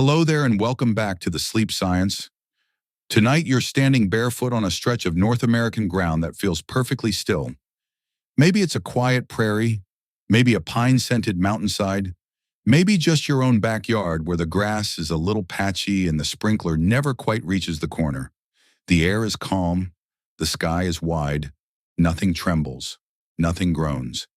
Hello there and welcome back to the Sleep Science. Tonight you're standing barefoot on a stretch of North American ground that feels perfectly still. Maybe it's a quiet prairie, maybe a pine-scented mountainside, maybe just your own backyard where the grass is a little patchy and the sprinkler never quite reaches the corner. The air is calm, the sky is wide, nothing trembles, nothing groans.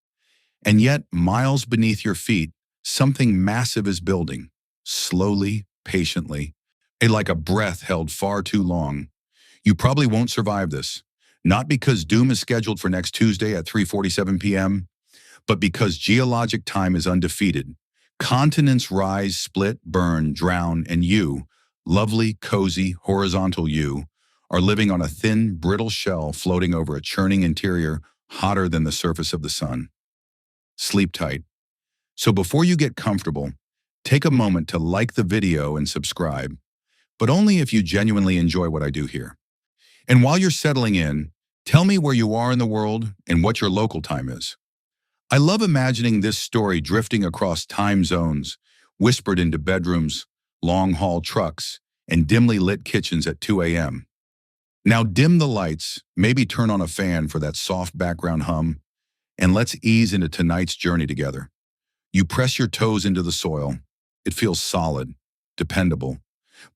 And yet, miles beneath your feet, something massive is building, slowly, patiently, like a breath held far too long. You probably won't survive this, not because doom is scheduled for next Tuesday at 3:47 p.m., but because geologic time is undefeated. Continents rise, split, burn, drown, and you, lovely, cozy, horizontal you, are living on a thin, brittle shell floating over a churning interior hotter than the surface of the sun. Sleep tight. So before you get comfortable, take a moment to like the video and subscribe, but only if you genuinely enjoy what I do here. And while you're settling in, tell me where you are in the world and what your local time is. I love imagining this story drifting across time zones, whispered into bedrooms, long-haul trucks, and dimly lit kitchens at 2 a.m. Now dim the lights, maybe turn on a fan for that soft background hum, and let's ease into tonight's journey together. You press your toes into the soil. It feels solid, dependable,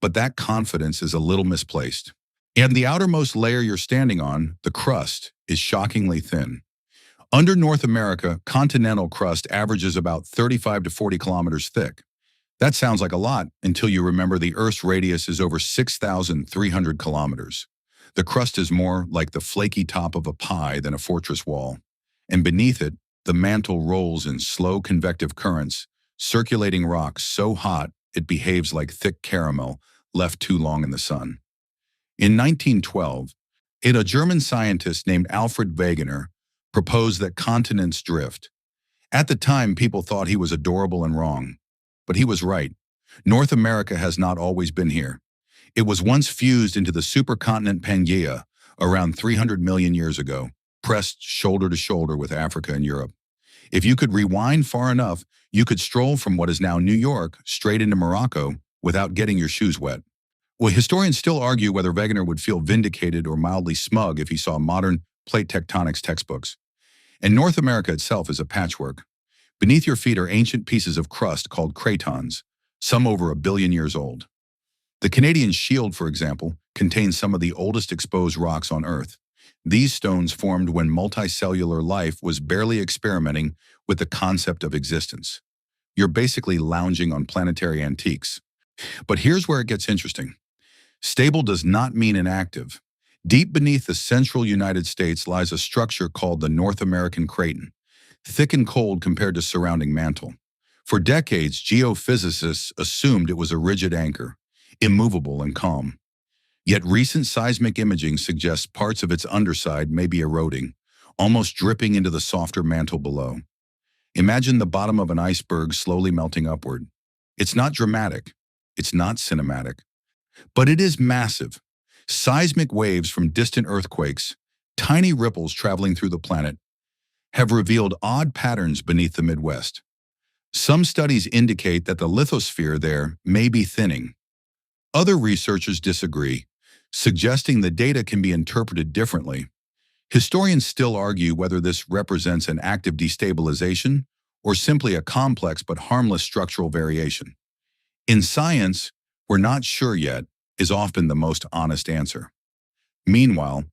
but that confidence is a little misplaced. And the outermost layer you're standing on, the crust, is shockingly thin. Under North America, continental crust averages about 35 to 40 kilometers thick. That sounds like a lot until you remember the Earth's radius is over 6,300 kilometers. The crust is more like the flaky top of a pie than a fortress wall. And beneath it, the mantle rolls in slow convective currents, circulating rock so hot it behaves like thick caramel left too long in the sun. In 1912, a German scientist named Alfred Wegener proposed that continents drift. At the time, people thought he was adorable and wrong. But he was right. North America has not always been here. It was once fused into the supercontinent Pangaea around 300 million years ago, pressed shoulder to shoulder with Africa and Europe. If you could rewind far enough, you could stroll from what is now New York straight into Morocco without getting your shoes wet. Well, historians still argue whether Wegener would feel vindicated or mildly smug if he saw modern plate tectonics textbooks. And North America itself is a patchwork. Beneath your feet are ancient pieces of crust called cratons, some over 1 billion years old. The Canadian Shield, for example, contains some of the oldest exposed rocks on Earth. These stones formed when multicellular life was barely experimenting with the concept of existence. You're basically lounging on planetary antiques. But here's where it gets interesting. Stable does not mean inactive. Deep beneath the central United States lies a structure called the North American craton, thick and cold compared to surrounding mantle. For decades, geophysicists assumed it was a rigid anchor, immovable and calm. Yet recent seismic imaging suggests parts of its underside may be eroding, almost dripping into the softer mantle below. Imagine the bottom of an iceberg slowly melting upward. It's not dramatic, it's not cinematic, but it is massive. Seismic waves from distant earthquakes, tiny ripples traveling through the planet, have revealed odd patterns beneath the Midwest. Some studies indicate that the lithosphere there may be thinning. Other researchers disagree, suggesting the data can be interpreted differently. Historians still argue whether this represents an active destabilization or simply a complex but harmless structural variation. In science, we're not sure yet is often the most honest answer. Meanwhile,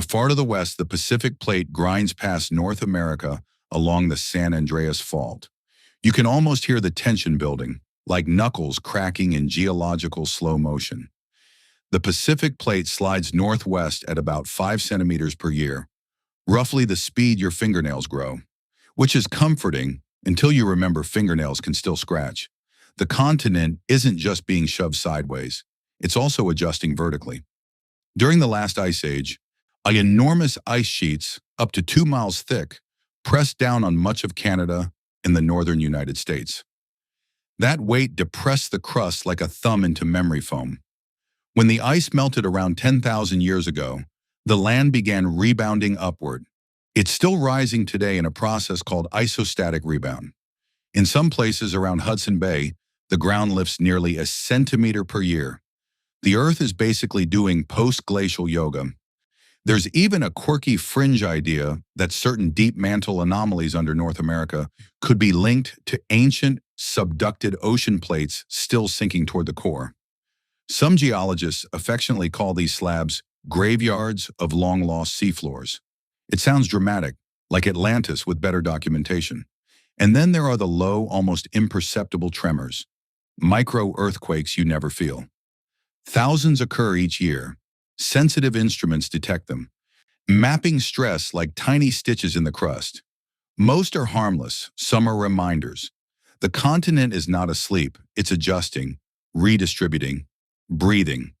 far to the west, the Pacific Plate grinds past North America along the San Andreas Fault. You can almost hear the tension building, like knuckles cracking in geological slow motion. The Pacific Plate slides northwest at about 5 centimeters per year, roughly the speed your fingernails grow, which is comforting until you remember fingernails can still scratch. The continent isn't just being shoved sideways, it's also adjusting vertically. During the last ice age, enormous ice sheets, up to 2 miles thick, pressed down on much of Canada and the northern United States. That weight depressed the crust like a thumb into memory foam. When the ice melted around 10,000 years ago, the land began rebounding upward. It's still rising today in a process called isostatic rebound. In some places around Hudson Bay, the ground lifts nearly a centimeter per year. The Earth is basically doing post-glacial yoga. There's even a quirky fringe idea that certain deep mantle anomalies under North America could be linked to ancient, subducted ocean plates still sinking toward the core. Some geologists affectionately call these slabs graveyards of long-lost seafloors. It sounds dramatic, like Atlantis with better documentation. And then there are the low, almost imperceptible tremors, micro-earthquakes you never feel. Thousands occur each year. Sensitive instruments detect them, mapping stress like tiny stitches in the crust. Most are harmless, some are reminders. The continent is not asleep, it's adjusting, redistributing, breathing.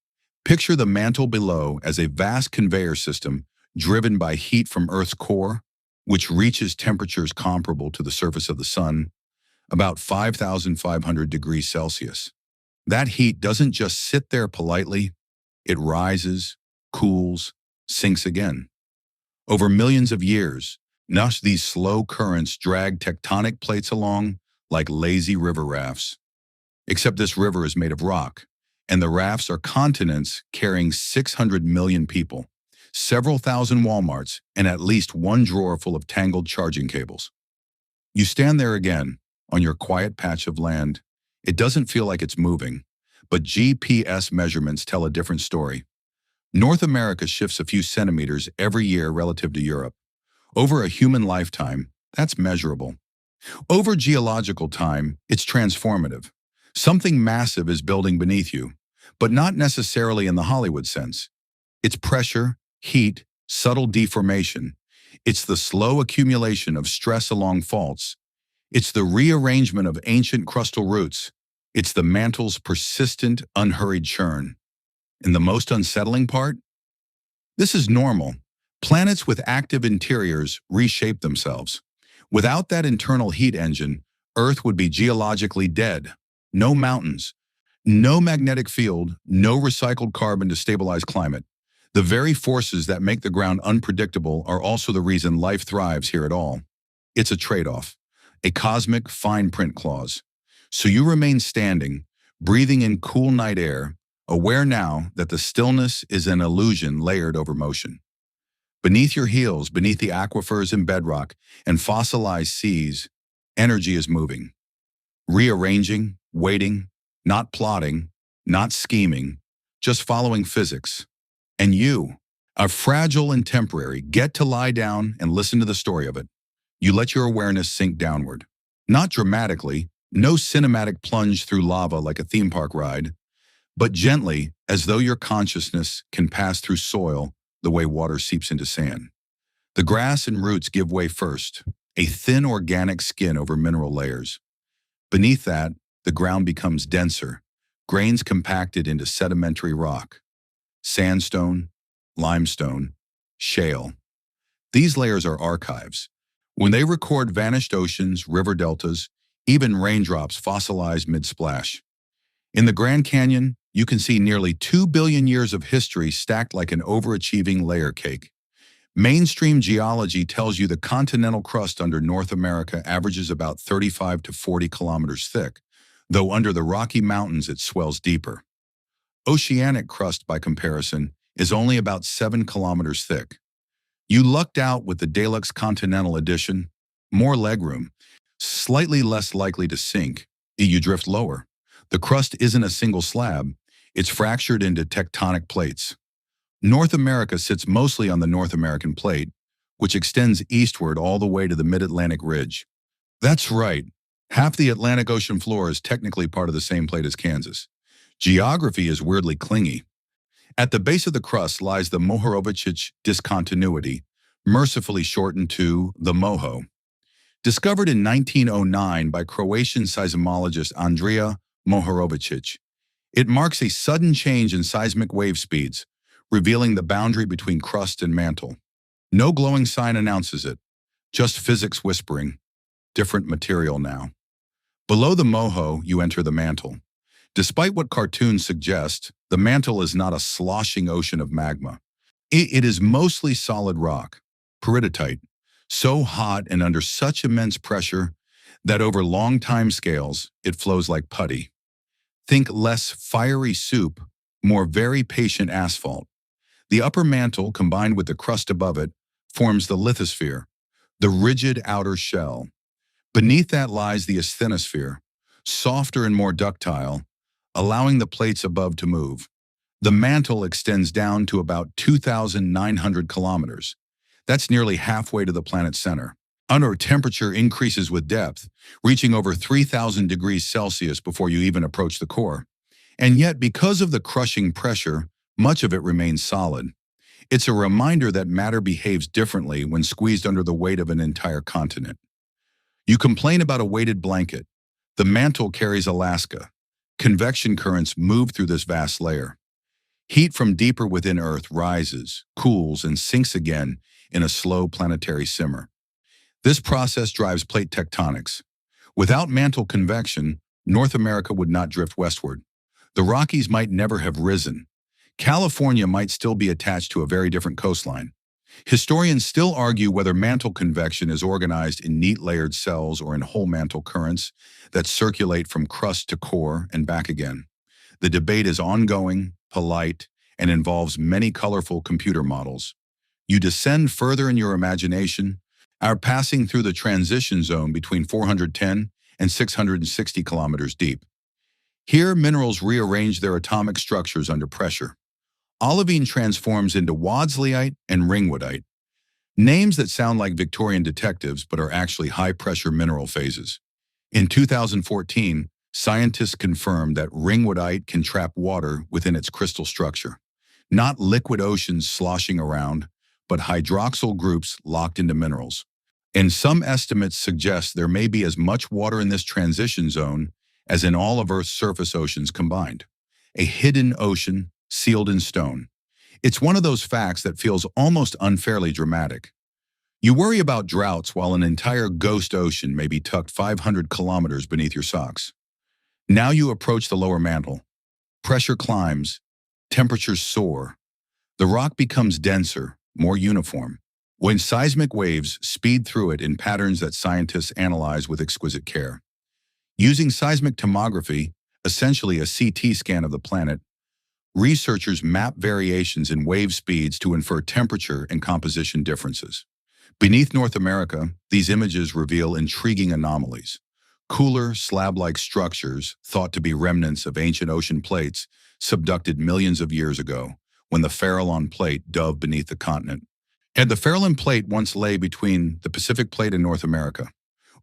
Picture the mantle below as a vast conveyor system driven by heat from Earth's core, which reaches temperatures comparable to the surface of the sun, about 5,500 degrees Celsius. That heat doesn't just sit there politely, it rises, cools, sinks again. Over millions of years, these slow currents drag tectonic plates along like lazy river rafts. Except this river is made of rock, and the rafts are continents carrying 600 million people, several thousand Walmarts, and at least one drawer full of tangled charging cables. You stand there again, on your quiet patch of land. It doesn't feel like it's moving, but GPS measurements tell a different story. North America shifts a few centimeters every year relative to Europe. Over a human lifetime, that's measurable. Over geological time, it's transformative. Something massive is building beneath you, but not necessarily in the Hollywood sense. It's pressure, heat, subtle deformation. It's the slow accumulation of stress along faults. It's the rearrangement of ancient crustal roots. It's the mantle's persistent, unhurried churn. And the most unsettling part? This is normal. Planets with active interiors reshape themselves. Without that internal heat engine, Earth would be geologically dead. No mountains, no magnetic field, no recycled carbon to stabilize climate. The very forces that make the ground unpredictable are also the reason life thrives here at all. It's a trade-off, a cosmic fine print clause. So you remain standing, breathing in cool night air, aware now that the stillness is an illusion layered over motion. Beneath your heels, beneath the aquifers and bedrock and fossilized seas, energy is moving. Rearranging, waiting, not plotting, not scheming, just following physics. And you, a fragile and temporary, get to lie down and listen to the story of it. You let your awareness sink downward. Not dramatically, no cinematic plunge through lava like a theme park ride, but gently, as though your consciousness can pass through soil the way water seeps into sand. The grass and roots give way first, a thin organic skin over mineral layers. Beneath that, the ground becomes denser, grains compacted into sedimentary rock. Sandstone, limestone, shale. These layers are archives. When they record vanished oceans, river deltas, even raindrops fossilized mid-splash. In the Grand Canyon, you can see nearly 2 billion years of history stacked like an overachieving layer cake. Mainstream geology tells you the continental crust under North America averages about 35 to 40 kilometers thick, though under the Rocky Mountains it swells deeper. Oceanic crust, by comparison, is only about 7 kilometers thick. You lucked out with the Deluxe Continental Edition, more legroom, slightly less likely to sink, you drift lower. The crust isn't a single slab, it's fractured into tectonic plates. North America sits mostly on the North American plate, which extends eastward all the way to the Mid-Atlantic Ridge. That's right, half the Atlantic Ocean floor is technically part of the same plate as Kansas. Geography is weirdly clingy. At the base of the crust lies the Mohorovičić discontinuity, mercifully shortened to the Moho. Discovered in 1909 by Croatian seismologist Andrija Mohorovičić, it marks a sudden change in seismic wave speeds, revealing the boundary between crust and mantle. No glowing sign announces it, just physics whispering, different material now. Below the Moho, you enter the mantle. Despite what cartoons suggest, the mantle is not a sloshing ocean of magma. It is mostly solid rock, peridotite, so hot and under such immense pressure that over long time scales, it flows like putty. Think less fiery soup, more very patient asphalt. The upper mantle, combined with the crust above it, forms the lithosphere, the rigid outer shell. Beneath that lies the asthenosphere, softer and more ductile, allowing the plates above to move. The mantle extends down to about 2,900 kilometers. That's nearly halfway to the planet's center. Our temperature increases with depth, reaching over 3,000 degrees Celsius before you even approach the core. And yet, because of the crushing pressure, much of it remains solid. It's a reminder that matter behaves differently when squeezed under the weight of an entire continent. You complain about a weighted blanket. The mantle carries Alaska. Convection currents move through this vast layer. Heat from deeper within Earth rises, cools, and sinks again in a slow planetary simmer. This process drives plate tectonics. Without mantle convection, North America would not drift westward. The Rockies might never have risen. California might still be attached to a very different coastline. Historians still argue whether mantle convection is organized in neat layered cells or in whole mantle currents that circulate from crust to core and back again. The debate is ongoing, polite, and involves many colorful computer models. You descend further in your imagination, are passing through the transition zone between 410 and 660 kilometers deep. Here, minerals rearrange their atomic structures under pressure. Olivine transforms into wadsleyite and ringwoodite, names that sound like Victorian detectives but are actually high-pressure mineral phases. In 2014, scientists confirmed that ringwoodite can trap water within its crystal structure. Not liquid oceans sloshing around, but hydroxyl groups locked into minerals. And some estimates suggest there may be as much water in this transition zone as in all of Earth's surface oceans combined. A hidden ocean sealed in stone. It's one of those facts that feels almost unfairly dramatic. You worry about droughts while an entire ghost ocean may be tucked 500 kilometers beneath your socks. Now you approach the lower mantle. Pressure climbs, temperatures soar. The rock becomes denser, more uniform. When seismic waves speed through it in patterns that scientists analyze with exquisite care. Using seismic tomography, essentially a CT scan of the planet, researchers map variations in wave speeds to infer temperature and composition differences. Beneath North America, these images reveal intriguing anomalies. Cooler, slab-like structures, thought to be remnants of ancient ocean plates, subducted millions of years ago, when the Farallon Plate dove beneath the continent. And the Farallon Plate once lay between the Pacific Plate and North America.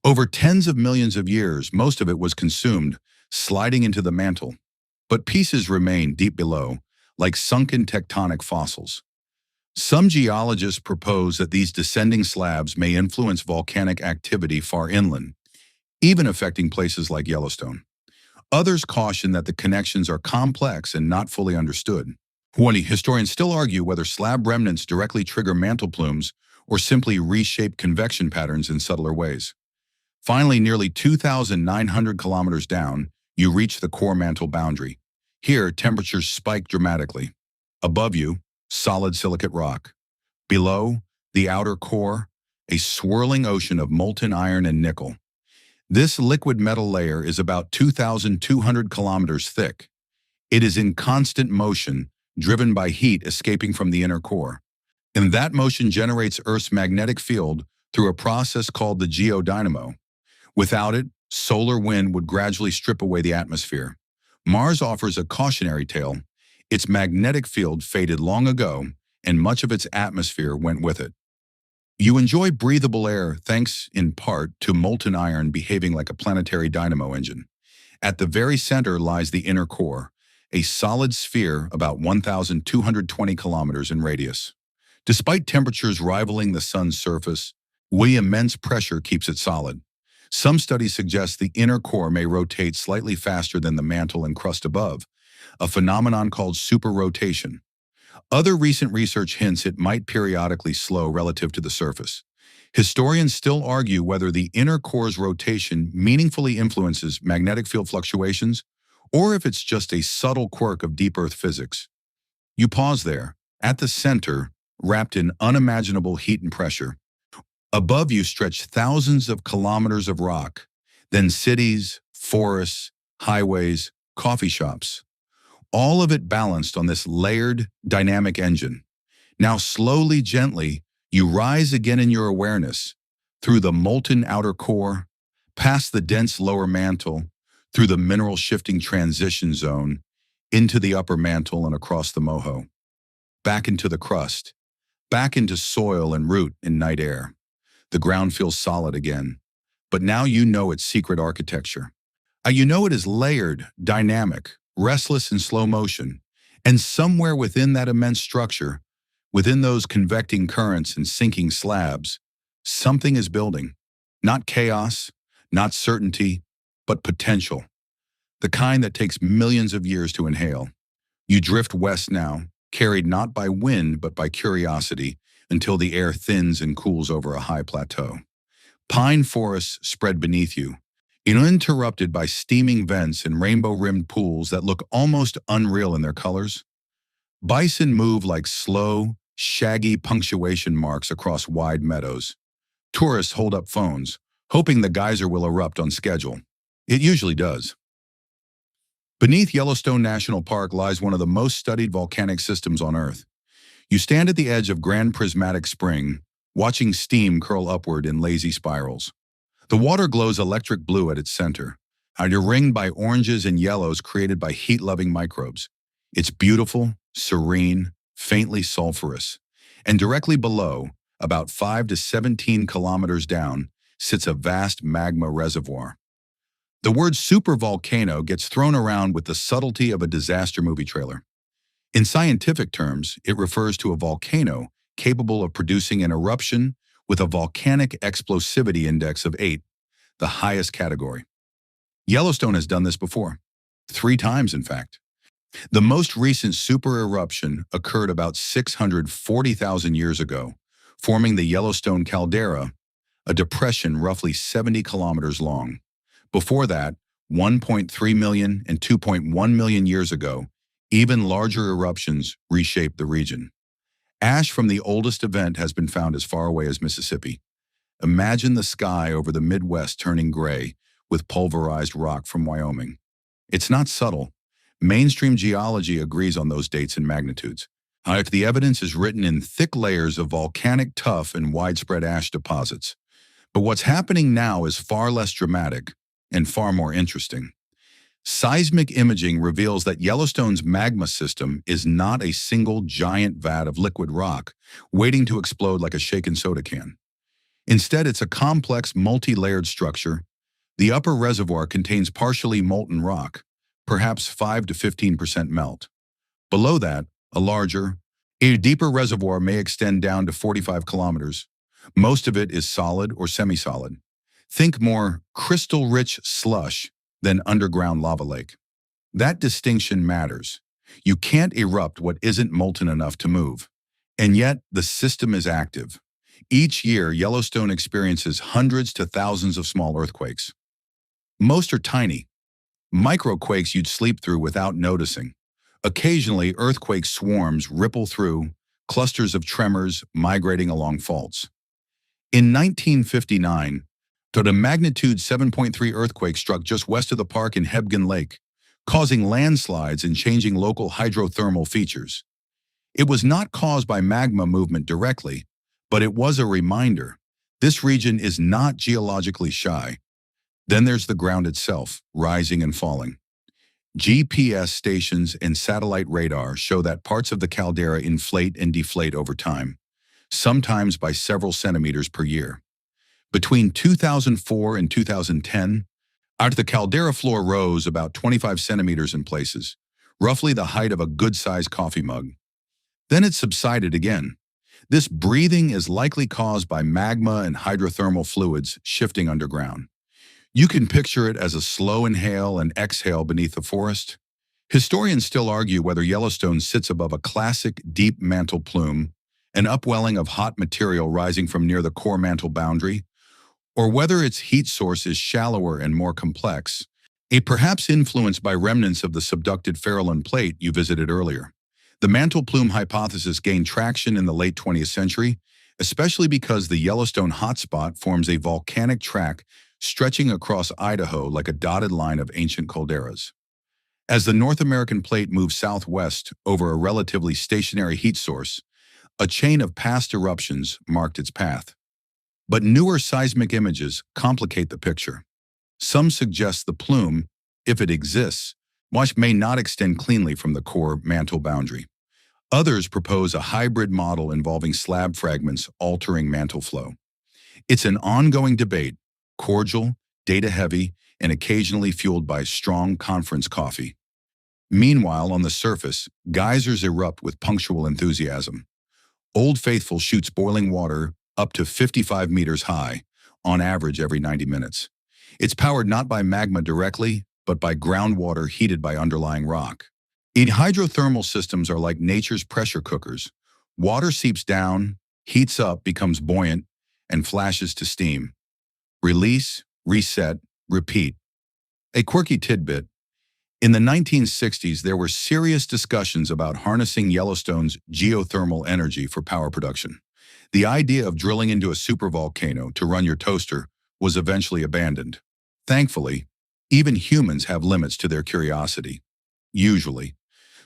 Over tens of millions of years, most of it was consumed, sliding into the mantle. But pieces remain deep below, like sunken tectonic fossils. Some geologists propose that these descending slabs may influence volcanic activity far inland, even affecting places like Yellowstone. Others caution that the connections are complex and not fully understood. Historians still argue whether slab remnants directly trigger mantle plumes or simply reshape convection patterns in subtler ways. Finally, nearly 2,900 kilometers down, you reach the core mantle boundary. Here, temperatures spike dramatically. Above you, solid silicate rock. Below, the outer core, a swirling ocean of molten iron and nickel. This liquid metal layer is about 2,200 kilometers thick. It is in constant motion, driven by heat escaping from the inner core. And that motion generates Earth's magnetic field through a process called the geodynamo. Without it, solar wind would gradually strip away the atmosphere. Mars offers a cautionary tale. Its magnetic field faded long ago, and much of its atmosphere went with it. You enjoy breathable air thanks, in part, to molten iron behaving like a planetary dynamo engine. At the very center lies the inner core, a solid sphere about 1,220 kilometers in radius. Despite temperatures rivaling the sun's surface, immense pressure keeps it solid. Some studies suggest the inner core may rotate slightly faster than the mantle and crust above, a phenomenon called superrotation. Other recent research hints it might periodically slow relative to the surface. Historians still argue whether the inner core's rotation meaningfully influences magnetic field fluctuations, or if it's just a subtle quirk of deep Earth physics. You pause there, at the center, wrapped in unimaginable heat and pressure. Above you stretch thousands of kilometers of rock, then cities, forests, highways, coffee shops. All of it balanced on this layered, dynamic engine. Now slowly, gently, you rise again in your awareness, through the molten outer core, past the dense lower mantle, through the mineral-shifting transition zone, into the upper mantle and across the moho, back into the crust, back into soil and root in night air. The ground feels solid again, but now you know its secret architecture. You know it is layered, dynamic, restless in slow motion, and somewhere within that immense structure, within those convecting currents and sinking slabs, something is building. Not chaos, not certainty, but potential. The kind that takes millions of years to inhale. You drift west now, carried not by wind but by curiosity, until the air thins and cools over a high plateau. Pine forests spread beneath you, uninterrupted by steaming vents and rainbow-rimmed pools that look almost unreal in their colors. Bison move like slow, shaggy punctuation marks across wide meadows. Tourists hold up phones, hoping the geyser will erupt on schedule. It usually does. Beneath Yellowstone National Park lies one of the most studied volcanic systems on Earth. You stand at the edge of Grand Prismatic Spring, watching steam curl upward in lazy spirals. The water glows electric blue at its center, and you're ringed by oranges and yellows created by heat-loving microbes. It's beautiful, serene, faintly sulfurous. And directly below, about 5 to 17 kilometers down, sits a vast magma reservoir. The word supervolcano gets thrown around with the subtlety of a disaster movie trailer. In scientific terms, it refers to a volcano capable of producing an eruption with a volcanic explosivity index of 8, the highest category. Yellowstone has done this before. 3 times, in fact. The most recent super eruption occurred about 640,000 years ago, forming the Yellowstone caldera, a depression roughly 70 kilometers long. Before that, 1.3 million and 2.1 million years ago, even larger eruptions reshaped the region. Ash from the oldest event has been found as far away as Mississippi. Imagine the sky over the Midwest turning gray with pulverized rock from Wyoming. It's not subtle. Mainstream geology agrees on those dates and magnitudes. The evidence is written in thick layers of volcanic tuff and widespread ash deposits. But what's happening now is far less dramatic and far more interesting. Seismic imaging reveals that Yellowstone's magma system is not a single giant vat of liquid rock waiting to explode like a shaken soda can. Instead, it's a complex, multi-layered structure. The upper reservoir contains partially molten rock, perhaps 5 to 15% melt. Below that, a deeper reservoir may extend down to 45 kilometers. Most of it is solid or semi-solid. Think more crystal-rich slush than underground lava lake. That distinction matters. You can't erupt what isn't molten enough to move. And yet, the system is active. Each year, Yellowstone experiences hundreds to thousands of small earthquakes. Most are tiny, microquakes you'd sleep through without noticing. Occasionally, earthquake swarms ripple through, clusters of tremors migrating along faults. In 1959, a magnitude 7.3 earthquake struck just west of the park in Hebgen Lake, causing landslides and changing local hydrothermal features. It was not caused by magma movement directly, but it was a reminder. This region is not geologically shy. Then there's the ground itself, rising and falling. GPS stations and satellite radar show that parts of the caldera inflate and deflate over time, sometimes by several centimeters per year. Between 2004 and 2010, the caldera floor rose about 25 centimeters in places, roughly the height of a good-sized coffee mug. Then it subsided again. This breathing is likely caused by magma and hydrothermal fluids shifting underground. You can picture it as a slow inhale and exhale beneath the forest. Historians still argue whether Yellowstone sits above a classic deep mantle plume, an upwelling of hot material rising from near the core mantle boundary, or whether its heat source is shallower and more complex, perhaps influenced by remnants of the subducted Farallon Plate you visited earlier. The mantle plume hypothesis gained traction in the late 20th century, especially because the Yellowstone hotspot forms a volcanic track stretching across Idaho like a dotted line of ancient calderas. As the North American plate moves southwest over a relatively stationary heat source, a chain of past eruptions marked its path. But newer seismic images complicate the picture. Some suggest the plume, if it exists, may not extend cleanly from the core mantle boundary. Others propose a hybrid model involving slab fragments altering mantle flow. It's an ongoing debate, cordial, data-heavy, and occasionally fueled by strong conference coffee. Meanwhile, on the surface, geysers erupt with punctual enthusiasm. Old Faithful shoots boiling water up to 55 meters high, on average every 90 minutes. It's powered not by magma directly, but by groundwater heated by underlying rock. Hydrothermal systems are like nature's pressure cookers. Water seeps down, heats up, becomes buoyant, and flashes to steam. Release, reset, repeat. A quirky tidbit: in the 1960s, there were serious discussions about harnessing Yellowstone's geothermal energy for power production. The idea of drilling into a supervolcano to run your toaster was eventually abandoned. Thankfully, even humans have limits to their curiosity. Usually.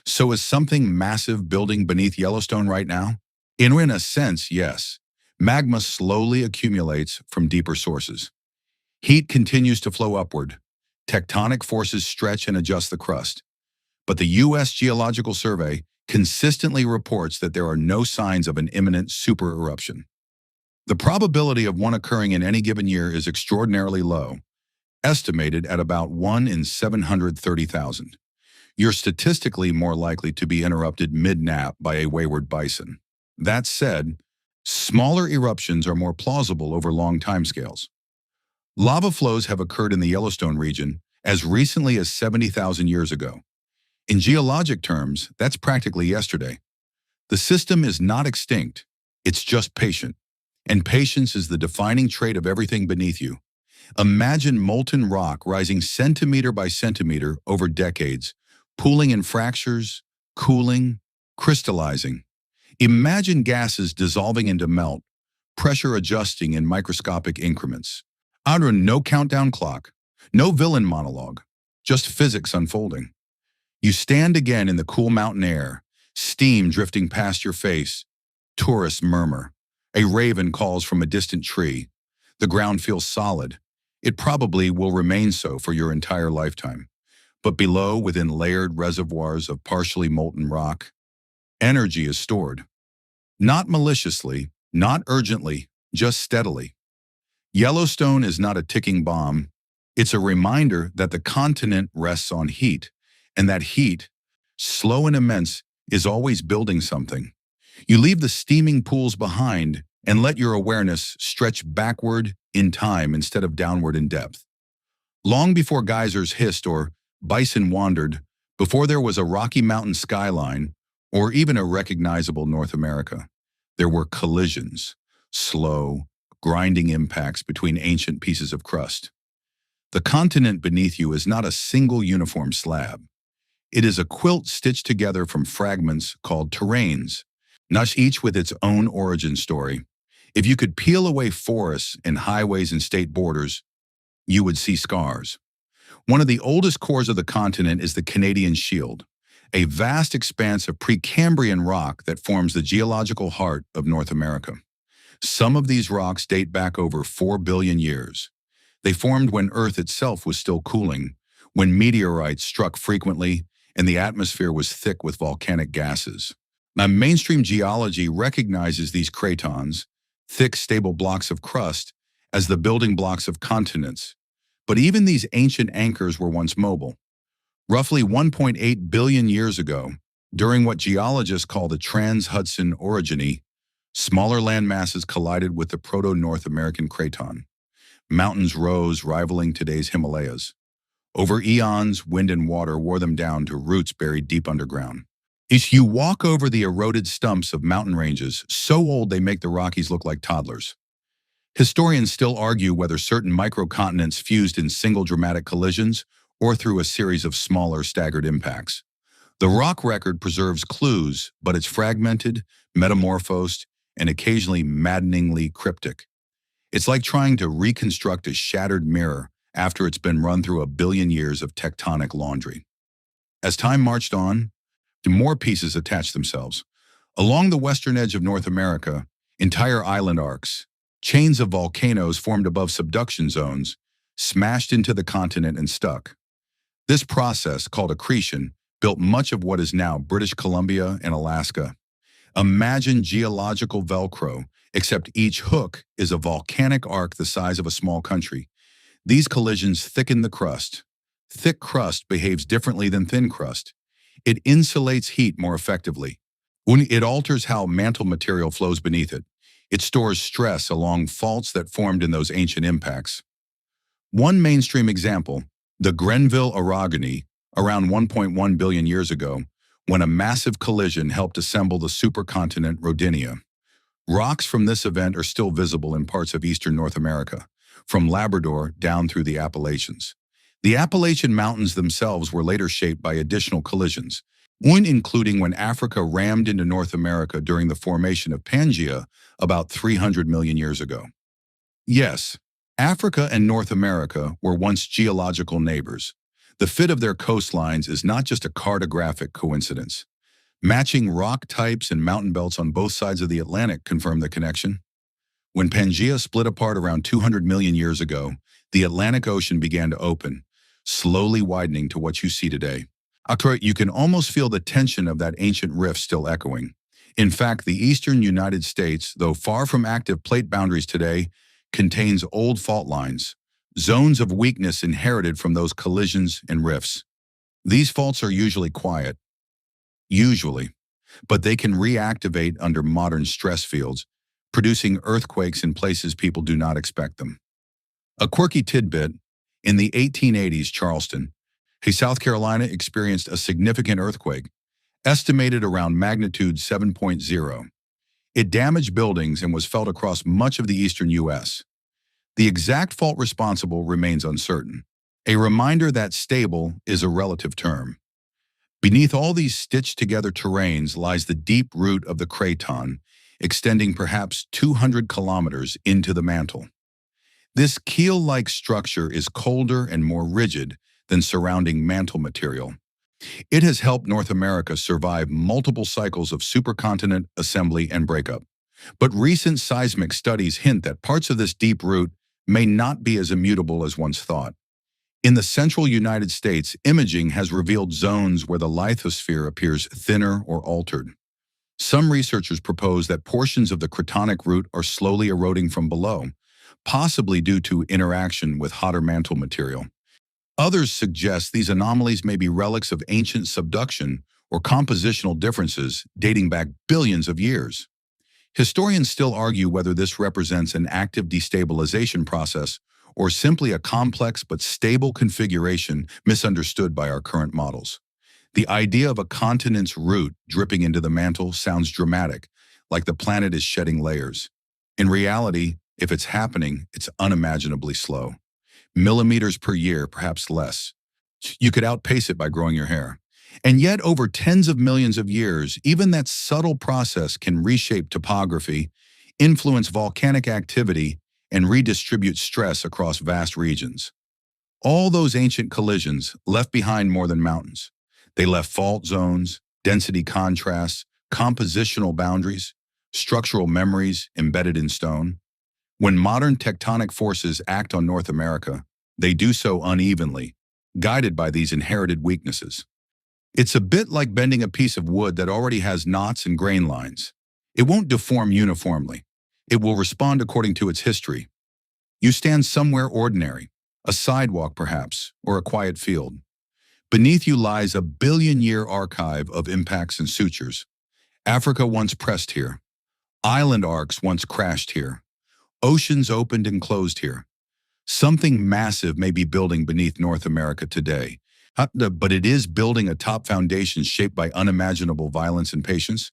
So is something massive building beneath Yellowstone right now? In a sense, yes. Magma slowly accumulates from deeper sources. Heat continues to flow upward. Tectonic forces stretch and adjust the crust. But the U.S. Geological Survey consistently reports that there are no signs of an imminent supereruption. The probability of one occurring in any given year is extraordinarily low, estimated at about 1 in 730,000. You're statistically more likely to be interrupted mid-nap by a wayward bison. That said, smaller eruptions are more plausible over long timescales. Lava flows have occurred in the Yellowstone region as recently as 70,000 years ago. In geologic terms, that's practically yesterday. The system is not extinct, it's just patient. And patience is the defining trait of everything beneath you. Imagine molten rock rising centimeter by centimeter over decades, pooling in fractures, cooling, crystallizing. Imagine gases dissolving into melt, pressure adjusting in microscopic increments. No countdown clock, no villain monologue, just physics unfolding. You stand again in the cool mountain air, steam drifting past your face. Tourists murmur. A raven calls from a distant tree. The ground feels solid. It probably will remain so for your entire lifetime. But below, within layered reservoirs of partially molten rock, energy is stored. Not maliciously, not urgently, just steadily. Yellowstone is not a ticking bomb. It's a reminder that the continent rests on heat, and that heat, slow and immense, is always building something. You leave the steaming pools behind and let your awareness stretch backward in time instead of downward in depth. Long before geysers hissed or bison wandered, before there was a Rocky Mountain skyline, or even a recognizable North America, there were collisions, slow, grinding impacts between ancient pieces of crust. The continent beneath you is not a single uniform slab. It is a quilt stitched together from fragments called terrains, each with its own origin story. If you could peel away forests and highways and state borders, you would see scars. One of the oldest cores of the continent is the Canadian Shield, a vast expanse of Precambrian rock that forms the geological heart of North America. Some of these rocks date back over 4 billion years. They formed when Earth itself was still cooling, when meteorites struck frequently and the atmosphere was thick with volcanic gases. Now, mainstream geology recognizes these cratons, thick, stable blocks of crust, as the building blocks of continents. But even these ancient anchors were once mobile. Roughly 1.8 billion years ago, during what geologists call the Trans-Hudson orogeny, smaller land masses collided with the proto-North American craton. Mountains rose, rivaling today's Himalayas. Over eons, wind and water wore them down to roots buried deep underground. As you walk over the eroded stumps of mountain ranges, so old they make the Rockies look like toddlers. Historians still argue whether certain microcontinents fused in single dramatic collisions or through a series of smaller, staggered impacts. The rock record preserves clues, but it's fragmented, metamorphosed, and occasionally maddeningly cryptic. It's like trying to reconstruct a shattered mirror after it's been run through a billion years of tectonic laundry. As time marched on, more pieces attached themselves. Along the western edge of North America, entire island arcs, chains of volcanoes formed above subduction zones, smashed into the continent and stuck. This process, called accretion, built much of what is now British Columbia and Alaska. Imagine geological Velcro, except each hook is a volcanic arc the size of a small country. These collisions thicken the crust. Thick crust behaves differently than thin crust. It insulates heat more effectively. When it alters how mantle material flows beneath it, it stores stress along faults that formed in those ancient impacts. One mainstream example, the Grenville orogeny, around 1.1 billion years ago, when a massive collision helped assemble the supercontinent Rodinia. Rocks from this event are still visible in parts of eastern North America, from Labrador down through the Appalachians. The Appalachian Mountains themselves were later shaped by additional collisions, one including when Africa rammed into North America during the formation of Pangaea about 300 million years ago. Yes, Africa and North America were once geological neighbors. The fit of their coastlines is not just a cartographic coincidence. Matching rock types and mountain belts on both sides of the Atlantic confirm the connection. When Pangaea split apart around 200 million years ago, the Atlantic Ocean began to open, slowly widening to what you see today. You can almost feel the tension of that ancient rift still echoing. In fact, the eastern United States, though far from active plate boundaries today, contains old fault lines, zones of weakness inherited from those collisions and rifts. These faults are usually quiet, but they can reactivate under modern stress fields, producing earthquakes in places people do not expect them. A quirky tidbit, in the 1880s, Charleston, South Carolina experienced a significant earthquake, estimated around magnitude 7.0. It damaged buildings and was felt across much of the eastern U.S. The exact fault responsible remains uncertain, a reminder that stable is a relative term. Beneath all these stitched-together terrains lies the deep root of the craton, extending perhaps 200 kilometers into the mantle. This keel-like structure is colder and more rigid than surrounding mantle material. It has helped North America survive multiple cycles of supercontinent assembly and breakup. But recent seismic studies hint that parts of this deep root may not be as immutable as once thought. In the central United States, imaging has revealed zones where the lithosphere appears thinner or altered. Some researchers propose that portions of the cratonic root are slowly eroding from below, possibly due to interaction with hotter mantle material. Others suggest these anomalies may be relics of ancient subduction or compositional differences dating back billions of years. Historians still argue whether this represents an active destabilization process or simply a complex but stable configuration misunderstood by our current models. The idea of a continent's root dripping into the mantle sounds dramatic, like the planet is shedding layers. In reality, if it's happening, it's unimaginably slow. Millimeters per year, perhaps less. You could outpace it by growing your hair. And yet, over tens of millions of years, even that subtle process can reshape topography, influence volcanic activity, and redistribute stress across vast regions. All those ancient collisions left behind more than mountains. They left fault zones, density contrasts, compositional boundaries, structural memories embedded in stone. When modern tectonic forces act on North America, they do so unevenly, guided by these inherited weaknesses. It's a bit like bending a piece of wood that already has knots and grain lines. It won't deform uniformly. It will respond according to its history. You stand somewhere ordinary, a sidewalk perhaps, or a quiet field. Beneath you lies a billion-year archive of impacts and sutures. Africa once pressed here. Island arcs once crashed here. Oceans opened and closed here. Something massive may be building beneath North America today, but it is building a top foundation shaped by unimaginable violence and patience.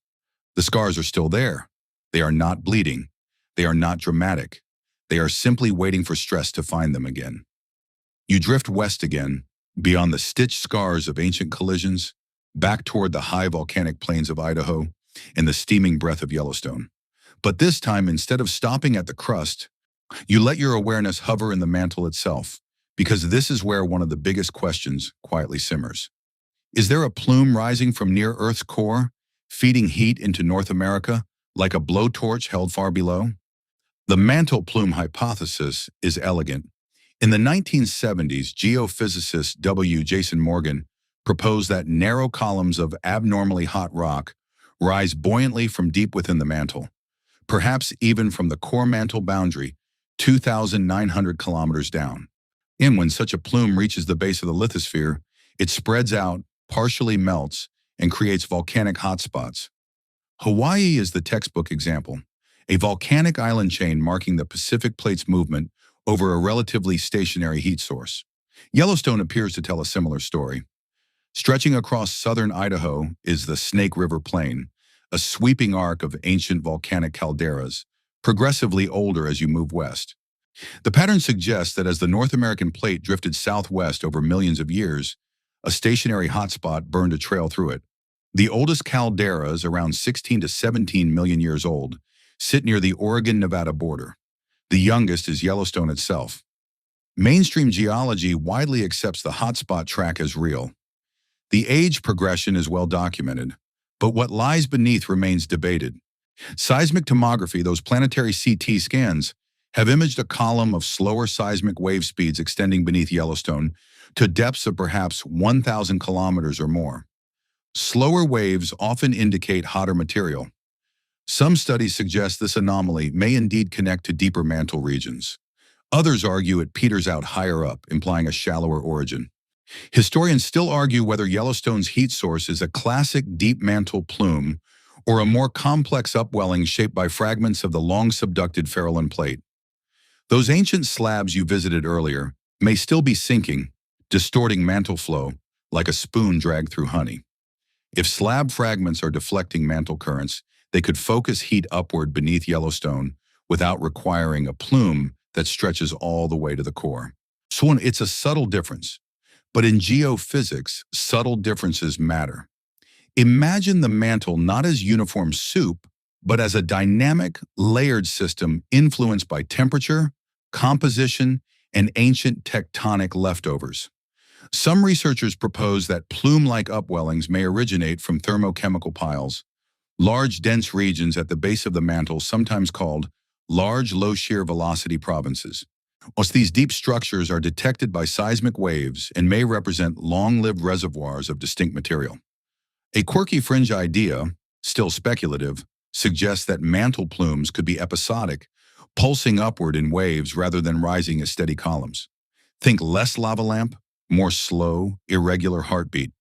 The scars are still there. They are not bleeding. They are not dramatic. They are simply waiting for stress to find them again. You drift west again, beyond the stitched scars of ancient collisions, back toward the high volcanic plains of Idaho and the steaming breath of Yellowstone. But this time, instead of stopping at the crust, you let your awareness hover in the mantle itself, because this is where one of the biggest questions quietly simmers. Is there a plume rising from near Earth's core, feeding heat into North America, like a blowtorch held far below? The mantle plume hypothesis is elegant. In the 1970s, geophysicist W. Jason Morgan proposed that narrow columns of abnormally hot rock rise buoyantly from deep within the mantle, perhaps even from the core mantle boundary, 2,900 kilometers down. And when such a plume reaches the base of the lithosphere, it spreads out, partially melts, and creates volcanic hotspots. Hawaii is the textbook example, a volcanic island chain marking the Pacific Plate's movement over a relatively stationary heat source. Yellowstone appears to tell a similar story. Stretching across southern Idaho is the Snake River Plain, a sweeping arc of ancient volcanic calderas, progressively older as you move west. The pattern suggests that as the North American plate drifted southwest over millions of years, a stationary hotspot burned a trail through it. The oldest calderas, around 16 to 17 million years old, sit near the Oregon-Nevada border. The youngest is Yellowstone itself. Mainstream geology widely accepts the hotspot track as real. The age progression is well documented, but what lies beneath remains debated. Seismic tomography, those planetary CT scans, have imaged a column of slower seismic wave speeds extending beneath Yellowstone to depths of perhaps 1,000 kilometers or more. Slower waves often indicate hotter material. Some studies suggest this anomaly may indeed connect to deeper mantle regions. Others argue it peters out higher up, implying a shallower origin. Historians still argue whether Yellowstone's heat source is a classic deep mantle plume or a more complex upwelling shaped by fragments of the long subducted Farallon Plate. Those ancient slabs you visited earlier may still be sinking, distorting mantle flow like a spoon dragged through honey. If slab fragments are deflecting mantle currents, they could focus heat upward beneath Yellowstone without requiring a plume that stretches all the way to the core. So it's a subtle difference, but in geophysics, subtle differences matter. Imagine the mantle not as uniform soup, but as a dynamic, layered system influenced by temperature, composition, and ancient tectonic leftovers. Some researchers propose that plume-like upwellings may originate from thermochemical piles, large dense regions at the base of the mantle sometimes called large low-shear velocity provinces. Whilst these deep structures are detected by seismic waves and may represent long-lived reservoirs of distinct material. A quirky fringe idea, still speculative, suggests that mantle plumes could be episodic, pulsing upward in waves rather than rising as steady columns. Think less lava lamp, more slow, irregular heartbeat.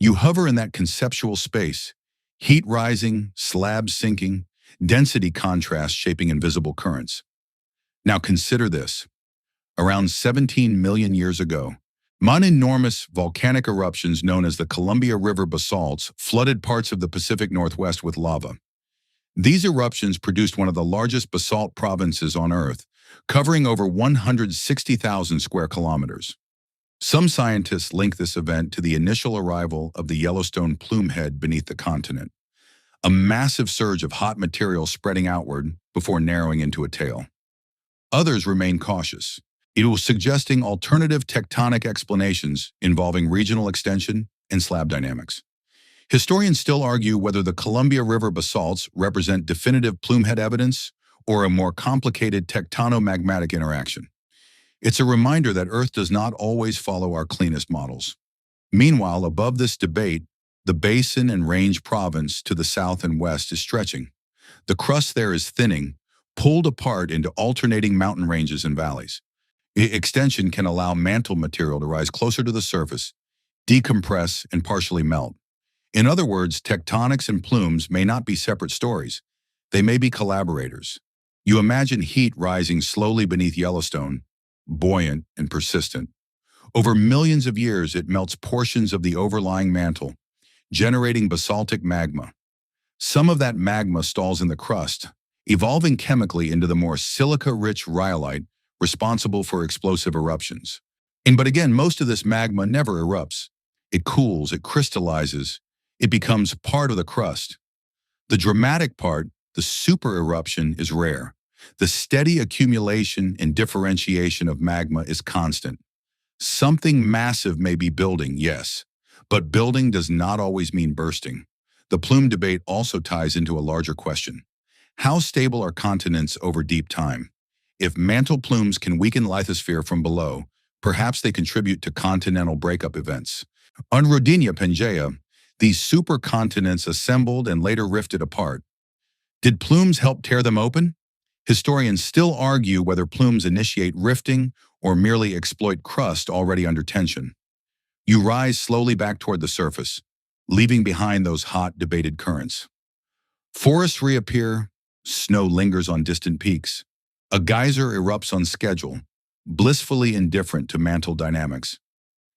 You hover in that conceptual space, heat rising, slabs sinking, density contrast shaping invisible currents. Now consider this. Around 17 million years ago, enormous volcanic eruptions known as the Columbia River basalts flooded parts of the Pacific Northwest with lava. These eruptions produced one of the largest basalt provinces on Earth, covering over 160,000 square kilometers. Some scientists link this event to the initial arrival of the Yellowstone plumehead beneath the continent, a massive surge of hot material spreading outward before narrowing into a tail. Others remain cautious. It was suggesting alternative tectonic explanations involving regional extension and slab dynamics. Historians still argue whether the Columbia River basalts represent definitive plumehead evidence or a more complicated tectonomagmatic interaction. It's a reminder that Earth does not always follow our cleanest models. Meanwhile, above this debate, the Basin and Range province to the south and west is stretching. The crust there is thinning, pulled apart into alternating mountain ranges and valleys. Extension can allow mantle material to rise closer to the surface, decompress, and partially melt. In other words, tectonics and plumes may not be separate stories. They may be collaborators. You imagine heat rising slowly beneath Yellowstone, buoyant and persistent. Over millions of years, it melts portions of the overlying mantle, generating basaltic magma. Some of that magma stalls in the crust, evolving chemically into the more silica-rich rhyolite responsible for explosive eruptions. But again, most of this magma never erupts. It cools, it crystallizes, it becomes part of the crust. The dramatic part, the super eruption, is rare. The steady accumulation and differentiation of magma is constant. Something massive may be building, yes, But building does not always mean bursting. The plume debate also ties into a larger question. How stable are continents over deep time? If mantle plumes can weaken lithosphere from below, perhaps they contribute to continental breakup events. On Rodinia Pangea, these supercontinents assembled and later rifted apart. Did plumes help tear them open? Historians still argue whether plumes initiate rifting or merely exploit crust already under tension. You rise slowly back toward the surface, leaving behind those hot, debated currents. Forests reappear, snow lingers on distant peaks. A geyser erupts on schedule, blissfully indifferent to mantle dynamics.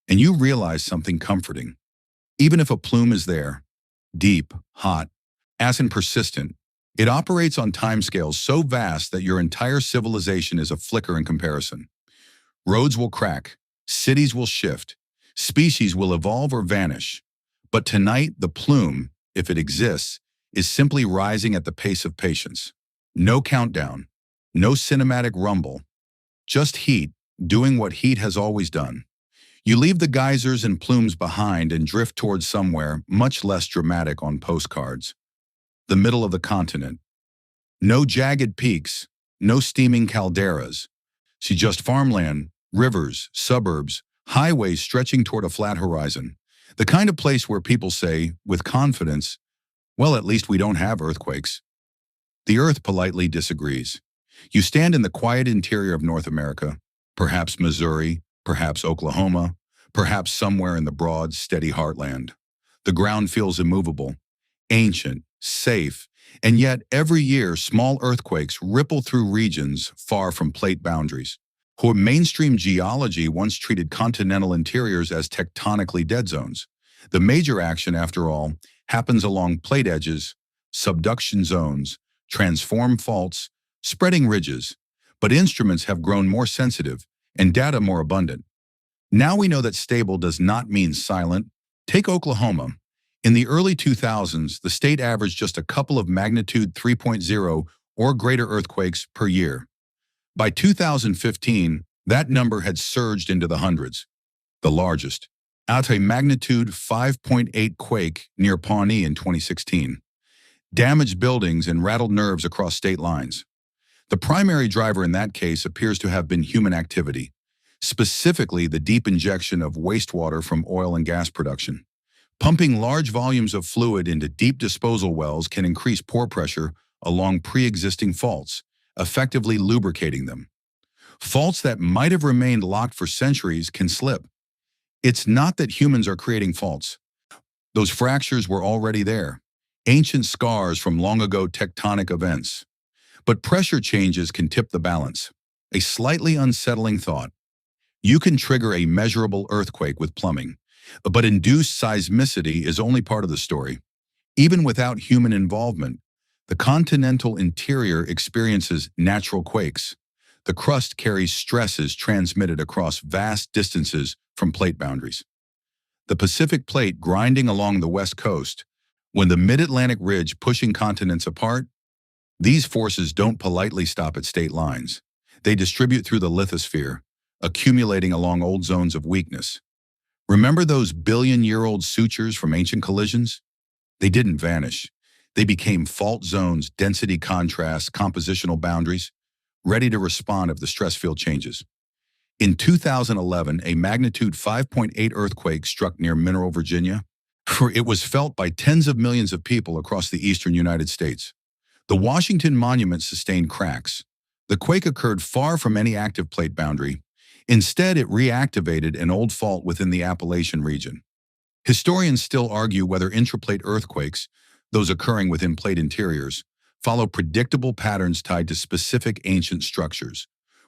And you realize something comforting. Even if a plume is there, deep, hot, and persistent, it operates on timescales so vast that your entire civilization is a flicker in comparison. Roads will crack, cities will shift, species will evolve or vanish. But tonight, the plume, if it exists, is simply rising at the pace of patience. No countdown, no cinematic rumble, just heat, doing what heat has always done. You leave the geysers and plumes behind and drift towards somewhere much less dramatic on postcards. The middle of the continent. No jagged peaks, no steaming calderas. See just farmland, rivers, suburbs, highways stretching toward a flat horizon. The kind of place where people say, with confidence, well, at least we don't have earthquakes. The Earth politely disagrees. You stand in the quiet interior of North America, perhaps Missouri, perhaps Oklahoma, perhaps somewhere in the broad, steady heartland. The ground feels immovable, ancient, safe, and yet every year small earthquakes ripple through regions far from plate boundaries. Mainstream geology once treated continental interiors as tectonically dead zones. The major action, after all, happens along plate edges, subduction zones, transform faults, spreading ridges. But instruments have grown more sensitive and data more abundant. Now we know that stable does not mean silent. Take Oklahoma. In the early 2000s, the state averaged just a couple of magnitude 3.0 or greater earthquakes per year. By 2015, that number had surged into the hundreds. The largest, at a magnitude 5.8 quake near Pawnee in 2016, damaged buildings and rattled nerves across state lines. The primary driver in that case appears to have been human activity, specifically the deep injection of wastewater from oil and gas production. Pumping large volumes of fluid into deep disposal wells can increase pore pressure along pre-existing faults, effectively lubricating them. Faults that might have remained locked for centuries can slip. It's not that humans are creating faults. Those fractures were already there, ancient scars from long ago tectonic events. But pressure changes can tip the balance. A slightly unsettling thought. You can trigger a measurable earthquake with plumbing, but induced seismicity is only part of the story. Even without human involvement, the continental interior experiences natural quakes. The crust carries stresses transmitted across vast distances from plate boundaries. The Pacific Plate grinding along the west coast, when the mid-Atlantic ridge pushing continents apart, these forces don't politely stop at state lines. They distribute through the lithosphere, accumulating along old zones of weakness. Remember those billion-year-old sutures from ancient collisions? They didn't vanish. They became fault zones, density contrasts, compositional boundaries, ready to respond if the stress field changes. In 2011, a magnitude 5.8 earthquake struck near Mineral, Virginia. It was felt by tens of millions of people across the eastern United States. The Washington Monument sustained cracks. The quake occurred far from any active plate boundary. Instead, it reactivated an old fault within the Appalachian region. Historians still argue whether intraplate earthquakes, those occurring within plate interiors, follow predictable patterns tied to specific ancient structures,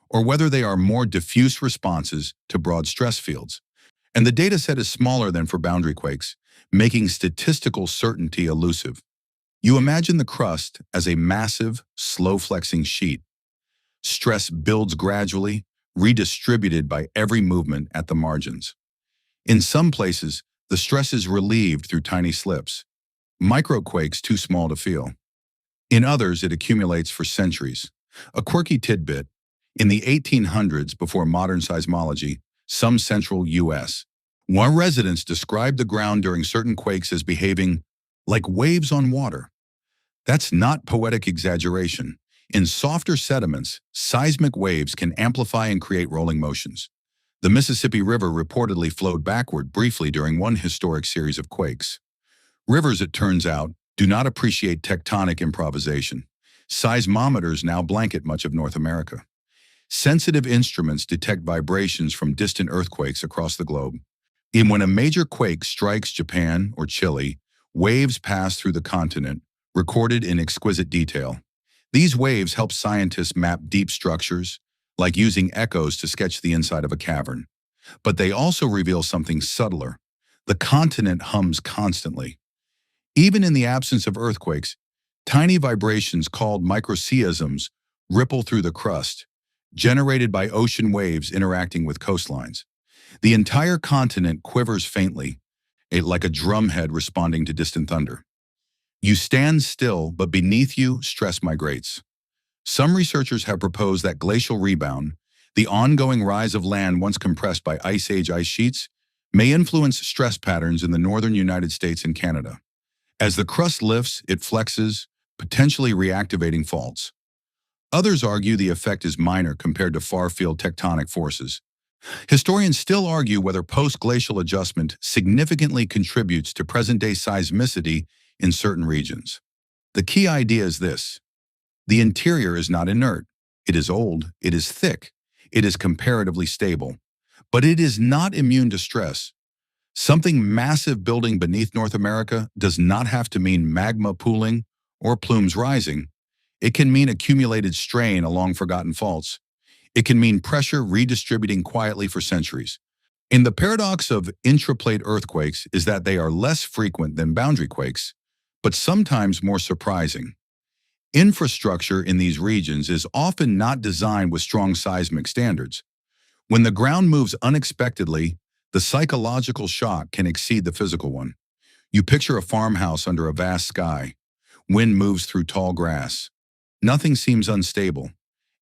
or whether they are more diffuse responses to broad stress fields. And the data set is smaller than for boundary quakes, making statistical certainty elusive. You imagine the crust as a massive, slow-flexing sheet. Stress builds gradually, redistributed by every movement at the margins. In some places, the stress is relieved through tiny slips, microquakes too small to feel. In others, it accumulates for centuries. A quirky tidbit: in the 1800s, before modern seismology, some central U.S., One residents described the ground during certain quakes as behaving like waves on water. That's not poetic exaggeration. In softer sediments, seismic waves can amplify and create rolling motions. The Mississippi River reportedly flowed backward briefly during one historic series of quakes. Rivers, it turns out, do not appreciate tectonic improvisation. Seismometers now blanket much of North America. Sensitive instruments detect vibrations from distant earthquakes across the globe. And when a major quake strikes Japan or Chile, waves pass through the continent, recorded in exquisite detail. These waves help scientists map deep structures, like using echoes to sketch the inside of a cavern. But they also reveal something subtler. The continent hums constantly. Even in the absence of earthquakes, tiny vibrations called microseisms ripple through the crust, generated by ocean waves interacting with coastlines. The entire continent quivers faintly, like a drumhead responding to distant thunder. You stand still, but beneath you, stress migrates. Some researchers have proposed that glacial rebound, the ongoing rise of land once compressed by Ice Age ice sheets, may influence stress patterns in the northern United States and Canada. As the crust lifts, it flexes, potentially reactivating faults. Others argue the effect is minor compared to far-field tectonic forces. Historians still argue whether post-glacial adjustment significantly contributes to present-day seismicity in certain regions. The key idea is this: the interior is not inert. It is old, it is thick, it is comparatively stable. But it is not immune to stress. Something massive building beneath North America does not have to mean magma pooling or plumes rising. It can mean accumulated strain along forgotten faults. It can mean pressure redistributing quietly for centuries. And the paradox of intraplate earthquakes is that they are less frequent than boundary quakes, but sometimes more surprising. Infrastructure in these regions is often not designed with strong seismic standards. When the ground moves unexpectedly, the psychological shock can exceed the physical one. You picture a farmhouse under a vast sky. Wind moves through tall grass. Nothing seems unstable.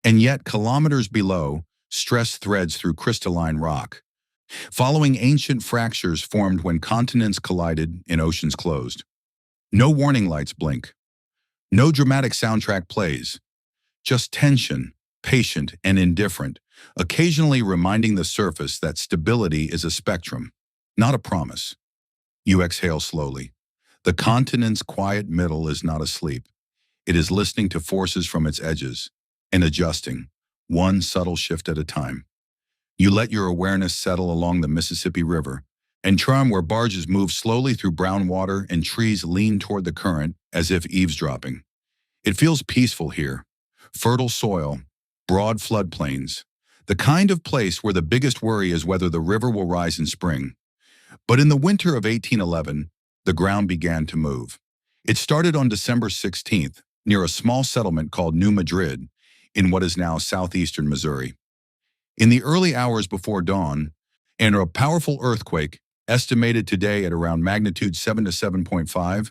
And yet, kilometers below, stress threads through crystalline rock, following ancient fractures formed when continents collided and oceans closed. No warning lights blink. No dramatic soundtrack plays. Just tension, patient and indifferent, occasionally reminding the surface that stability is a spectrum, not a promise. You exhale slowly. The continent's quiet middle is not asleep. It is listening to forces from its edges and adjusting, one subtle shift at a time. You let your awareness settle along the Mississippi River, and charm where barges move slowly through brown water and trees lean toward the current as if eavesdropping. It feels peaceful here. Fertile soil, broad floodplains, the kind of place where the biggest worry is whether the river will rise in spring. But in the winter of 1811, the ground began to move. It started on December 16th, near a small settlement called New Madrid, in what is now southeastern Missouri. In the early hours before dawn, and a powerful earthquake, estimated today at around magnitude 7 to 7.5,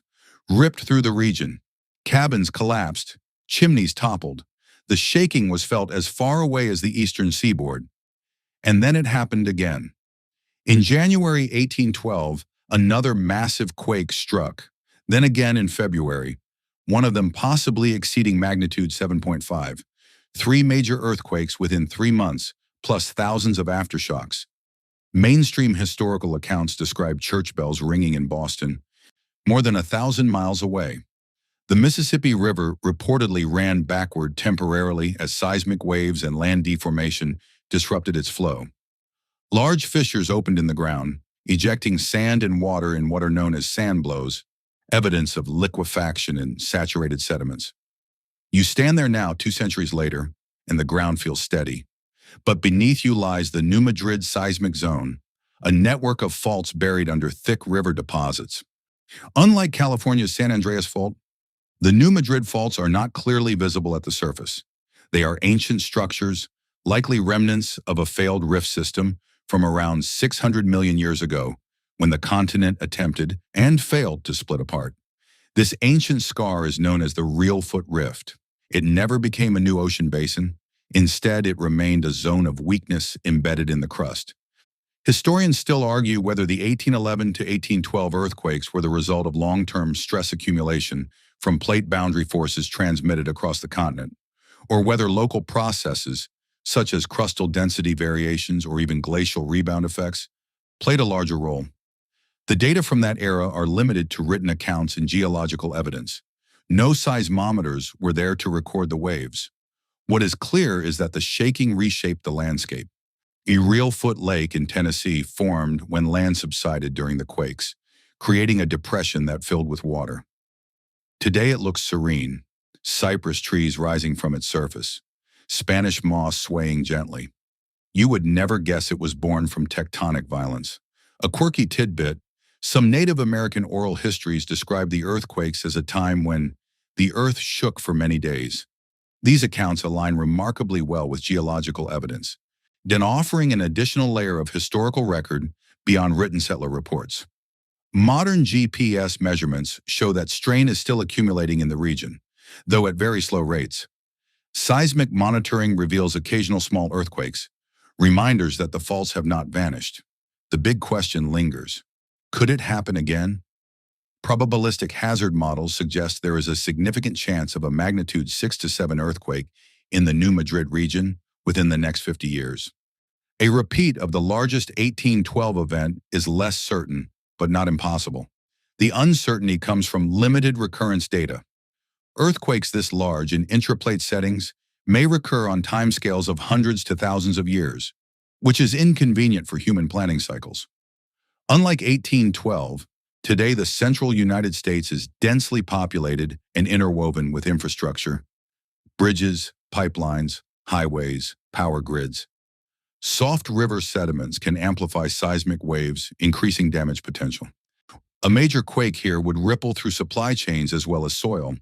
ripped through the region. Cabins collapsed, chimneys toppled. The shaking was felt as far away as the eastern seaboard. And then it happened again. In January 1812, another massive quake struck. Then again in February, one of them possibly exceeding magnitude 7.5. 3 major earthquakes within 3 months, plus thousands of aftershocks. Mainstream historical accounts describe church bells ringing in Boston, more than 1,000 miles away. The Mississippi River reportedly ran backward temporarily as seismic waves and land deformation disrupted its flow. Large fissures opened in the ground, ejecting sand and water in what are known as sand blows, evidence of liquefaction in saturated sediments. You stand there now 2 centuries later, and the ground feels steady. But beneath you lies the New Madrid seismic zone, a network of faults buried under thick river deposits. Unlike California's San Andreas Fault, the New Madrid faults are not clearly visible at the surface. They are ancient structures, likely remnants of a failed rift system from around 600 million years ago, when the continent attempted and failed to split apart. This ancient scar is known as the Reelfoot Rift. It never became a new ocean basin. Instead, it remained a zone of weakness embedded in the crust. Historians still argue whether the 1811 to 1812 earthquakes were the result of long-term stress accumulation from plate boundary forces transmitted across the continent, or whether local processes, such as crustal density variations or even glacial rebound effects, played a larger role. The data from that era are limited to written accounts and geological evidence. No seismometers were there to record the waves. What is clear is that the shaking reshaped the landscape. A Reelfoot Lake in Tennessee formed when land subsided during the quakes, creating a depression that filled with water. Today it looks serene, cypress trees rising from its surface, Spanish moss swaying gently. You would never guess it was born from tectonic violence. A quirky tidbit: some Native American oral histories describe the earthquakes as a time when the earth shook for many days. These accounts align remarkably well with geological evidence, then offering an additional layer of historical record beyond written settler reports. Modern GPS measurements show that strain is still accumulating in the region, though at very slow rates. Seismic monitoring reveals occasional small earthquakes, reminders that the faults have not vanished. The big question lingers: could it happen again? Probabilistic hazard models suggest there is a significant chance of a magnitude 6 to 7 earthquake in the New Madrid region within the next 50 years. A repeat of the largest 1812 event is less certain, but not impossible. The uncertainty comes from limited recurrence data. Earthquakes this large in intraplate settings may recur on timescales of hundreds to thousands of years, which is inconvenient for human planning cycles. Unlike 1812, today the central United States is densely populated and interwoven with infrastructure: bridges, pipelines, highways, power grids. Soft river sediments can amplify seismic waves, increasing damage potential. A major quake here would ripple through supply chains as well as soil,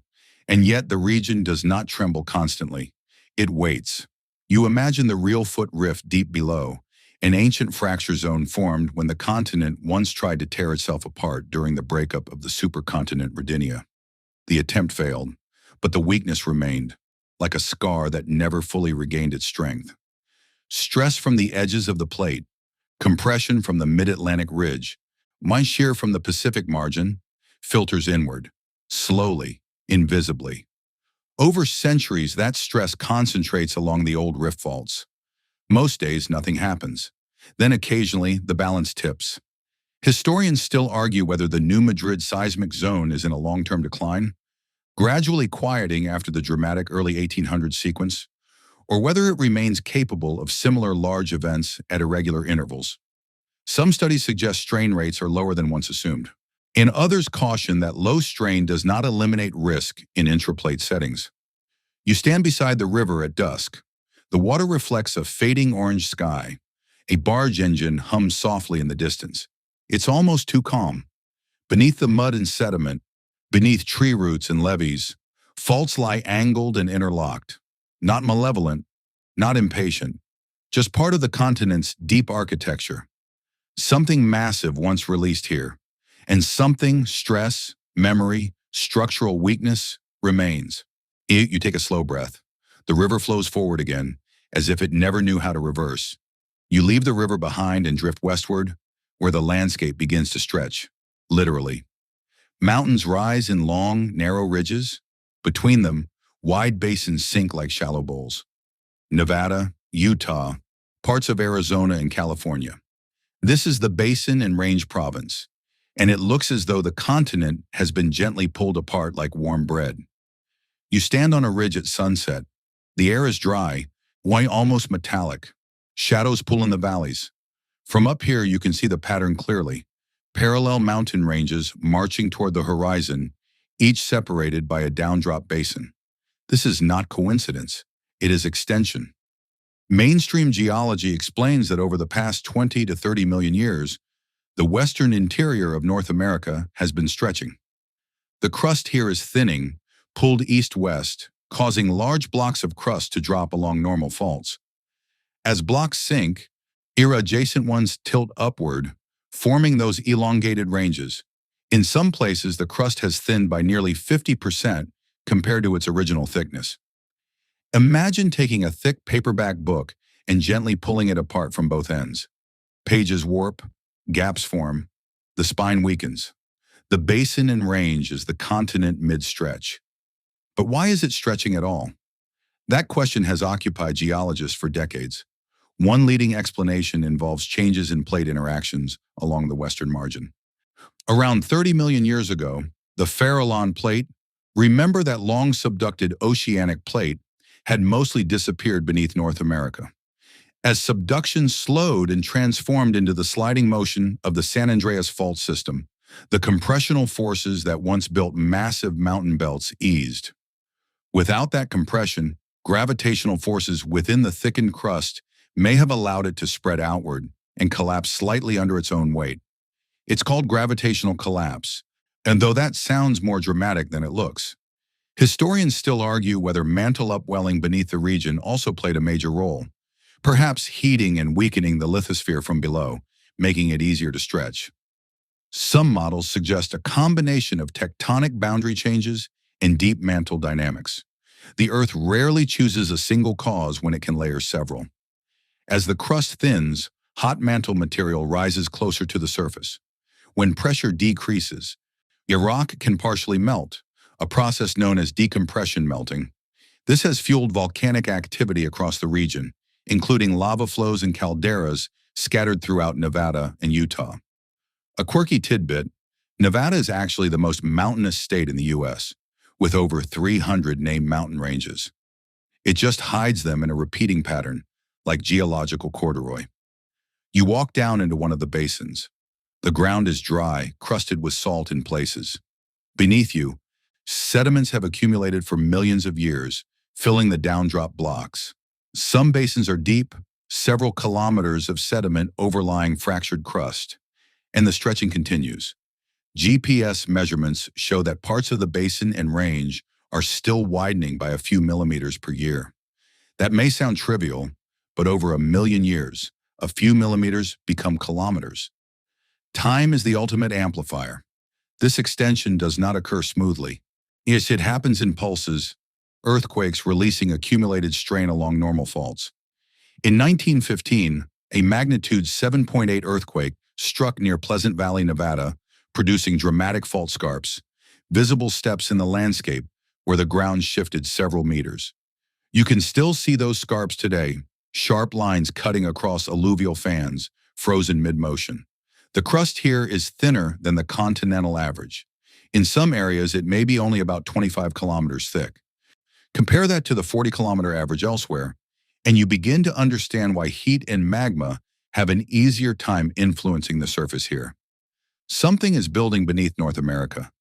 and yet the region does not tremble constantly. It waits. You imagine the Reelfoot Rift deep below, an ancient fracture zone formed when the continent once tried to tear itself apart during the breakup of the supercontinent Rodinia. The attempt failed, but the weakness remained, like a scar that never fully regained its strength. Stress from the edges of the plate, compression from the mid-Atlantic ridge, my shear from the Pacific margin, filters inward, slowly, invisibly. Over centuries, that stress concentrates along the old rift faults. Most days, nothing happens. Then occasionally, the balance tips. Historians still argue whether the New Madrid seismic zone is in a long-term decline, gradually quieting after the dramatic early 1800s sequence, or whether it remains capable of similar large events at irregular intervals. Some studies suggest strain rates are lower than once assumed, and others caution that low strain does not eliminate risk in intraplate settings. You stand beside the river at dusk. The water reflects a fading orange sky. A barge engine hums softly in the distance. It's almost too calm. Beneath the mud and sediment, beneath tree roots and levees, faults lie angled and interlocked. Not malevolent, not impatient, just part of the continent's deep architecture. Something massive once released here, and something, stress, memory, structural weakness, remains. You take a slow breath. The river flows forward again, as if it never knew how to reverse. You leave the river behind and drift westward, where the landscape begins to stretch, literally. Mountains rise in long, narrow ridges. Between them, wide basins sink like shallow bowls. Nevada, Utah, parts of Arizona and California. This is the Basin and Range Province, and it looks as though the continent has been gently pulled apart like warm bread. You stand on a ridge at sunset. The air is dry, white, almost metallic. Shadows pull in the valleys. From up here you can see the pattern clearly. Parallel mountain ranges marching toward the horizon, each separated by a downdrop basin. This is not coincidence. It is extension. Mainstream geology explains that over the past 20 to 30 million years, the western interior of North America has been stretching. The crust here is thinning, pulled east-west, causing large blocks of crust to drop along normal faults. As blocks sink, era-adjacent ones tilt upward, forming those elongated ranges. In some places, the crust has thinned by nearly 50% compared to its original thickness. Imagine taking a thick paperback book and gently pulling it apart from both ends. Pages warp, gaps form, the spine weakens. The basin and range is the continent mid-stretch. But why is it stretching at all? That question has occupied geologists for decades. One leading explanation involves changes in plate interactions along the western margin. Around 30 million years ago, the Farallon Plate, remember that long subducted oceanic plate, had mostly disappeared beneath North America. As subduction slowed and transformed into the sliding motion of the San Andreas Fault system, the compressional forces that once built massive mountain belts eased. Without that compression, gravitational forces within the thickened crust may have allowed it to spread outward and collapse slightly under its own weight. It's called gravitational collapse, and though that sounds more dramatic than it looks, historians still argue whether mantle upwelling beneath the region also played a major role, perhaps heating and weakening the lithosphere from below, making it easier to stretch. Some models suggest a combination of tectonic boundary changes and deep mantle dynamics. The Earth rarely chooses a single cause when it can layer several. As the crust thins, hot mantle material rises closer to the surface. When pressure decreases, your rock can partially melt, a process known as decompression melting. This has fueled volcanic activity across the region, including lava flows and calderas scattered throughout Nevada and Utah. A quirky tidbit, Nevada is actually the most mountainous state in the U.S., with over 300 named mountain ranges. It just hides them in a repeating pattern, like geological corduroy. You walk down into one of the basins. The ground is dry, crusted with salt in places. Beneath you, sediments have accumulated for millions of years, filling the downdrop blocks. Some basins are deep, several kilometers of sediment overlying fractured crust. And the stretching continues. GPS measurements show that parts of the basin and range are still widening by a few millimeters per year. That may sound trivial, but over 1 million years, a few millimeters become kilometers. Time is the ultimate amplifier. This extension does not occur smoothly. Yes, it happens in pulses, earthquakes releasing accumulated strain along normal faults. In 1915, a magnitude 7.8 earthquake struck near Pleasant Valley, Nevada, producing dramatic fault scarps, visible steps in the landscape where the ground shifted several meters. You can still see those scarps today, sharp lines cutting across alluvial fans, frozen mid-motion. The crust here is thinner than the continental average. In some areas, it may be only about 25 kilometers thick. Compare that to the 40-kilometer average elsewhere, and you begin to understand why heat and magma have an easier time influencing the surface here. Something is building beneath North America,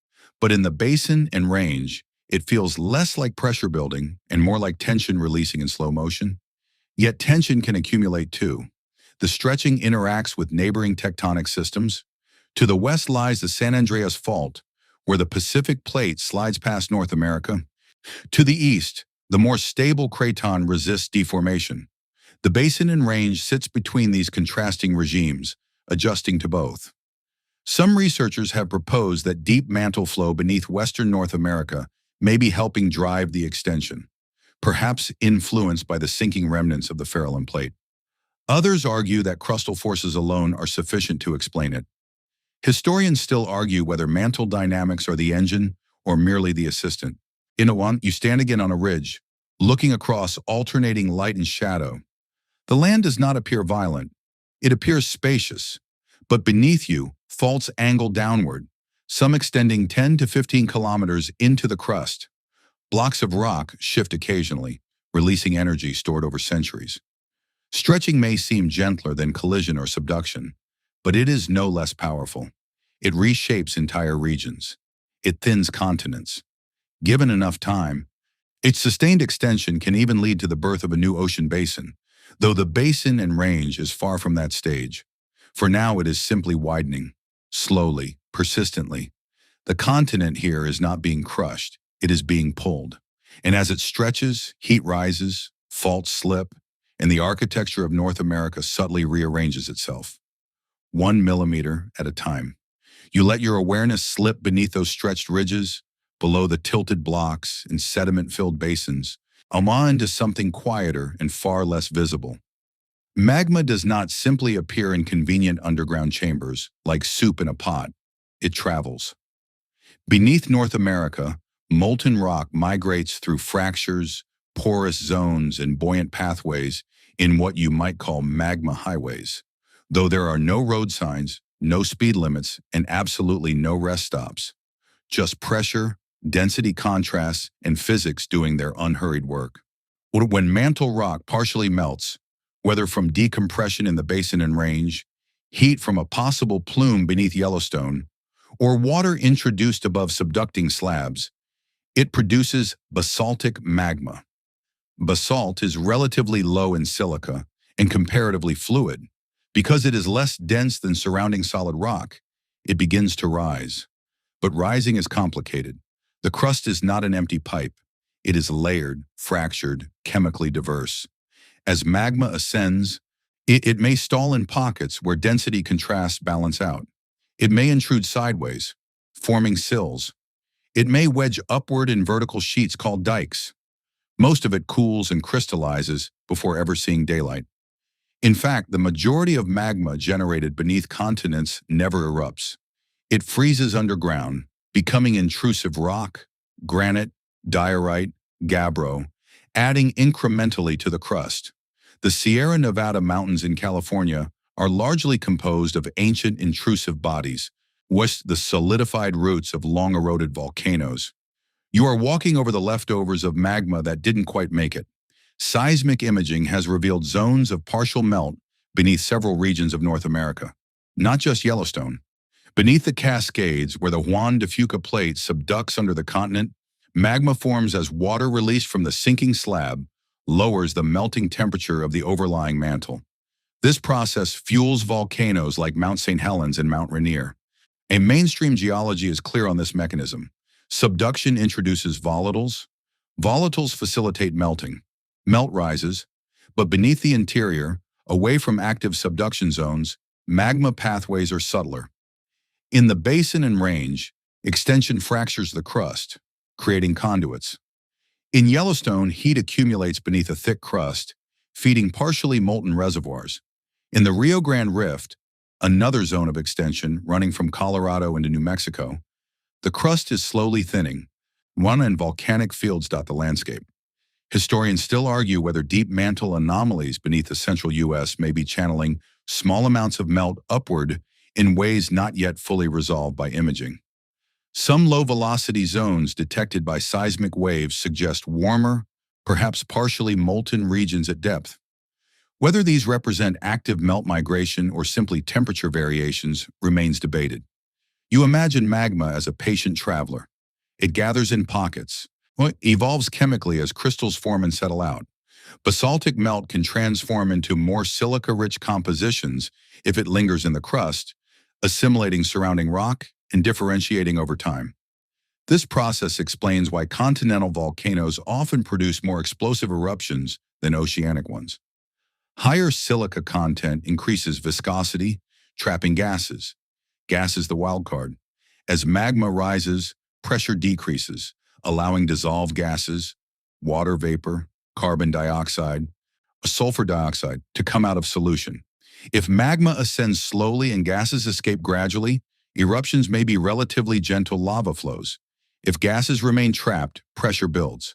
but in the basin and range, it feels less like pressure building and more like tension releasing in slow motion. Yet tension can accumulate too. The stretching interacts with neighboring tectonic systems. To the west lies the San Andreas Fault, where the Pacific Plate slides past North America. To the east, the more stable craton resists deformation. The basin and range sits between these contrasting regimes, adjusting to both. Some researchers have proposed that deep mantle flow beneath western North America may be helping drive the extension, perhaps influenced by the sinking remnants of the Farallon Plate. Others argue that crustal forces alone are sufficient to explain it. Historians still argue whether mantle dynamics are the engine or merely the assistant. In a one, you stand again on a ridge, looking across alternating light and shadow. The land does not appear violent. It appears spacious. But beneath you, faults angle downward, some extending 10 to 15 kilometers into the crust. Blocks of rock shift occasionally, releasing energy stored over centuries. Stretching may seem gentler than collision or subduction, but it is no less powerful. It reshapes entire regions. It thins continents. Given enough time, its sustained extension can even lead to the birth of a new ocean basin, though the basin and range is far from that stage. For now, it is simply widening, slowly, persistently. The continent here is not being crushed, it is being pulled. And as it stretches, heat rises, faults slip, and the architecture of North America subtly rearranges itself. 1 millimeter at a time. You let your awareness slip beneath those stretched ridges, below the tilted blocks and sediment-filled basins, into something quieter and far less visible. Magma does not simply appear in convenient underground chambers, like soup in a pot. It travels. Beneath North America, molten rock migrates through fractures, porous zones, and buoyant pathways in what you might call magma highways. Though there are no road signs, no speed limits, and absolutely no rest stops. Just pressure, density contrasts, and physics doing their unhurried work. When mantle rock partially melts, whether from decompression in the basin and range, heat from a possible plume beneath Yellowstone, or water introduced above subducting slabs, it produces basaltic magma. Basalt is relatively low in silica and comparatively fluid. Because it is less dense than surrounding solid rock, it begins to rise. But rising is complicated. The crust is not an empty pipe. It is layered, fractured, chemically diverse. As magma ascends, it may stall in pockets where density contrasts balance out. It may intrude sideways, forming sills. It may wedge upward in vertical sheets called dikes. Most of it cools and crystallizes before ever seeing daylight. In fact, the majority of magma generated beneath continents never erupts. It freezes underground, becoming intrusive rock, granite, diorite, gabbro, adding incrementally to the crust. The Sierra Nevada mountains in California are largely composed of ancient intrusive bodies, with the solidified roots of long-eroded volcanoes. You are walking over the leftovers of magma that didn't quite make it. Seismic imaging has revealed zones of partial melt beneath several regions of North America, not just Yellowstone. Beneath the Cascades, where the Juan de Fuca plate subducts under the continent, magma forms as water released from the sinking slab lowers the melting temperature of the overlying mantle. This process fuels volcanoes like Mount St. Helens and Mount Rainier. A mainstream geology is clear on this mechanism. Subduction introduces volatiles. Volatiles facilitate melting. Melt rises, but beneath the interior, away from active subduction zones, magma pathways are subtler. In the basin and range, extension fractures the crust, creating conduits. In Yellowstone, heat accumulates beneath a thick crust, feeding partially molten reservoirs. In the Rio Grande Rift, another zone of extension running from Colorado into New Mexico, the crust is slowly thinning. One and volcanic fields dot the landscape. Historians still argue whether deep mantle anomalies beneath the central U.S. may be channeling small amounts of melt upward in ways not yet fully resolved by imaging. Some low-velocity zones detected by seismic waves suggest warmer, perhaps partially molten regions at depth. Whether these represent active melt migration or simply temperature variations remains debated. You imagine magma as a patient traveler. It gathers in pockets, evolves chemically as crystals form and settle out. Basaltic melt can transform into more silica-rich compositions if it lingers in the crust, assimilating surrounding rock and differentiating over time. This process explains why continental volcanoes often produce more explosive eruptions than oceanic ones. Higher silica content increases viscosity, trapping gases. Gas is the wild card. As magma rises, pressure decreases, allowing dissolved gases, water vapor, carbon dioxide, sulfur dioxide to come out of solution. If magma ascends slowly and gases escape gradually, eruptions may be relatively gentle lava flows. If gases remain trapped, pressure builds.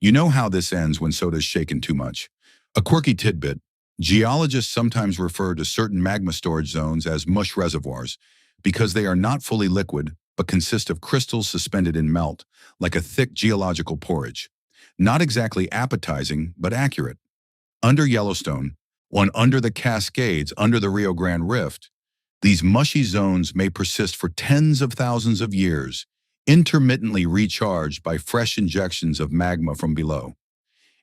You know how this ends when soda is shaken too much. A quirky tidbit: geologists sometimes refer to certain magma storage zones as mush reservoirs because they are not fully liquid but consist of crystals suspended in melt, like a thick geological porridge. Not exactly appetizing, but accurate. Under Yellowstone, under the Cascades, under the Rio Grande Rift, these mushy zones may persist for tens of thousands of years, intermittently recharged by fresh injections of magma from below.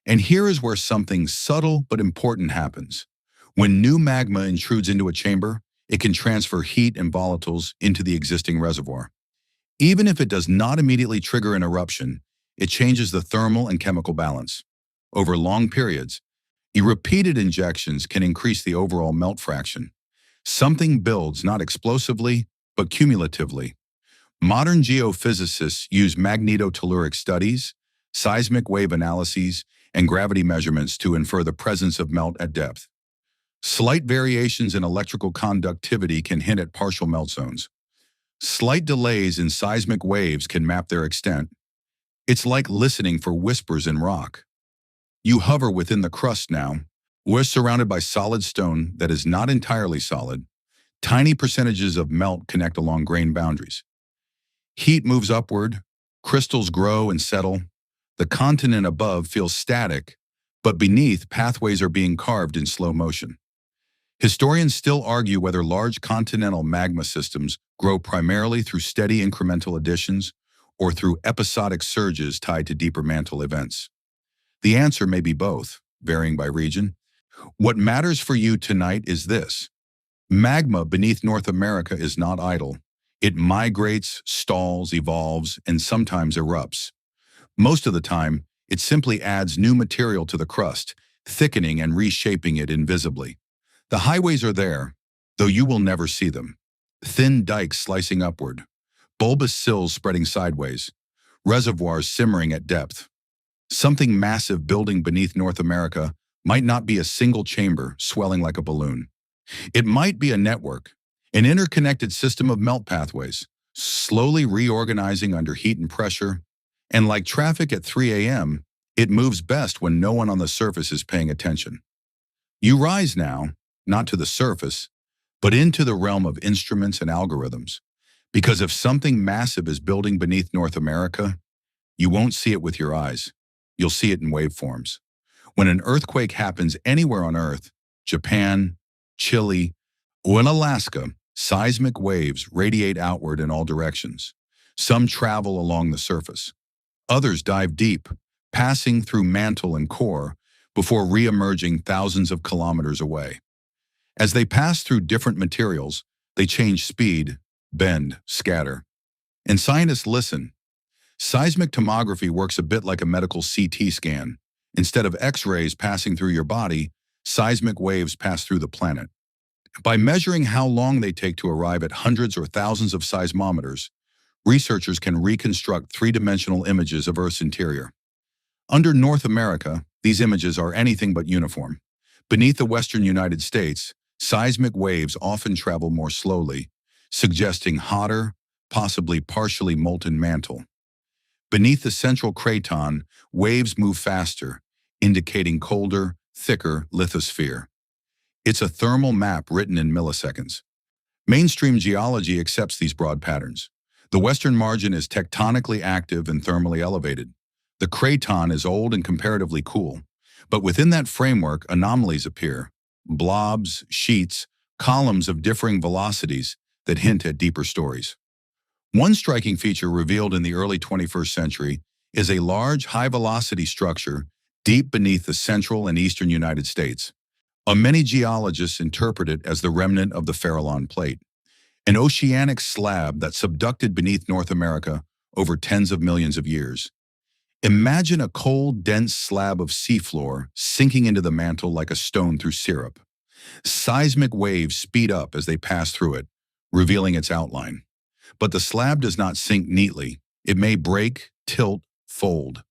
And here is where something subtle but important happens. When new magma intrudes into a chamber, it can transfer heat and volatiles into the existing reservoir. Even if it does not immediately trigger an eruption, it changes the thermal and chemical balance. Over long periods, repeated injections can increase the overall melt fraction. Something builds not explosively, but cumulatively. Modern geophysicists use magnetotelluric studies, seismic wave analyses, and gravity measurements to infer the presence of melt at depth. Slight variations in electrical conductivity can hint at partial melt zones. Slight delays in seismic waves can map their extent. It's like listening for whispers in rock. You hover within the crust now. We're surrounded by solid stone that is not entirely solid. Tiny percentages of melt connect along grain boundaries. Heat moves upward, crystals grow and settle. The continent above feels static, but beneath, pathways are being carved in slow motion. Historians still argue whether large continental magma systems grow primarily through steady incremental additions or through episodic surges tied to deeper mantle events. The answer may be both, varying by region. What matters for you tonight is this. Magma beneath North America is not idle. It migrates, stalls, evolves, and sometimes erupts. Most of the time, it simply adds new material to the crust, thickening and reshaping it invisibly. The highways are there, though you will never see them. Thin dikes slicing upward, bulbous sills spreading sideways, reservoirs simmering at depth. Something massive building beneath North America might not be a single chamber swelling like a balloon. It might be a network, an interconnected system of melt pathways, slowly reorganizing under heat and pressure. And like traffic at 3 a.m., it moves best when no one on the surface is paying attention. You rise now, not to the surface, but into the realm of instruments and algorithms. Because if something massive is building beneath North America, you won't see it with your eyes. You'll see it in waveforms. When an earthquake happens anywhere on Earth, Japan, Chile, or in Alaska, seismic waves radiate outward in all directions. Some travel along the surface. Others dive deep, passing through mantle and core before re-emerging thousands of kilometers away. As they pass through different materials, they change speed, bend, scatter. And scientists listen. Seismic tomography works a bit like a medical CT scan. Instead of X-rays passing through your body, seismic waves pass through the planet. By measuring how long they take to arrive at hundreds or thousands of seismometers, researchers can reconstruct three-dimensional images of Earth's interior. Under North America, these images are anything but uniform. Beneath the western United States, seismic waves often travel more slowly, suggesting hotter, possibly partially molten mantle. Beneath the central craton, waves move faster, indicating colder, thicker lithosphere. It's a thermal map written in milliseconds. Mainstream geology accepts these broad patterns. The western margin is tectonically active and thermally elevated. The craton is old and comparatively cool. But within that framework, anomalies appear. Blobs, sheets, columns of differing velocities that hint at deeper stories. One striking feature revealed in the early 21st century is a large, high-velocity structure deep beneath the central and eastern United States. Many geologists interpret it as the remnant of the Farallon Plate, an oceanic slab that subducted beneath North America over tens of millions of years. Imagine a cold, dense slab of seafloor sinking into the mantle like a stone through syrup. Seismic waves speed up as they pass through it, revealing its outline. But the slab does not sink neatly. It may break, tilt, fold.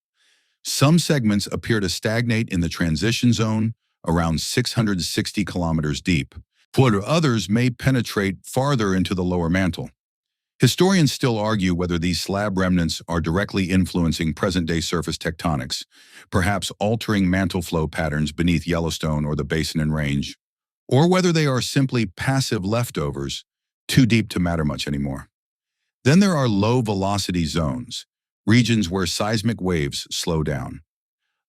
Some segments appear to stagnate in the transition zone around 660 kilometers deep, while others may penetrate farther into the lower mantle. Historians still argue whether these slab remnants are directly influencing present-day surface tectonics, perhaps altering mantle flow patterns beneath Yellowstone or the Basin and Range, or whether they are simply passive leftovers, too deep to matter much anymore. Then there are low-velocity zones, regions where seismic waves slow down.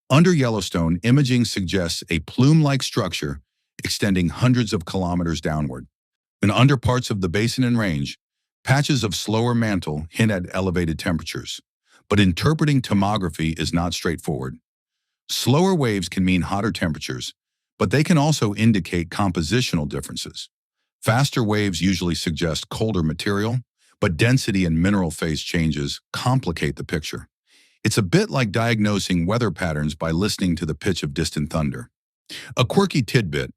Under Yellowstone, imaging suggests a plume-like structure extending hundreds of kilometers downward. In under parts of the Basin and Range, patches of slower mantle hint at elevated temperatures. But interpreting tomography is not straightforward. Slower waves can mean hotter temperatures, but they can also indicate compositional differences. Faster waves usually suggest colder material, but density and mineral phase changes complicate the picture. It's a bit like diagnosing weather patterns by listening to the pitch of distant thunder. A quirky tidbit: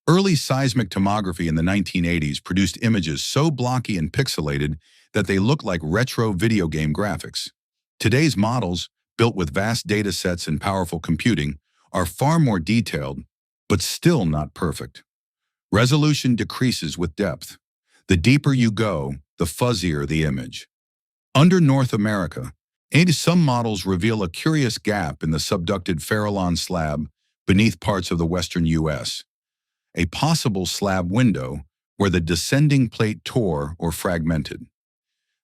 early seismic tomography in the 1980s produced images so blocky and pixelated that they look like retro video game graphics. Today's models, built with vast data sets and powerful computing, are far more detailed, but still not perfect. Resolution decreases with depth. The deeper you go, the fuzzier the image. Under North America, some models reveal a curious gap in the subducted Farallon slab beneath parts of the western U.S., a possible slab window where the descending plate tore or fragmented.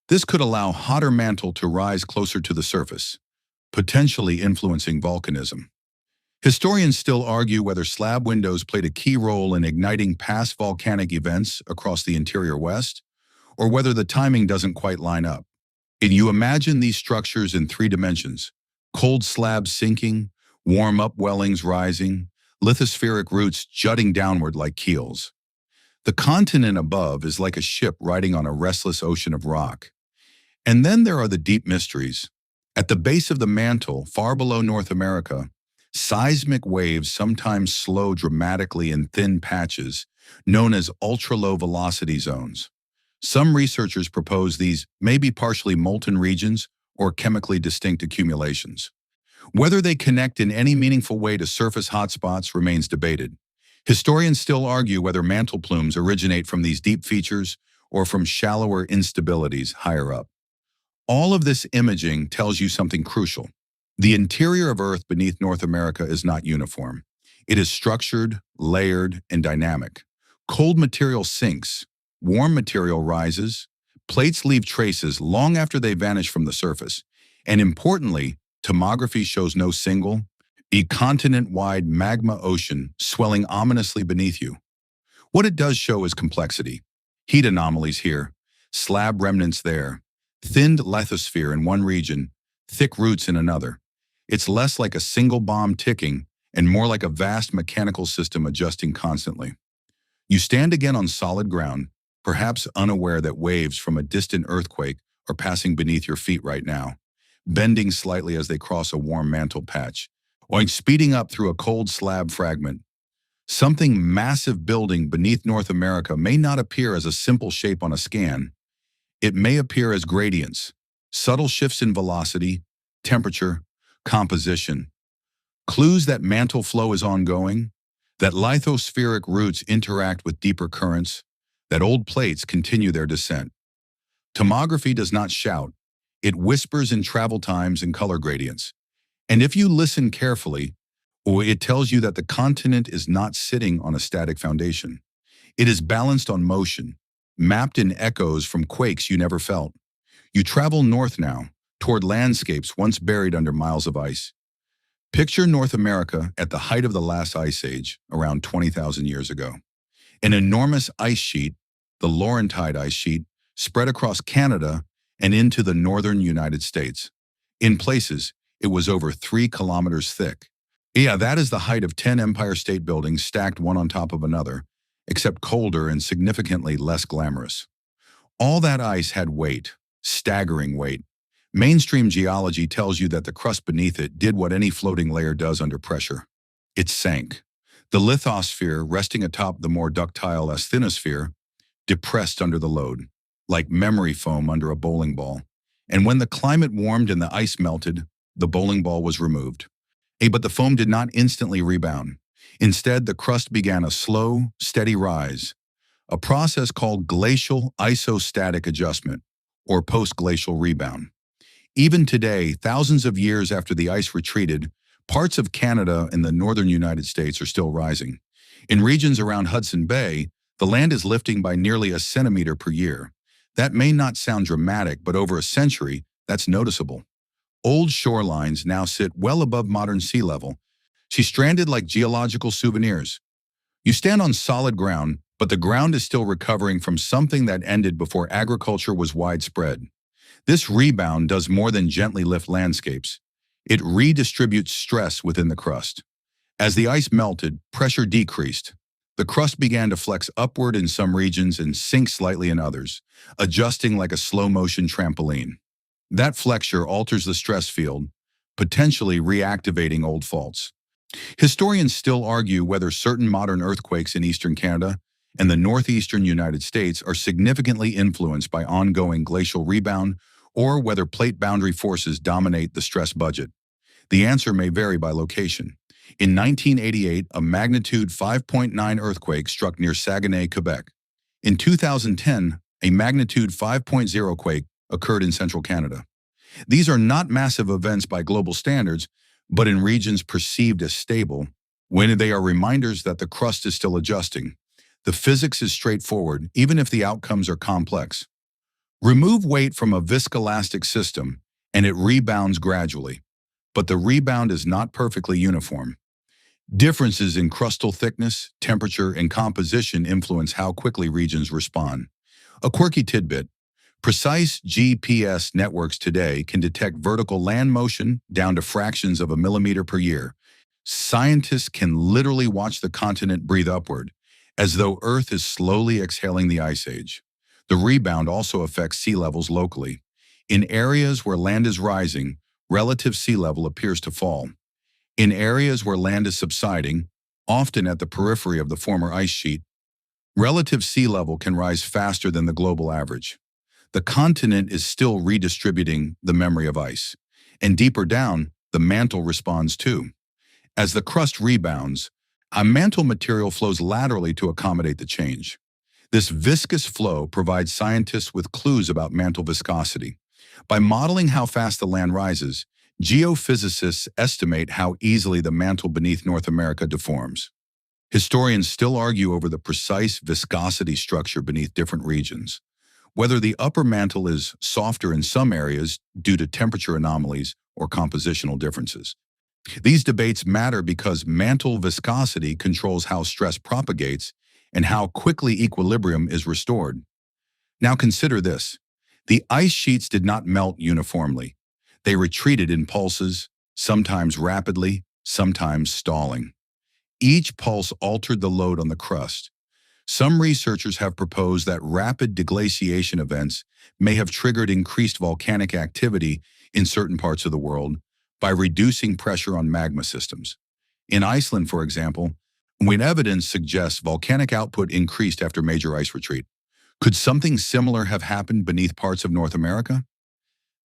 This could allow hotter mantle to rise closer to the surface, potentially influencing volcanism. Historians still argue whether slab windows played a key role in igniting past volcanic events across the interior West, or whether the timing doesn't quite line up. Can you imagine these structures in three dimensions? Cold slabs sinking, warm upwellings rising, lithospheric roots jutting downward like keels. The continent above is like a ship riding on a restless ocean of rock. And then there are the deep mysteries. At the base of the mantle, far below North America, seismic waves sometimes slow dramatically in thin patches, known as ultra-low velocity zones. Some researchers propose these may be partially molten regions or chemically distinct accumulations. Whether they connect in any meaningful way to surface hotspots remains debated. Historians still argue whether mantle plumes originate from these deep features or from shallower instabilities higher up. All of this imaging tells you something crucial. The interior of Earth beneath North America is not uniform. It is structured, layered, and dynamic. Cold material sinks, warm material rises, plates leave traces long after they vanish from the surface, and importantly, tomography shows no single, continent-wide magma ocean swelling ominously beneath you. What it does show is complexity. Heat anomalies here, slab remnants there, thinned lithosphere in one region, thick roots in another. It's less like a single bomb ticking and more like a vast mechanical system adjusting constantly. You stand again on solid ground, perhaps unaware that waves from a distant earthquake are passing beneath your feet right now, bending slightly as they cross a warm mantle patch, or speeding up through a cold slab fragment. Something massive building beneath North America may not appear as a simple shape on a scan. It may appear as gradients, subtle shifts in velocity, temperature, composition. Clues that mantle flow is ongoing, that lithospheric roots interact with deeper currents, that old plates continue their descent. Tomography does not shout. It whispers in travel times and color gradients. And if you listen carefully, it tells you that the continent is not sitting on a static foundation. It is balanced on motion, mapped in echoes from quakes you never felt. You travel north now, toward landscapes once buried under miles of ice. Picture North America at the height of the last ice age, around 20,000 years ago. An enormous ice sheet, the Laurentide ice sheet, spread across Canada and into the northern United States. In places, it was over 3 kilometers thick. Yeah, that is the height of 10 Empire State Buildings stacked one on top of another, except colder and significantly less glamorous. All that ice had weight, staggering weight. Mainstream geology tells you that the crust beneath it did what any floating layer does under pressure. It sank. The lithosphere, resting atop the more ductile asthenosphere, depressed under the load, like memory foam under a bowling ball. And when the climate warmed and the ice melted, the bowling ball was removed. But the foam did not instantly rebound. Instead, the crust began a slow, steady rise, a process called glacial isostatic adjustment, or post-glacial rebound. Even today, thousands of years after the ice retreated, parts of Canada and the northern United States are still rising. In regions around Hudson Bay, the land is lifting by nearly a centimeter per year. That may not sound dramatic, but over a century, that's noticeable. Old shorelines now sit well above modern sea level. She's stranded like geological souvenirs. You stand on solid ground, but the ground is still recovering from something that ended before agriculture was widespread. This rebound does more than gently lift landscapes. It redistributes stress within the crust. As the ice melted, pressure decreased. The crust began to flex upward in some regions and sink slightly in others, adjusting like a slow-motion trampoline. That flexure alters the stress field, potentially reactivating old faults. Historians still argue whether certain modern earthquakes in eastern Canada and the northeastern United States are significantly influenced by ongoing glacial rebound or whether plate boundary forces dominate the stress budget. The answer may vary by location. In 1988, a magnitude 5.9 earthquake struck near Saguenay, Quebec. In 2010, a magnitude 5.0 quake occurred in central Canada. These are not massive events by global standards, but in regions perceived as stable, when they are reminders that the crust is still adjusting. The physics is straightforward, even if the outcomes are complex. Remove weight from a viscoelastic system, and it rebounds gradually. But the rebound is not perfectly uniform. Differences in crustal thickness, temperature, and composition influence how quickly regions respond. A quirky tidbit: precise GPS networks today can detect vertical land motion down to fractions of a millimeter per year. Scientists can literally watch the continent breathe upward, as though Earth is slowly exhaling the ice age. The rebound also affects sea levels locally. In areas where land is rising, relative sea level appears to fall. In areas where land is subsiding, often at the periphery of the former ice sheet, relative sea level can rise faster than the global average. The continent is still redistributing the memory of ice. And deeper down, the mantle responds too. As the crust rebounds, a mantle material flows laterally to accommodate the change. This viscous flow provides scientists with clues about mantle viscosity. By modeling how fast the land rises, geophysicists estimate how easily the mantle beneath North America deforms. Historians still argue over the precise viscosity structure beneath different regions. Whether the upper mantle is softer in some areas due to temperature anomalies or compositional differences. These debates matter because mantle viscosity controls how stress propagates and how quickly equilibrium is restored. Now consider this. The ice sheets did not melt uniformly. They retreated in pulses, sometimes rapidly, sometimes stalling. Each pulse altered the load on the crust. Some researchers have proposed that rapid deglaciation events may have triggered increased volcanic activity in certain parts of the world by reducing pressure on magma systems. In Iceland, for example, when evidence suggests volcanic output increased after major ice retreat, could something similar have happened beneath parts of North America?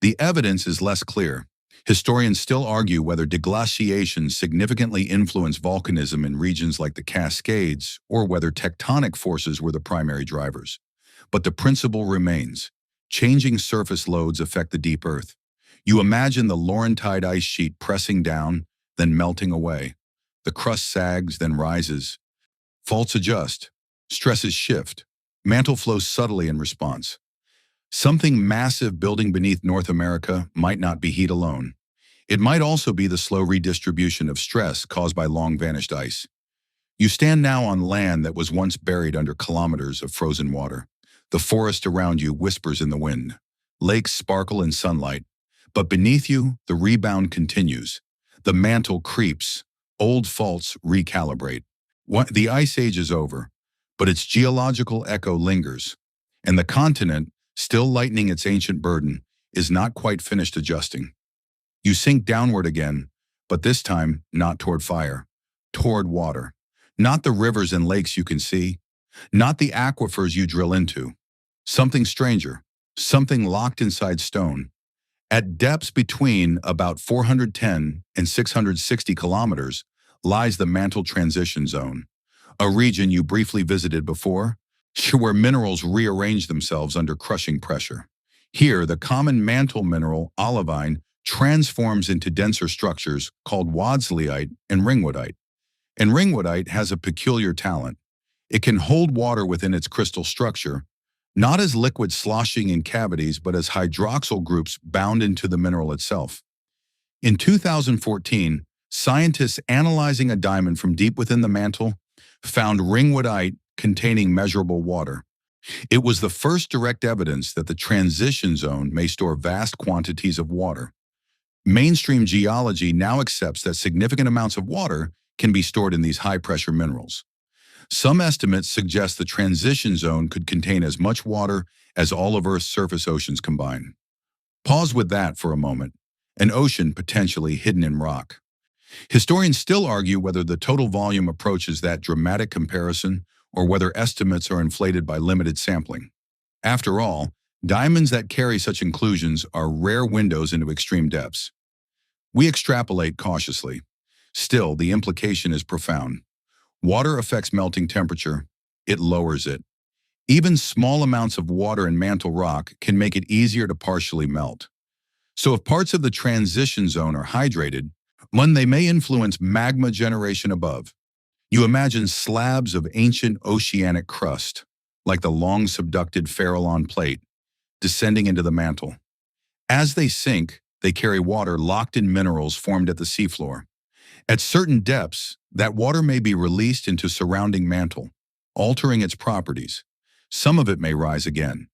The evidence is less clear. Historians still argue whether deglaciation significantly influenced volcanism in regions like the Cascades or whether tectonic forces were the primary drivers. But the principle remains. Changing surface loads affect the deep earth. You imagine the Laurentide ice sheet pressing down, then melting away. The crust sags, then rises. Faults adjust. Stresses shift. Mantle flows subtly in response. Something massive building beneath North America might not be heat alone. It might also be the slow redistribution of stress caused by long-vanished ice. You stand now on land that was once buried under kilometers of frozen water. The forest around you whispers in the wind. Lakes sparkle in sunlight. But beneath you, the rebound continues. The mantle creeps. Old faults recalibrate. The ice age is over, but its geological echo lingers. And the continent, still lightening its ancient burden, is not quite finished adjusting. You sink downward again, but this time not toward fire, toward water. Not the rivers and lakes you can see, not the aquifers you drill into. Something stranger, something locked inside stone. At depths between about 410 and 660 kilometers lies the mantle transition zone, a region you briefly visited before, where minerals rearrange themselves under crushing pressure. Here, the common mantle mineral, olivine, transforms into denser structures called wadsleyite and ringwoodite. And ringwoodite has a peculiar talent. It can hold water within its crystal structure, not as liquid sloshing in cavities, but as hydroxyl groups bound into the mineral itself. In 2014, scientists analyzing a diamond from deep within the mantle found ringwoodite containing measurable water. It was the first direct evidence that the transition zone may store vast quantities of water. Mainstream geology now accepts that significant amounts of water can be stored in these high-pressure minerals. Some estimates suggest the transition zone could contain as much water as all of Earth's surface oceans combined. Pause with that for a moment. An ocean potentially hidden in rock. Historians still argue whether the total volume approaches that dramatic comparison or whether estimates are inflated by limited sampling. After all, diamonds that carry such inclusions are rare windows into extreme depths. We extrapolate cautiously. Still, the implication is profound. Water affects melting temperature. It lowers it. Even small amounts of water in mantle rock can make it easier to partially melt. So if parts of the transition zone are hydrated, they may influence magma generation above. You imagine slabs of ancient oceanic crust, like the long subducted Farallon plate, descending into the mantle. As they sink, they carry water locked in minerals formed at the seafloor. At certain depths, that water may be released into surrounding mantle, altering its properties. Some of it may rise again.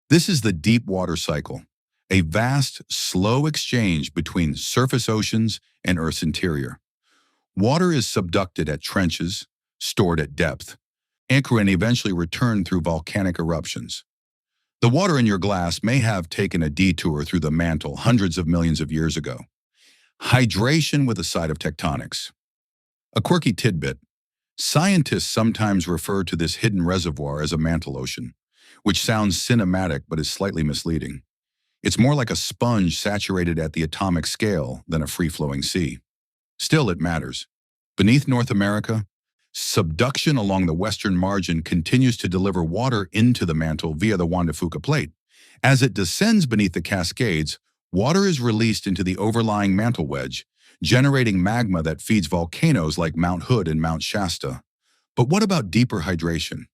This is the deep water cycle, a vast, slow exchange between surface oceans and Earth's interior. Water is subducted at trenches, stored at depth, and eventually returned through volcanic eruptions. The water in your glass may have taken a detour through the mantle hundreds of millions of years ago. Hydration with a side of tectonics. A quirky tidbit: scientists sometimes refer to this hidden reservoir as a mantle ocean, which sounds cinematic but is slightly misleading. It's more like a sponge saturated at the atomic scale than a free-flowing sea. Still, it matters. Beneath North America, subduction along the western margin continues to deliver water into the mantle via the Juan de Fuca plate. As it descends beneath the Cascades, water is released into the overlying mantle wedge, generating magma that feeds volcanoes like Mount Hood and Mount Shasta. But what about deeper hydration?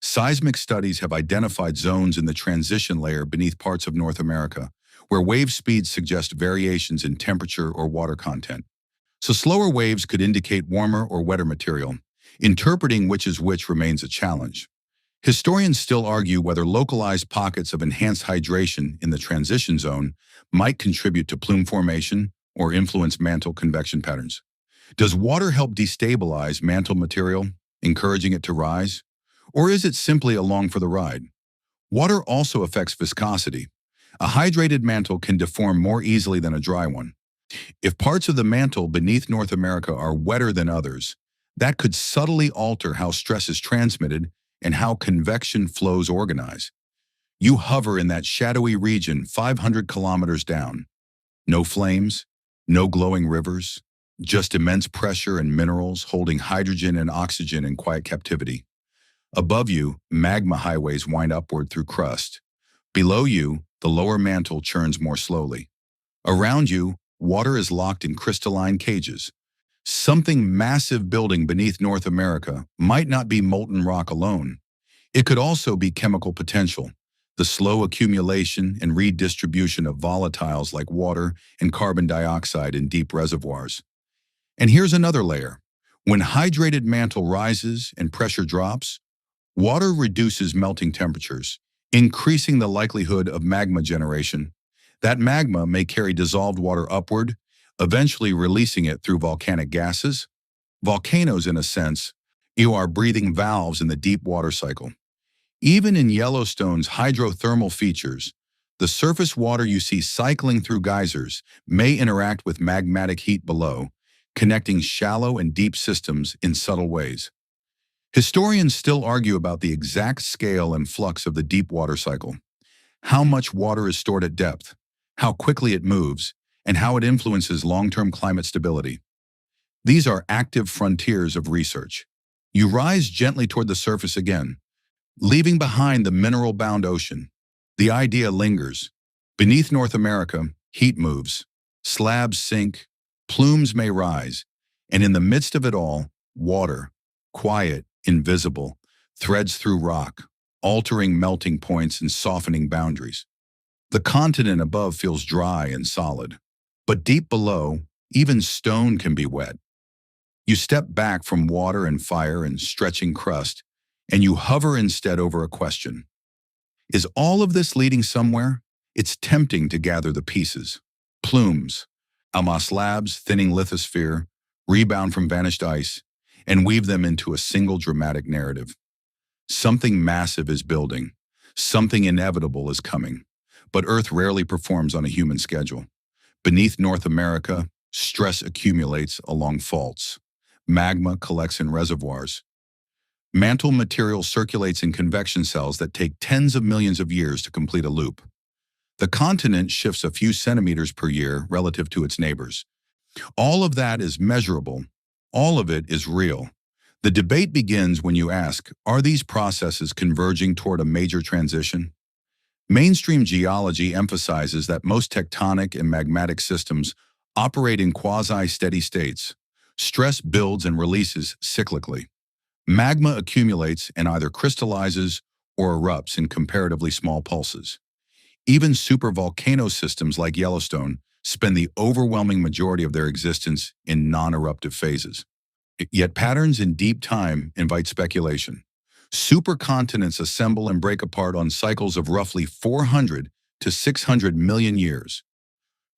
Seismic studies have identified zones in the transition layer beneath parts of North America, where wave speeds suggest variations in temperature or water content. So slower waves could indicate warmer or wetter material. Interpreting which is which remains a challenge. Historians still argue whether localized pockets of enhanced hydration in the transition zone might contribute to plume formation or influence mantle convection patterns. Does water help destabilize mantle material, encouraging it to rise? Or is it simply along for the ride? Water also affects viscosity. A hydrated mantle can deform more easily than a dry one. If parts of the mantle beneath North America are wetter than others, that could subtly alter how stress is transmitted and how convection flows organize. You hover in that shadowy region 500 kilometers down. No flames, no glowing rivers, just immense pressure and minerals holding hydrogen and oxygen in quiet captivity. Above you, magma highways wind upward through crust. Below you, the lower mantle churns more slowly. Around you, water is locked in crystalline cages. Something massive building beneath North America might not be molten rock alone. It could also be chemical potential, the slow accumulation and redistribution of volatiles like water and carbon dioxide in deep reservoirs. And here's another layer. When hydrated mantle rises and pressure drops, water reduces melting temperatures, increasing the likelihood of magma generation. That magma may carry dissolved water upward, eventually releasing it through volcanic gases. Volcanoes, in a sense, are breathing valves in the deep water cycle. Even in Yellowstone's hydrothermal features, the surface water you see cycling through geysers may interact with magmatic heat below, connecting shallow and deep systems in subtle ways. Historians still argue about the exact scale and flux of the deep water cycle. How much water is stored at depth, how quickly it moves, and how it influences long-term climate stability. These are active frontiers of research. You rise gently toward the surface again, leaving behind the mineral-bound ocean. The idea lingers. Beneath North America, heat moves, slabs sink, plumes may rise, and in the midst of it all, water, quiet, invisible, threads through rock, altering melting points and softening boundaries. The continent above feels dry and solid, but deep below, even stone can be wet. You step back from water and fire and stretching crust, and you hover instead over a question. Is all of this leading somewhere? It's tempting to gather the pieces. Plumes, alma slabs, thinning lithosphere, rebound from vanished ice, and weave them into a single dramatic narrative. Something massive is building. Something inevitable is coming. But Earth rarely performs on a human schedule. Beneath North America, stress accumulates along faults. Magma collects in reservoirs. Mantle material circulates in convection cells that take tens of millions of years to complete a loop. The continent shifts a few centimeters per year relative to its neighbors. All of that is measurable. All of it is real. The debate begins when you ask, are these processes converging toward a major transition? Mainstream geology emphasizes that most tectonic and magmatic systems operate in quasi-steady states. Stress builds and releases cyclically. Magma accumulates and either crystallizes or erupts in comparatively small pulses. Even supervolcano systems like Yellowstone spend the overwhelming majority of their existence in non-eruptive phases. Yet patterns in deep time invite speculation. Supercontinents assemble and break apart on cycles of roughly 400 to 600 million years.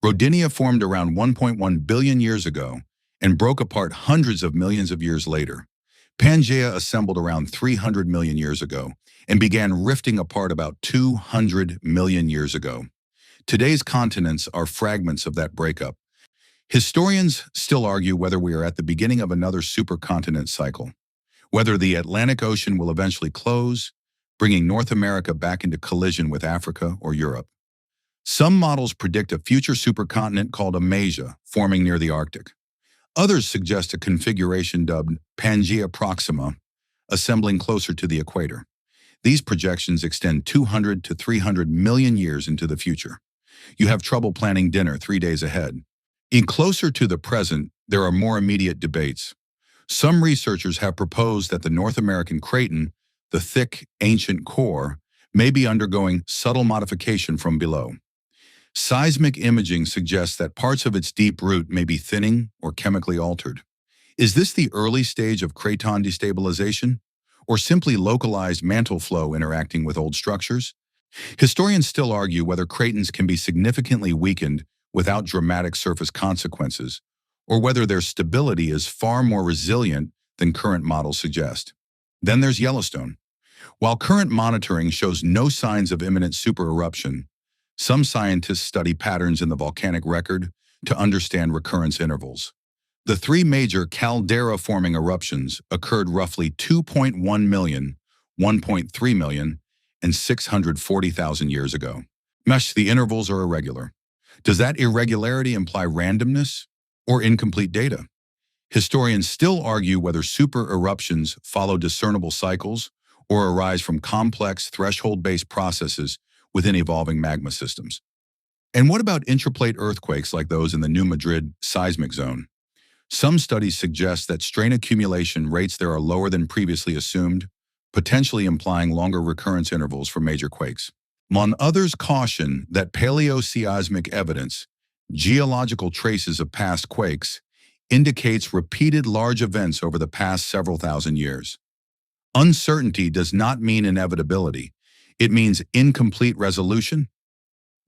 Rodinia formed around 1.1 billion years ago and broke apart hundreds of millions of years later. Pangaea assembled around 300 million years ago and began rifting apart about 200 million years ago. Today's continents are fragments of that breakup. Historians still argue whether we are at the beginning of another supercontinent cycle, whether the Atlantic Ocean will eventually close, bringing North America back into collision with Africa or Europe. Some models predict a future supercontinent called Amasia, forming near the Arctic. Others suggest a configuration dubbed Pangaea Proxima, assembling closer to the equator. These projections extend 200 to 300 million years into the future. You have trouble planning dinner 3 days ahead. In closer to the present, there are more immediate debates. Some researchers have proposed that the North American craton, the thick, ancient core, may be undergoing subtle modification from below. Seismic imaging suggests that parts of its deep root may be thinning or chemically altered. Is this the early stage of craton destabilization, or simply localized mantle flow interacting with old structures? Historians still argue whether cratons can be significantly weakened without dramatic surface consequences, or whether their stability is far more resilient than current models suggest. Then there's Yellowstone. While current monitoring shows no signs of imminent supereruption, some scientists study patterns in the volcanic record to understand recurrence intervals. The three major caldera-forming eruptions occurred roughly 2.1 million, 1.3 million, and 640,000 years ago. The intervals are irregular. Does that irregularity imply randomness or incomplete data? Historians still argue whether supereruptions follow discernible cycles or arise from complex threshold-based processes within evolving magma systems. And what about intraplate earthquakes like those in the New Madrid seismic zone? Some studies suggest that strain accumulation rates there are lower than previously assumed, potentially implying longer recurrence intervals for major quakes. Others caution that paleoseismic evidence, geological traces of past quakes, indicates repeated large events over the past several thousand years. Uncertainty does not mean inevitability. It means incomplete resolution.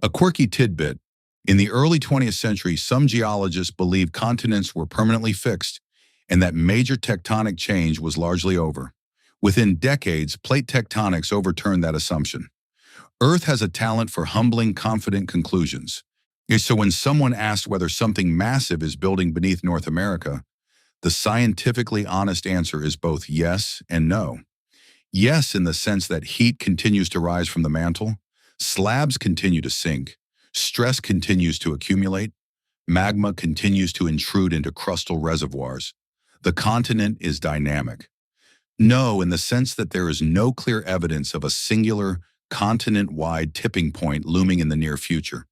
A quirky tidbit: in the early 20th century, some geologists believed continents were permanently fixed and that major tectonic change was largely over. Within decades, plate tectonics overturned that assumption. Earth has a talent for humbling, confident conclusions. So when someone asks whether something massive is building beneath North America, the scientifically honest answer is both yes and no. Yes, in the sense that heat continues to rise from the mantle, slabs continue to sink, stress continues to accumulate, magma continues to intrude into crustal reservoirs. The continent is dynamic. No, in the sense that there is no clear evidence of a singular, continent-wide tipping point looming in the near future.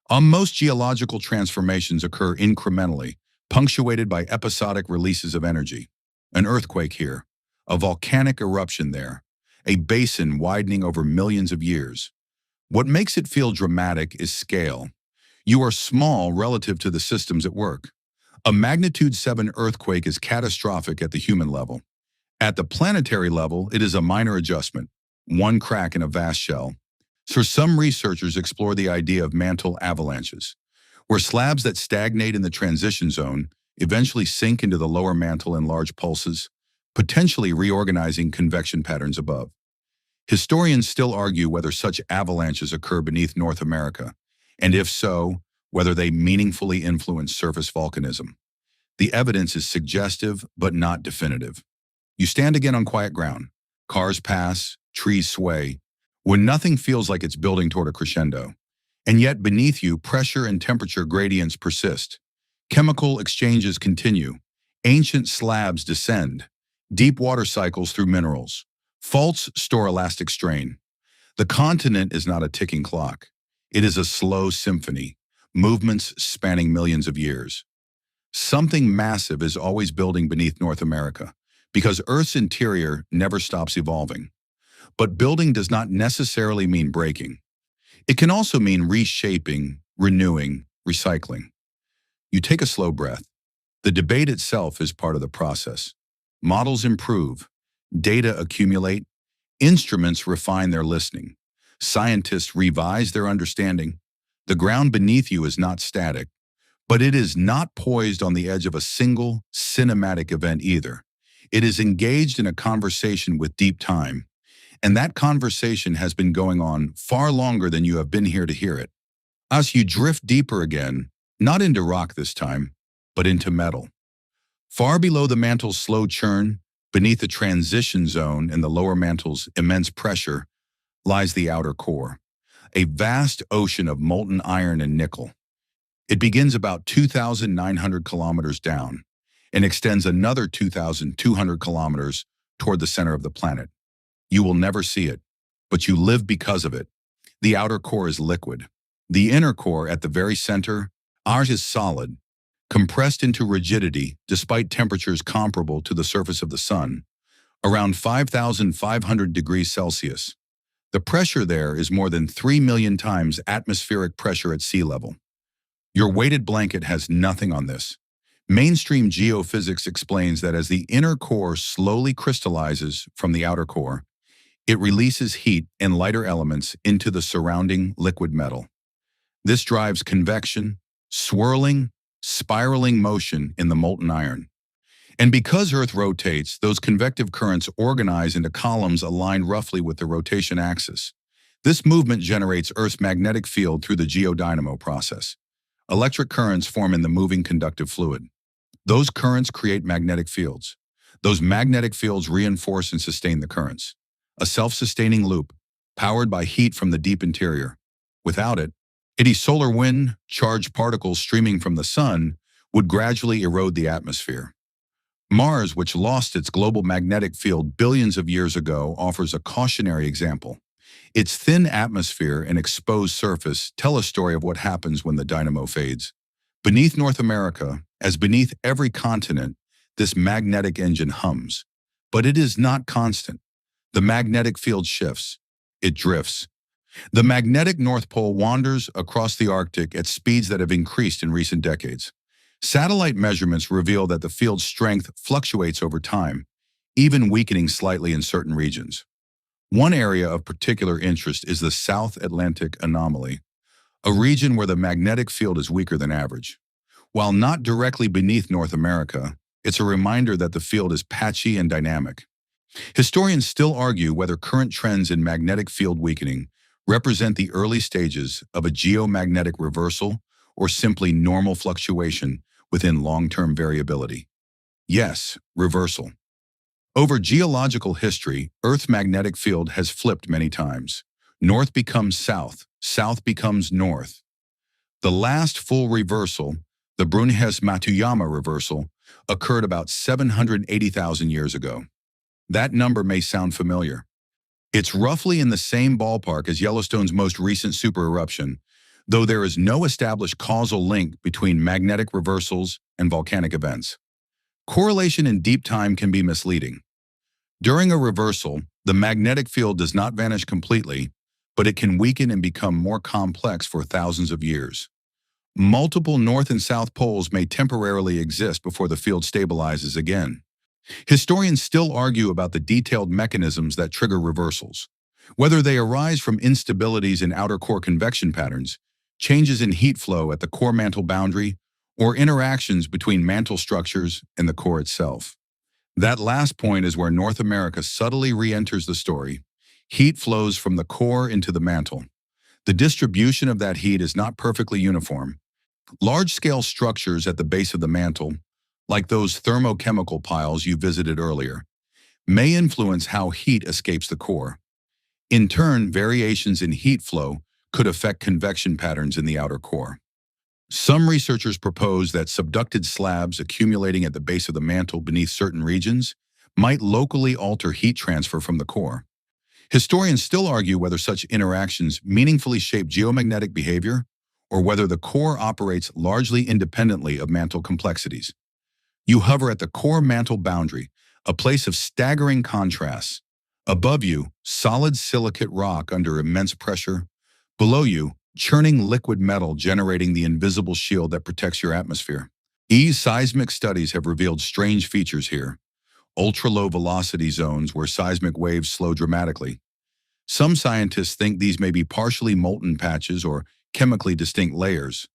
Most geological transformations occur incrementally, punctuated by episodic releases of energy. An earthquake here, a volcanic eruption there, a basin widening over millions of years. What makes it feel dramatic is scale. You are small relative to the systems at work. A magnitude 7 earthquake is catastrophic at the human level. At the planetary level, it is a minor adjustment, one crack in a vast shell. So some researchers explore the idea of mantle avalanches, where slabs that stagnate in the transition zone eventually sink into the lower mantle in large pulses, potentially reorganizing convection patterns above. Historians still argue whether such avalanches occur beneath North America, and if so, whether they meaningfully influence surface volcanism. The evidence is suggestive but not definitive. You stand again on quiet ground. Cars pass, trees sway, when nothing feels like it's building toward a crescendo. And yet beneath you, pressure and temperature gradients persist. Chemical exchanges continue. Ancient slabs descend. Deep water cycles through minerals. Faults store elastic strain. The continent is not a ticking clock. It is a slow symphony, movements spanning millions of years. Something massive is always building beneath North America, because Earth's interior never stops evolving. But building does not necessarily mean breaking. It can also mean reshaping, renewing, recycling. You take a slow breath. The debate itself is part of the process. Models improve, data accumulate, instruments refine their listening, scientists revise their understanding. The ground beneath you is not static, but it is not poised on the edge of a single cinematic event either. It is engaged in a conversation with deep time, and that conversation has been going on far longer than you have been here to hear it. As you drift deeper again, not into rock this time, but into metal. Far below the mantle's slow churn, beneath the transition zone and the lower mantle's immense pressure, lies the outer core, a vast ocean of molten iron and nickel. It begins about 2,900 kilometers down and extends another 2,200 kilometers toward the center of the planet. You will never see it, but you live because of it. The outer core is liquid. The inner core at the very center, ours is solid, compressed into rigidity despite temperatures comparable to the surface of the sun, around 5,500 degrees Celsius. The pressure there is more than 3 million times atmospheric pressure at sea level. Your weighted blanket has nothing on this. Mainstream geophysics explains that as the inner core slowly crystallizes from the outer core, it releases heat and lighter elements into the surrounding liquid metal. This drives convection, swirling, spiraling motion in the molten iron. And because Earth rotates, those convective currents organize into columns aligned roughly with the rotation axis. This movement generates Earth's magnetic field through the geodynamo process. Electric currents form in the moving conductive fluid. Those currents create magnetic fields. Those magnetic fields reinforce and sustain the currents. A self-sustaining loop, powered by heat from the deep interior. Without it, any solar wind, charged particles streaming from the sun, would gradually erode the atmosphere. Mars, which lost its global magnetic field billions of years ago, offers a cautionary example. Its thin atmosphere and exposed surface tell a story of what happens when the dynamo fades. Beneath North America, as beneath every continent, this magnetic engine hums. But it is not constant. The magnetic field shifts. It drifts. The magnetic North Pole wanders across the Arctic at speeds that have increased in recent decades. Satellite measurements reveal that the field's strength fluctuates over time, even weakening slightly in certain regions. One area of particular interest is the South Atlantic anomaly, a region where the magnetic field is weaker than average. While not directly beneath North America, it's a reminder that the field is patchy and dynamic. Historians still argue whether current trends in magnetic field weakening represent the early stages of a geomagnetic reversal or simply normal fluctuation within long-term variability. Yes, reversal. Over geological history, Earth's magnetic field has flipped many times. North becomes south, south becomes north. The last full reversal, the Brunhes-Matuyama reversal, occurred about 780,000 years ago. That number may sound familiar. It's roughly in the same ballpark as Yellowstone's most recent supereruption, though there is no established causal link between magnetic reversals and volcanic events. Correlation in deep time can be misleading. During a reversal, the magnetic field does not vanish completely, but it can weaken and become more complex for thousands of years. Multiple north and south poles may temporarily exist before the field stabilizes again. Historians still argue about the detailed mechanisms that trigger reversals, whether they arise from instabilities in outer core convection patterns, changes in heat flow at the core mantle boundary, or interactions between mantle structures and the core itself. That last point is where North America subtly re-enters the story. Heat flows from the core into the mantle. The distribution of that heat is not perfectly uniform. Large-scale structures at the base of the mantle, like those thermochemical piles you visited earlier, may influence how heat escapes the core. In turn, variations in heat flow could affect convection patterns in the outer core. Some researchers propose that subducted slabs accumulating at the base of the mantle beneath certain regions might locally alter heat transfer from the core. Historians still argue whether such interactions meaningfully shape geomagnetic behavior or whether the core operates largely independently of mantle complexities. You hover at the core mantle boundary, a place of staggering contrasts. Above you, solid silicate rock under immense pressure. Below you, churning liquid metal generating the invisible shield that protects your atmosphere. Seismic studies have revealed strange features here. Ultra-low velocity zones where seismic waves slow dramatically. Some scientists think these may be partially molten patches or chemically distinct layers.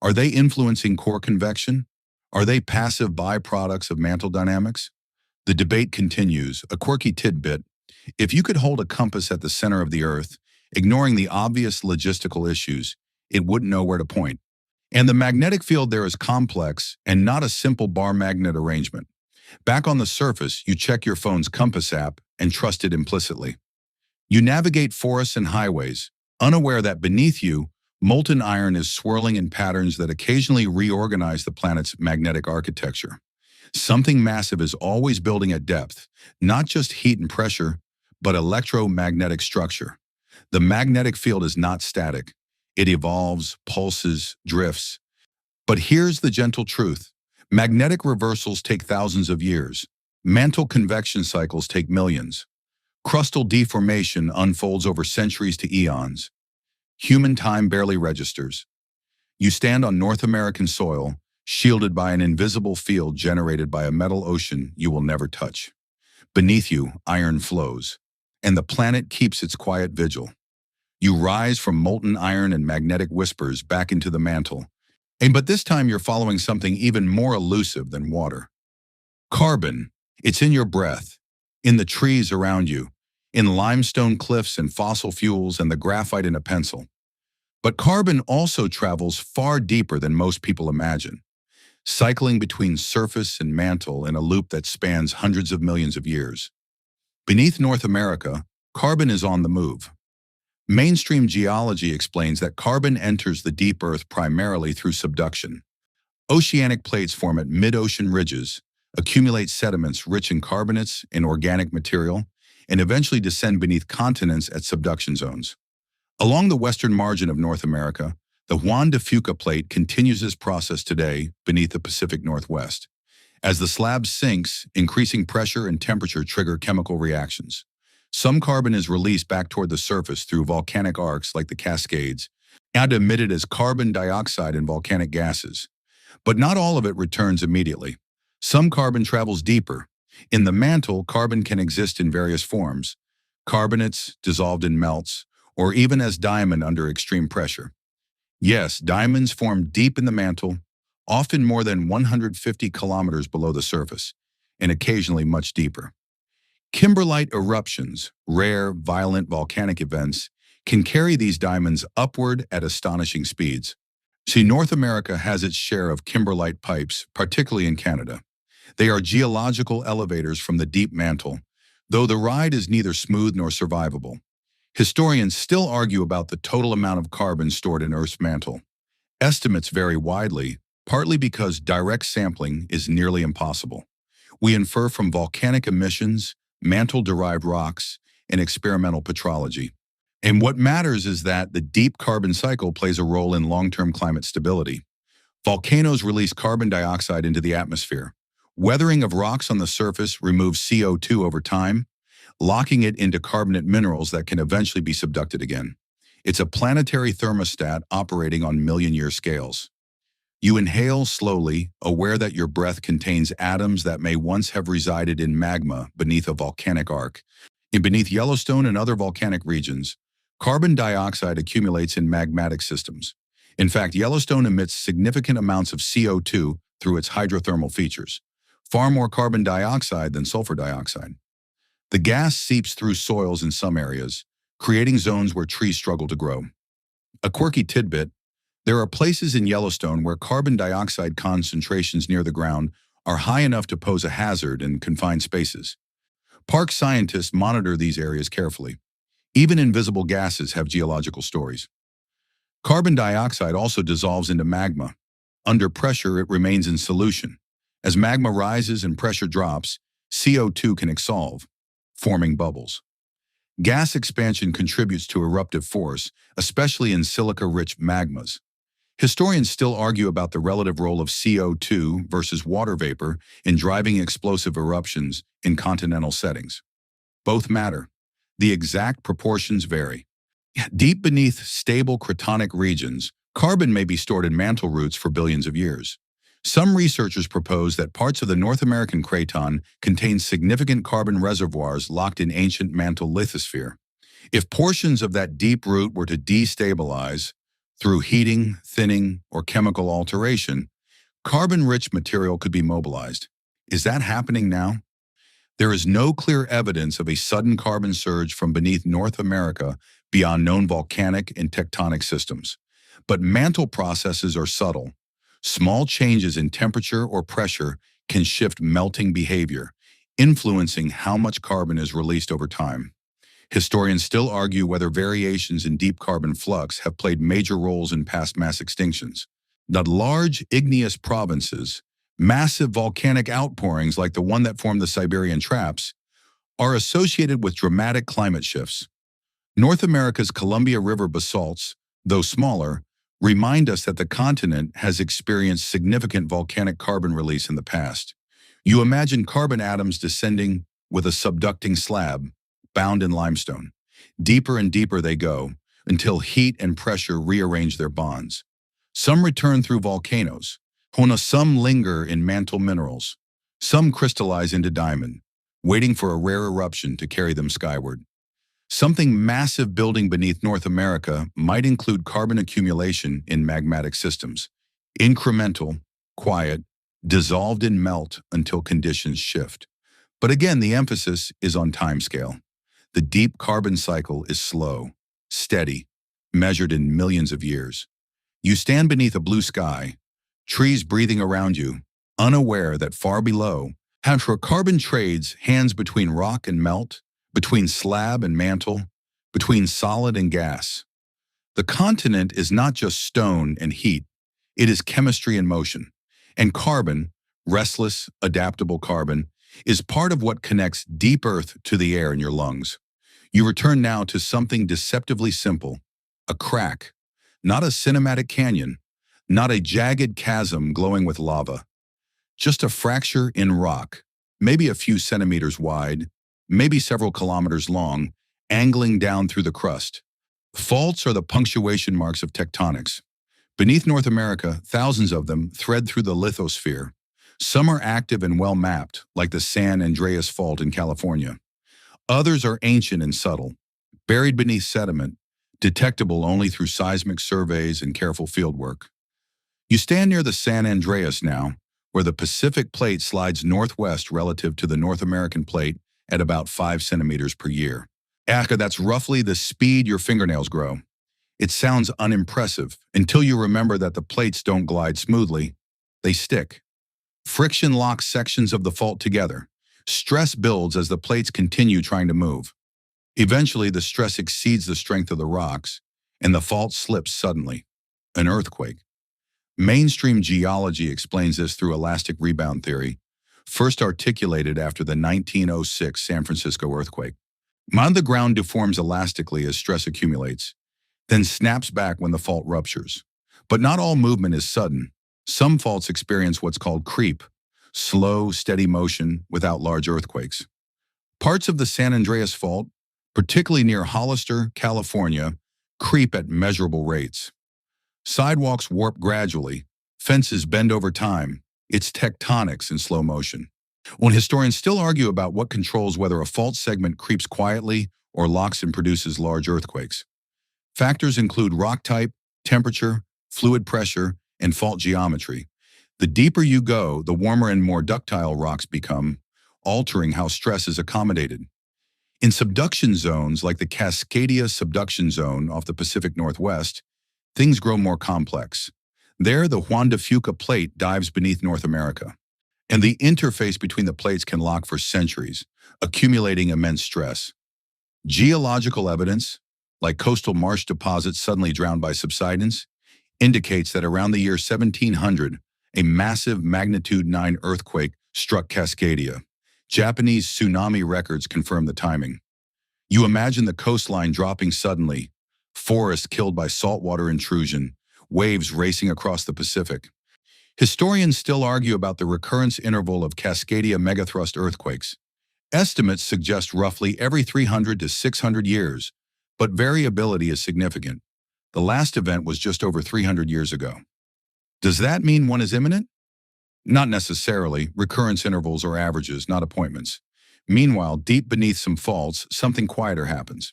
Are they influencing core convection? Are they passive byproducts of mantle dynamics? The debate continues. A quirky tidbit: if you could hold a compass at the center of the Earth, ignoring the obvious logistical issues, it wouldn't know where to point. And the magnetic field there is complex and not a simple bar magnet arrangement. Back on the surface, you check your phone's compass app and trust it implicitly. You navigate forests and highways, unaware that beneath you, molten iron is swirling in patterns that occasionally reorganize the planet's magnetic architecture. Something massive is always building at depth, not just heat and pressure, but electromagnetic structure. The magnetic field is not static. It evolves, pulses, drifts. But here's the gentle truth. Magnetic reversals take thousands of years. Mantle convection cycles take millions. Crustal deformation unfolds over centuries to eons. Human time barely registers. You stand on North American soil, shielded by an invisible field generated by a metal ocean you will never touch. Beneath you, iron flows, and the planet keeps its quiet vigil. You rise from molten iron and magnetic whispers back into the mantle. But this time you're following something even more elusive than water. Carbon. It's in your breath, in the trees around you, in limestone cliffs and fossil fuels and the graphite in a pencil. But carbon also travels far deeper than most people imagine, cycling between surface and mantle in a loop that spans hundreds of millions of years. Beneath North America, carbon is on the move. Mainstream geology explains that carbon enters the deep earth primarily through subduction. Oceanic plates form at mid-ocean ridges, accumulate sediments rich in carbonates and organic material, and eventually descend beneath continents at subduction zones. Along the western margin of North America, the Juan de Fuca plate continues this process today beneath the Pacific Northwest. As the slab sinks, increasing pressure and temperature trigger chemical reactions. Some carbon is released back toward the surface through volcanic arcs like the Cascades, and emitted as carbon dioxide and volcanic gases. But not all of it returns immediately. Some carbon travels deeper. In the mantle, carbon can exist in various forms: carbonates, dissolved in melts, or even as diamond under extreme pressure. Yes, diamonds form deep in the mantle, often more than 150 kilometers below the surface, and occasionally much deeper. Kimberlite eruptions, rare, violent volcanic events, can carry these diamonds upward at astonishing speeds. See, North America has its share of kimberlite pipes, particularly in Canada. They are geological elevators from the deep mantle, though the ride is neither smooth nor survivable. Historians still argue about the total amount of carbon stored in Earth's mantle. Estimates vary widely, partly because direct sampling is nearly impossible. We infer from volcanic emissions, mantle-derived rocks, and experimental petrology. And what matters is that the deep carbon cycle plays a role in long-term climate stability. Volcanoes release carbon dioxide into the atmosphere. Weathering of rocks on the surface removes CO2 over time, locking it into carbonate minerals that can eventually be subducted again. It's a planetary thermostat operating on million-year scales. You inhale slowly, aware that your breath contains atoms that may once have resided in magma beneath a volcanic arc. Beneath Yellowstone and other volcanic regions, carbon dioxide accumulates in magmatic systems. In fact, Yellowstone emits significant amounts of CO2 through its hydrothermal features, far more carbon dioxide than sulfur dioxide. The gas seeps through soils in some areas, creating zones where trees struggle to grow. A quirky tidbit: there are places in Yellowstone where carbon dioxide concentrations near the ground are high enough to pose a hazard in confined spaces. Park scientists monitor these areas carefully. Even invisible gases have geological stories. Carbon dioxide also dissolves into magma. Under pressure, it remains in solution. As magma rises and pressure drops, CO2 can exsolve, forming bubbles. Gas expansion contributes to eruptive force, especially in silica-rich magmas. Historians still argue about the relative role of CO2 versus water vapor in driving explosive eruptions in continental settings. Both matter. The exact proportions vary. Deep beneath stable cratonic regions, carbon may be stored in mantle roots for billions of years. Some researchers propose that parts of the North American craton contain significant carbon reservoirs locked in ancient mantle lithosphere. If portions of that deep root were to destabilize through heating, thinning, or chemical alteration, carbon-rich material could be mobilized. Is that happening now? There is no clear evidence of a sudden carbon surge from beneath North America beyond known volcanic and tectonic systems. But mantle processes are subtle. Small changes in temperature or pressure can shift melting behavior, influencing how much carbon is released over time. Historians still argue whether variations in deep carbon flux have played major roles in past mass extinctions. The large igneous provinces, massive volcanic outpourings like the one that formed the Siberian Traps, are associated with dramatic climate shifts. North America's Columbia River basalts, though smaller, remind us that the continent has experienced significant volcanic carbon release in the past. You imagine carbon atoms descending with a subducting slab, bound in limestone. Deeper and deeper they go, until heat and pressure rearrange their bonds. Some return through volcanoes, while some linger in mantle minerals. Some crystallize into diamond, waiting for a rare eruption to carry them skyward. Something massive building beneath North America might include carbon accumulation in magmatic systems. Incremental, quiet, dissolved in melt until conditions shift. But again, the emphasis is on timescale. The deep carbon cycle is slow, steady, measured in millions of years. You stand beneath a blue sky, trees breathing around you, unaware that far below, carbon trades hands between rock and melt, between slab and mantle, between solid and gas. The continent is not just stone and heat, it is chemistry in motion. And carbon, restless, adaptable carbon, is part of what connects deep earth to the air in your lungs. You return now to something deceptively simple, a crack, not a cinematic canyon, not a jagged chasm glowing with lava, just a fracture in rock, maybe a few centimeters wide, maybe several kilometers long, angling down through the crust. Faults are the punctuation marks of tectonics. Beneath North America, thousands of them thread through the lithosphere. Some are active and well-mapped, like the San Andreas Fault in California. Others are ancient and subtle, buried beneath sediment, detectable only through seismic surveys and careful fieldwork. You stand near the San Andreas now, where the Pacific plate slides northwest relative to the North American plate at about 5 centimeters per year. That's roughly the speed your fingernails grow. It sounds unimpressive until you remember that the plates don't glide smoothly. They stick. Friction locks sections of the fault together. Stress builds as the plates continue trying to move. Eventually, the stress exceeds the strength of the rocks, and the fault slips suddenly. An earthquake. Mainstream geology explains this through elastic rebound theory, first articulated after the 1906 San Francisco earthquake. The ground deforms elastically as stress accumulates, then snaps back when the fault ruptures. But not all movement is sudden. Some faults experience what's called creep, slow, steady motion without large earthquakes. Parts of the San Andreas Fault, particularly near Hollister, California, creep at measurable rates. Sidewalks warp gradually, fences bend over time. It's tectonics in slow motion. When historians still argue about what controls whether a fault segment creeps quietly or locks and produces large earthquakes. Factors include rock type, temperature, fluid pressure, and fault geometry. The deeper you go, the warmer and more ductile rocks become, altering how stress is accommodated. In subduction zones like the Cascadia subduction zone off the Pacific Northwest, things grow more complex. There, the Juan de Fuca plate dives beneath North America, and the interface between the plates can lock for centuries, accumulating immense stress. Geological evidence, like coastal marsh deposits suddenly drowned by subsidence, indicates that around the year 1700, a massive magnitude 9 earthquake struck Cascadia. Japanese tsunami records confirm the timing. You imagine the coastline dropping suddenly, forests killed by saltwater intrusion, waves racing across the Pacific. Historians still argue about the recurrence interval of Cascadia megathrust earthquakes. Estimates suggest roughly every 300 to 600 years, but variability is significant. The last event was just over 300 years ago. Does that mean one is imminent? Not necessarily. Recurrence intervals are averages, not appointments. Meanwhile, deep beneath some faults, something quieter happens.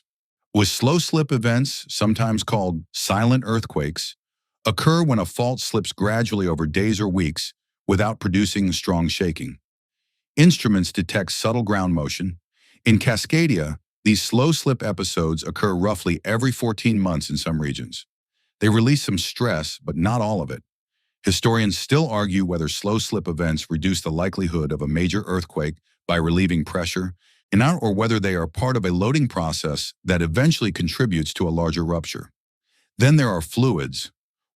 With slow slip events, sometimes called silent earthquakes, occur when a fault slips gradually over days or weeks without producing strong shaking. Instruments detect subtle ground motion. In Cascadia, these slow slip episodes occur roughly every 14 months in some regions. They release some stress, but not all of it. Historians still argue whether slow slip events reduce the likelihood of a major earthquake by relieving pressure, or whether they are part of a loading process that eventually contributes to a larger rupture. Then there are fluids.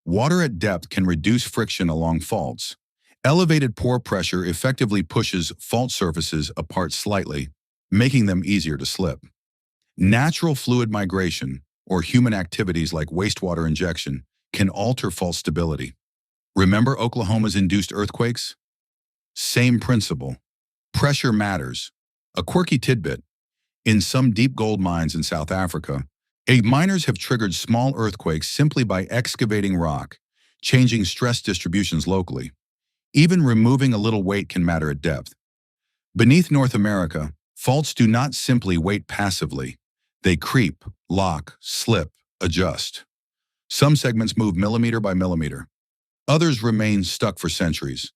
Water at depth can reduce friction along faults. Elevated pore pressure effectively pushes fault surfaces apart slightly, making them easier to slip. Natural fluid migration, or human activities like wastewater injection, can alter fault stability. Remember Oklahoma's induced earthquakes? Same principle. Pressure matters. A quirky tidbit. In some deep gold mines in South Africa, miners have triggered small earthquakes simply by excavating rock, changing stress distributions locally. Even removing a little weight can matter at depth. Beneath North America, faults do not simply wait passively. They creep, lock, slip, adjust. Some segments move millimeter by millimeter. Others remain stuck for centuries.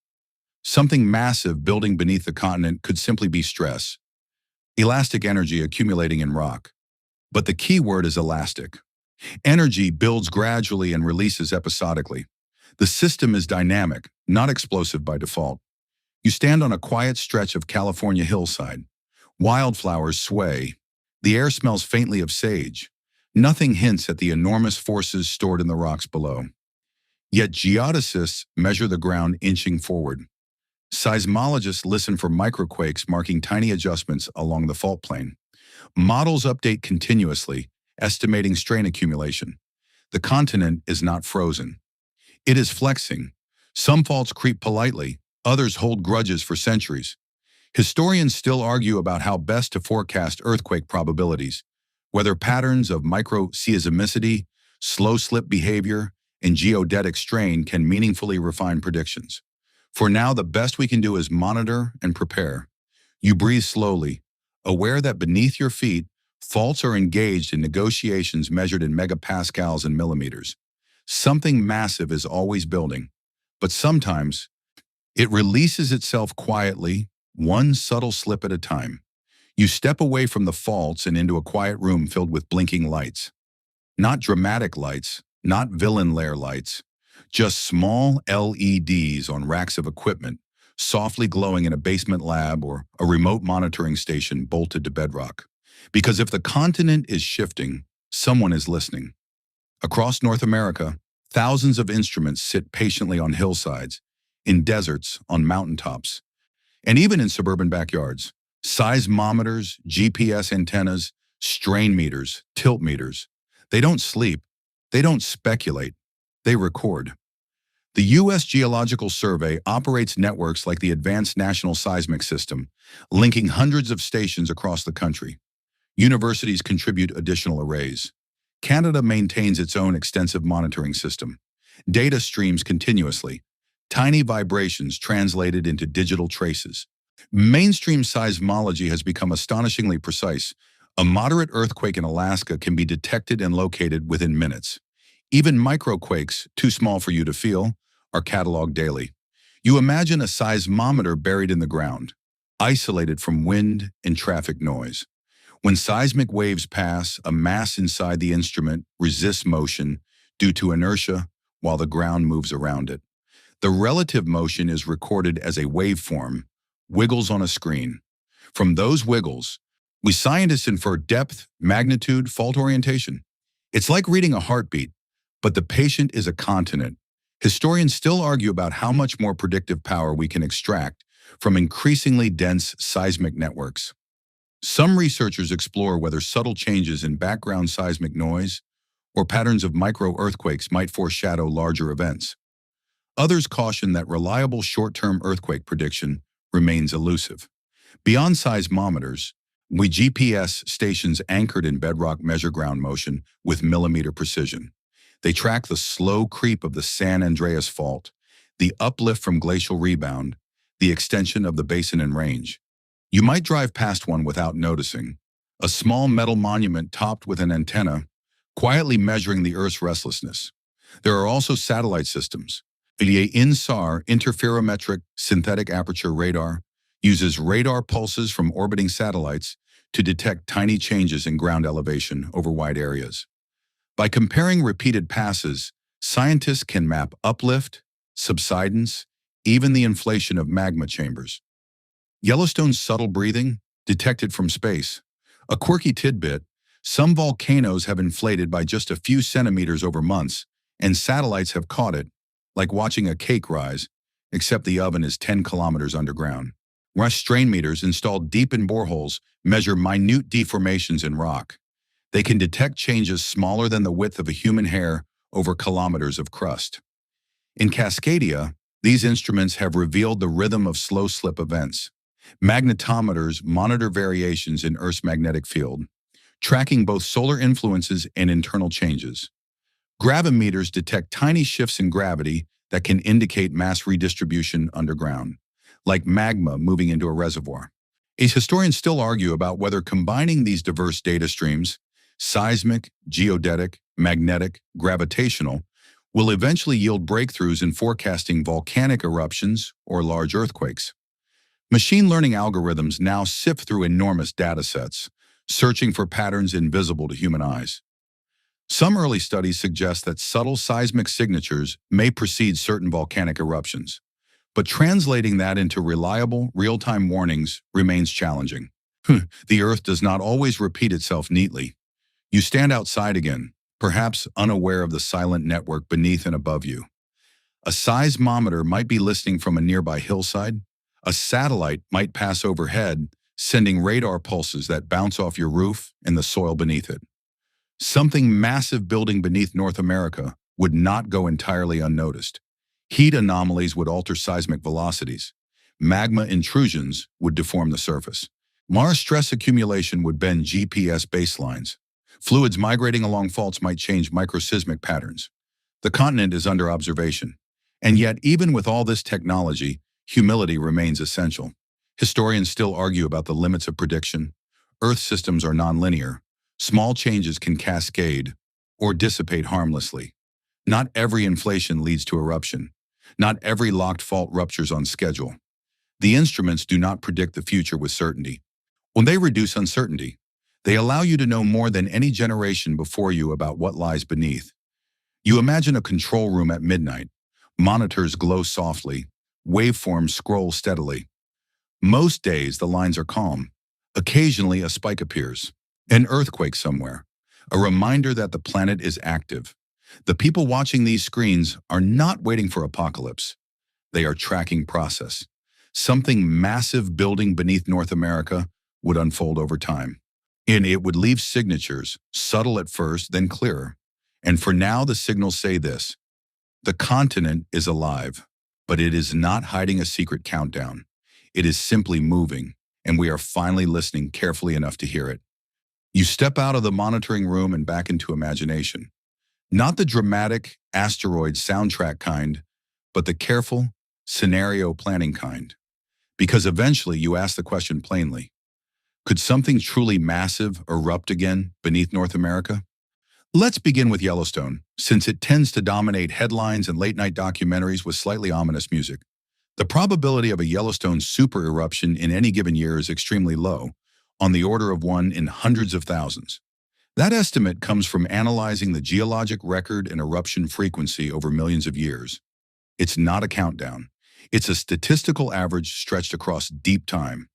Something massive building beneath the continent could simply be stress, elastic energy accumulating in rock. But the key word is elastic. Energy builds gradually and releases episodically. The system is dynamic, not explosive by default. You stand on a quiet stretch of California hillside. Wildflowers sway. The air smells faintly of sage. Nothing hints at the enormous forces stored in the rocks below. Yet geodesists measure the ground inching forward. Seismologists listen for microquakes marking tiny adjustments along the fault plane. Models update continuously, estimating strain accumulation. The continent is not frozen. It is flexing. Some faults creep politely, others hold grudges for centuries. Historians still argue about how best to forecast earthquake probabilities, whether patterns of microseismicity, slow slip behavior, and geodetic strain can meaningfully refine predictions. For now, the best we can do is monitor and prepare. You breathe slowly, aware that beneath your feet, faults are engaged in negotiations measured in megapascals and millimeters. Something massive is always building, but sometimes it releases itself quietly, one subtle slip at a time. You step away from the faults and into a quiet room filled with blinking lights. Not dramatic lights, not villain lair lights, just small LEDs on racks of equipment, softly glowing in a basement lab or a remote monitoring station bolted to bedrock. Because if the continent is shifting, someone is listening. Across North America, thousands of instruments sit patiently on hillsides, in deserts, on mountaintops, and even in suburban backyards. Seismometers, GPS antennas, strain meters, tilt meters. They don't sleep. They don't speculate. They record. The U.S. Geological Survey operates networks like the Advanced National Seismic System, linking hundreds of stations across the country. Universities contribute additional arrays. Canada maintains its own extensive monitoring system. Data streams continuously. Tiny vibrations translated into digital traces. Mainstream seismology has become astonishingly precise. A moderate earthquake in Alaska can be detected and located within minutes. Even microquakes, too small for you to feel, are cataloged daily. You imagine a seismometer buried in the ground, isolated from wind and traffic noise. When seismic waves pass, a mass inside the instrument resists motion due to inertia while the ground moves around it. The relative motion is recorded as a waveform, wiggles on a screen. From those wiggles, we scientists infer depth, magnitude, fault orientation. It's like reading a heartbeat, but the patient is a continent. Historians still argue about how much more predictive power we can extract from increasingly dense seismic networks. Some researchers explore whether subtle changes in background seismic noise or patterns of micro-earthquakes might foreshadow larger events. Others caution that reliable short-term earthquake prediction remains elusive. Beyond seismometers, GPS stations anchored in bedrock measure ground motion with millimeter precision. They track the slow creep of the San Andreas Fault, the uplift from glacial rebound, the extension of the basin and range. You might drive past one without noticing, a small metal monument topped with an antenna, quietly measuring the Earth's restlessness. There are also satellite systems. The INSAR interferometric synthetic aperture radar uses radar pulses from orbiting satellites to detect tiny changes in ground elevation over wide areas. By comparing repeated passes, scientists can map uplift, subsidence, even the inflation of magma chambers. Yellowstone's subtle breathing, detected from space. A quirky tidbit, some volcanoes have inflated by just a few centimeters over months, and satellites have caught it, like watching a cake rise, except the oven is 10 kilometers underground. Rush strain meters installed deep in boreholes measure minute deformations in rock. They can detect changes smaller than the width of a human hair over kilometers of crust. In Cascadia, these instruments have revealed the rhythm of slow slip events. Magnetometers monitor variations in Earth's magnetic field, tracking both solar influences and internal changes. Gravimeters detect tiny shifts in gravity that can indicate mass redistribution underground, like magma moving into a reservoir. Historians still argue about whether combining these diverse data streams, seismic, geodetic, magnetic, gravitational, will eventually yield breakthroughs in forecasting volcanic eruptions or large earthquakes. Machine learning algorithms now sift through enormous datasets, searching for patterns invisible to human eyes. Some early studies suggest that subtle seismic signatures may precede certain volcanic eruptions, but translating that into reliable, real-time warnings remains challenging. The Earth does not always repeat itself neatly. You stand outside again, perhaps unaware of the silent network beneath and above you. A seismometer might be listening from a nearby hillside. A satellite might pass overhead, sending radar pulses that bounce off your roof and the soil beneath it. Something massive building beneath North America would not go entirely unnoticed. Heat anomalies would alter seismic velocities. Magma intrusions would deform the surface. Mars stress accumulation would bend GPS baselines. Fluids migrating along faults might change microseismic patterns. The continent is under observation. And yet, even with all this technology, humility remains essential. Historians still argue about the limits of prediction. Earth systems are nonlinear. Small changes can cascade or dissipate harmlessly. Not every inflation leads to eruption. Not every locked fault ruptures on schedule. The instruments do not predict the future with certainty. When they reduce uncertainty, they allow you to know more than any generation before you about what lies beneath. You imagine a control room at midnight. Monitors glow softly. Waveforms scroll steadily. Most days, the lines are calm. Occasionally, a spike appears. An earthquake somewhere. A reminder that the planet is active. The people watching these screens are not waiting for apocalypse. They are tracking process. Something massive building beneath North America would unfold over time. And it would leave signatures, subtle at first, then clearer. And for now, the signals say this: the continent is alive, but it is not hiding a secret countdown. It is simply moving, and we are finally listening carefully enough to hear it. You step out of the monitoring room and back into imagination. Not the dramatic asteroid soundtrack kind, but the careful scenario planning kind. Because eventually you ask the question plainly: could something truly massive erupt again beneath North America? Let's begin with Yellowstone, since it tends to dominate headlines and late-night documentaries with slightly ominous music. The probability of a Yellowstone super eruption in any given year is extremely low, on the order of 1 in hundreds of thousands. That estimate comes from analyzing the geologic record and eruption frequency over millions of years. It's not a countdown. It's a statistical average stretched across deep time.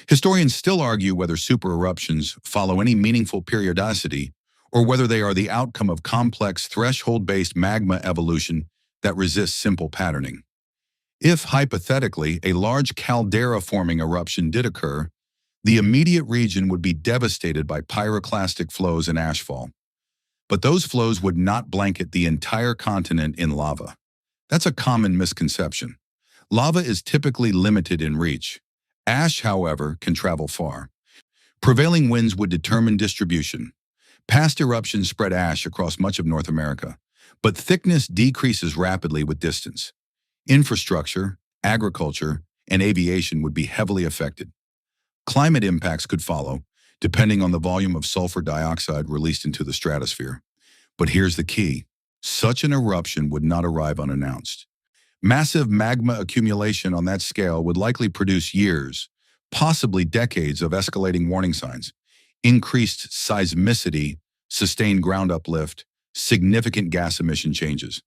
Historians still argue whether super eruptions follow any meaningful periodicity or whether they are the outcome of complex threshold-based magma evolution that resists simple patterning. If, hypothetically, a large caldera-forming eruption did occur, the immediate region would be devastated by pyroclastic flows and ashfall. But those flows would not blanket the entire continent in lava. That's a common misconception. Lava is typically limited in reach. Ash, however, can travel far. Prevailing winds would determine distribution. Past eruptions spread ash across much of North America, but thickness decreases rapidly with distance. Infrastructure, agriculture, and aviation would be heavily affected. Climate impacts could follow, depending on the volume of sulfur dioxide released into the stratosphere. But here's the key. Such an eruption would not arrive unannounced. Massive magma accumulation on that scale would likely produce years, possibly decades of escalating warning signs. Increased seismicity, sustained ground uplift, significant gas emission changes.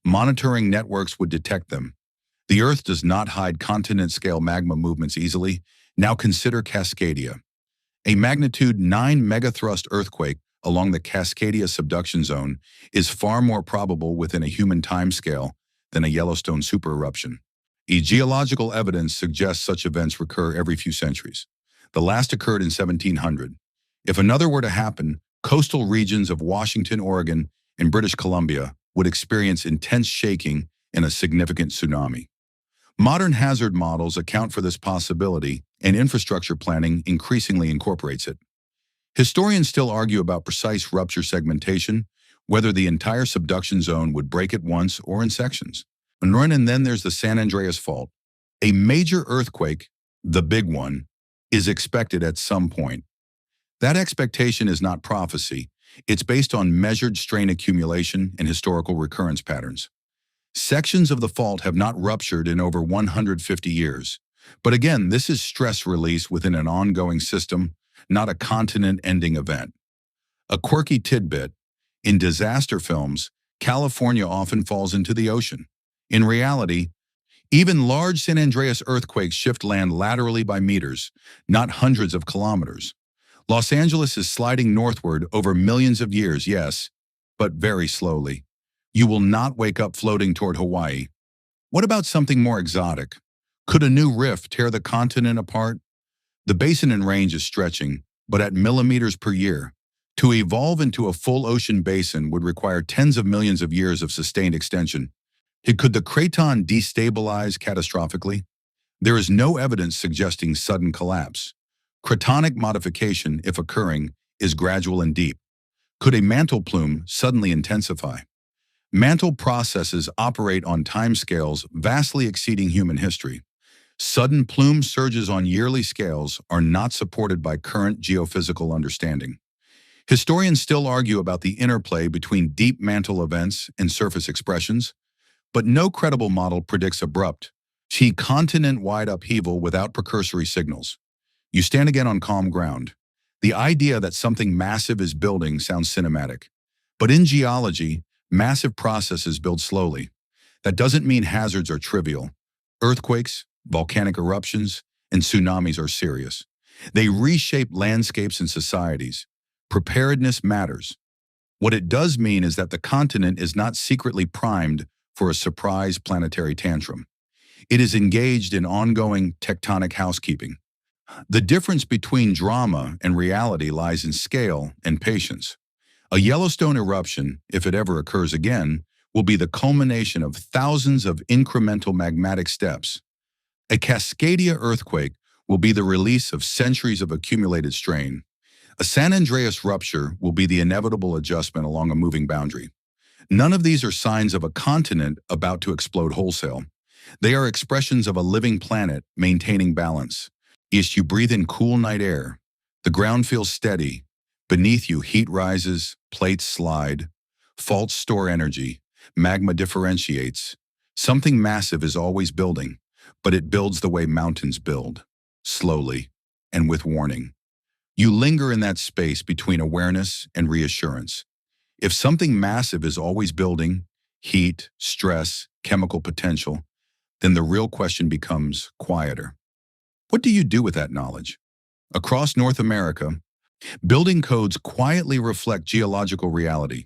Monitoring networks would detect them. The Earth does not hide continent-scale magma movements easily. Now consider Cascadia. A magnitude 9 megathrust earthquake along the Cascadia subduction zone is far more probable within a human timescale than a Yellowstone supereruption. Geological evidence suggests such events recur every few centuries. The last occurred in 1700. If another were to happen, coastal regions of Washington, Oregon, and British Columbia would experience intense shaking and a significant tsunami. Modern hazard models account for this possibility, and infrastructure planning increasingly incorporates it. Historians still argue about precise rupture segmentation, whether the entire subduction zone would break at once or in sections. And then there's the San Andreas Fault. A major earthquake, the big one, is expected at some point. That expectation is not prophecy. It's based on measured strain accumulation and historical recurrence patterns. Sections of the fault have not ruptured in over 150 years. But again, this is stress release within an ongoing system, not a continent-ending event. A quirky tidbit: in disaster films, California often falls into the ocean. In reality, even large San Andreas earthquakes shift land laterally by meters, not hundreds of kilometers. Los Angeles is sliding northward over millions of years, yes, but very slowly. You will not wake up floating toward Hawaii. What about something more exotic? Could a new rift tear the continent apart? The basin and range is stretching, but at millimeters per year. To evolve into a full ocean basin would require tens of millions of years of sustained extension. Could the craton destabilize catastrophically? There is no evidence suggesting sudden collapse. Cratonic modification, if occurring, is gradual and deep. Could a mantle plume suddenly intensify? Mantle processes operate on timescales vastly exceeding human history. Sudden plume surges on yearly scales are not supported by current geophysical understanding. Historians still argue about the interplay between deep mantle events and surface expressions, but no credible model predicts abrupt, continent-wide upheaval without precursory signals. You stand again on calm ground. The idea that something massive is building sounds cinematic. But in geology, massive processes build slowly. That doesn't mean hazards are trivial. Earthquakes, volcanic eruptions, and tsunamis are serious. They reshape landscapes and societies. Preparedness matters. What it does mean is that the continent is not secretly primed for a surprise planetary tantrum. It is engaged in ongoing tectonic housekeeping. The difference between drama and reality lies in scale and patience. A Yellowstone eruption, if it ever occurs again, will be the culmination of thousands of incremental magmatic steps. A Cascadia earthquake will be the release of centuries of accumulated strain. A San Andreas rupture will be the inevitable adjustment along a moving boundary. None of these are signs of a continent about to explode wholesale. They are expressions of a living planet maintaining balance. You breathe in cool night air. The ground feels steady. Beneath you, heat rises, plates slide. Faults store energy. Magma differentiates. Something massive is always building, but it builds the way mountains build, slowly and with warning. You linger in that space between awareness and reassurance. If something massive is always building, heat, stress, chemical potential, then the real question becomes quieter. What do you do with that knowledge? Across North America, Building codes quietly reflect geological reality.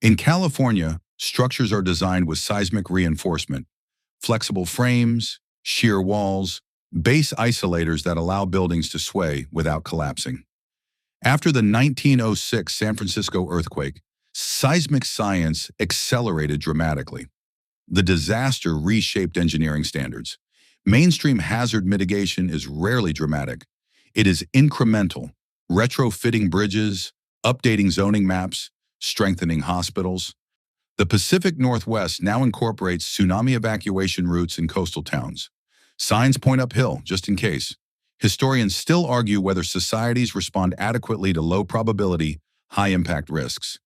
In California, structures are designed with seismic reinforcement, flexible frames, shear walls, base isolators that allow buildings to sway without collapsing. After the 1906 San Francisco earthquake, seismic science accelerated dramatically. The disaster reshaped engineering standards. Mainstream hazard mitigation is rarely dramatic. It is incremental, retrofitting bridges, updating zoning maps, strengthening hospitals. The Pacific Northwest now incorporates tsunami evacuation routes in coastal towns. Signs point uphill, just in case. Historians still argue whether societies respond adequately to low-probability, high-impact risks.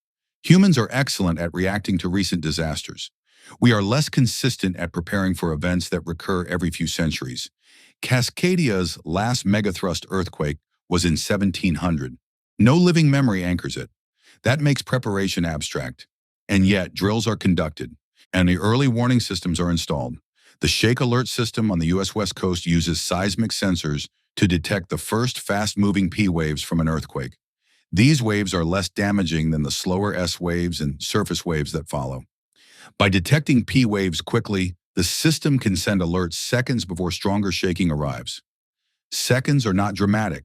Humans are excellent at reacting to recent disasters. We are less consistent at preparing for events that recur every few centuries. Cascadia's last megathrust earthquake was in 1700. No living memory anchors it. That makes preparation abstract. And yet, drills are conducted, and the early warning systems are installed. The Shake Alert system on the U.S. West Coast uses seismic sensors to detect the first fast-moving P waves from an earthquake. These waves are less damaging than the slower S waves and surface waves that follow. By detecting P waves quickly, the system can send alerts seconds before stronger shaking arrives. Seconds are not dramatic,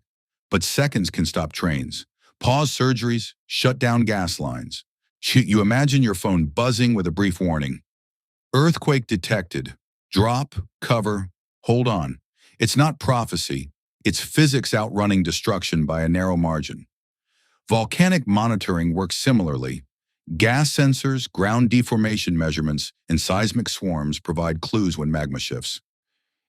but seconds can stop trains, pause surgeries, shut down gas lines. You imagine your phone buzzing with a brief warning. Earthquake detected. Drop, cover, hold on. It's not prophecy. It's physics outrunning destruction by a narrow margin. Volcanic monitoring works similarly. Gas sensors, ground deformation measurements, and seismic swarms provide clues when magma shifts.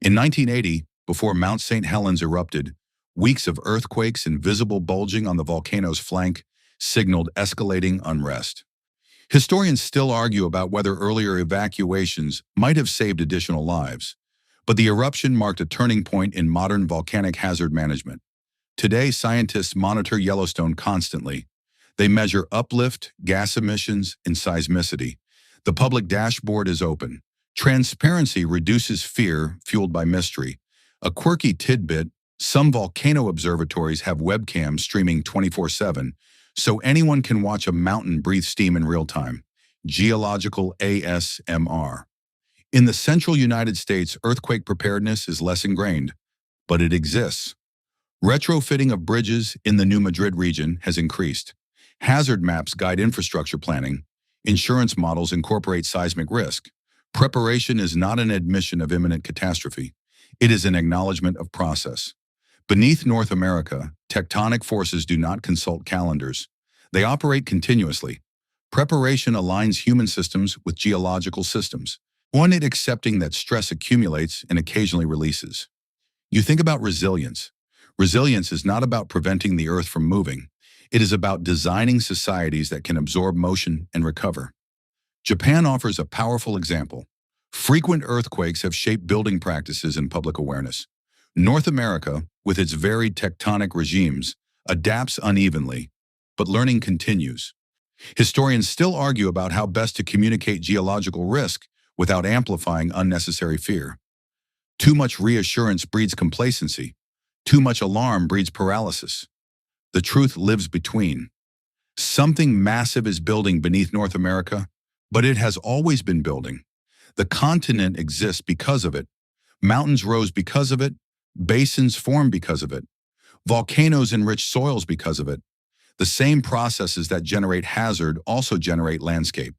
In 1980, before Mount St. Helens erupted, weeks of earthquakes and visible bulging on the volcano's flank signaled escalating unrest. Historians still argue about whether earlier evacuations might have saved additional lives, but the eruption marked a turning point in modern volcanic hazard management. Today, scientists monitor Yellowstone constantly. They measure uplift, gas emissions, and seismicity. The public dashboard is open. Transparency reduces fear fueled by mystery. A quirky tidbit: some volcano observatories have webcams streaming 24/7, so anyone can watch a mountain breathe steam in real time. Geological ASMR. In the central United States, earthquake preparedness is less ingrained, but it exists. Retrofitting of bridges in the New Madrid region has increased. Hazard maps guide infrastructure planning. Insurance models incorporate seismic risk. Preparation is not an admission of imminent catastrophe. It is an acknowledgement of process. Beneath North America, tectonic forces do not consult calendars. They operate continuously. Preparation aligns human systems with geological systems, one it accepting that stress accumulates and occasionally releases. You think about resilience. Resilience is not about preventing the earth from moving. It is about designing societies that can absorb motion and recover. Japan offers a powerful example. Frequent earthquakes have shaped building practices and public awareness. North America, with its varied tectonic regimes, adapts unevenly, but learning continues. Historians still argue about how best to communicate geological risk without amplifying unnecessary fear. Too much reassurance breeds complacency. Too much alarm breeds paralysis. The truth lives between. Something massive is building beneath North America, but it has always been building. The continent exists because of it. Mountains rose because of it. Basins formed because of it. Volcanoes enrich soils because of it. The same processes that generate hazard also generate landscape.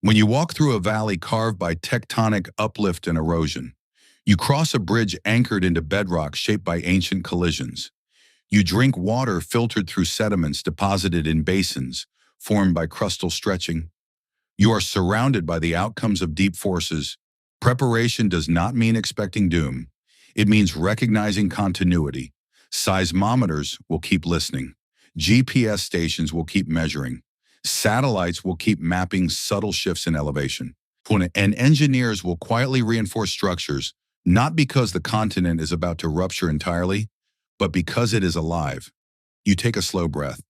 When you walk through a valley carved by tectonic uplift and erosion, you cross a bridge anchored into bedrock shaped by ancient collisions. You drink water filtered through sediments deposited in basins formed by crustal stretching. You are surrounded by the outcomes of deep forces. Preparation does not mean expecting doom. It means recognizing continuity. Seismometers will keep listening. GPS stations will keep measuring. Satellites will keep mapping subtle shifts in elevation. And engineers will quietly reinforce structures, not because the continent is about to rupture entirely, but because it is alive. You take a slow breath.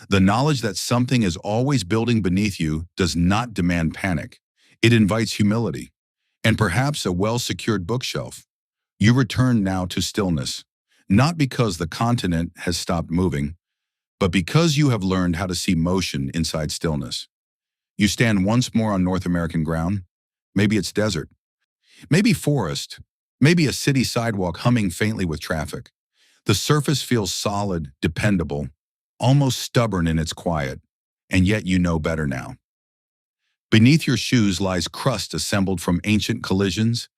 The knowledge that something is always building beneath you does not demand panic. It invites humility, and perhaps a well-secured bookshelf. You return now to stillness, not because the continent has stopped moving, But because you have learned how to see motion inside stillness, you stand once more on North American ground. Maybe it's desert, maybe forest, maybe a city sidewalk humming faintly with traffic. The surface feels solid, dependable, almost stubborn in its quiet, and yet you know better now. Beneath your shoes lies crust assembled from ancient collisions.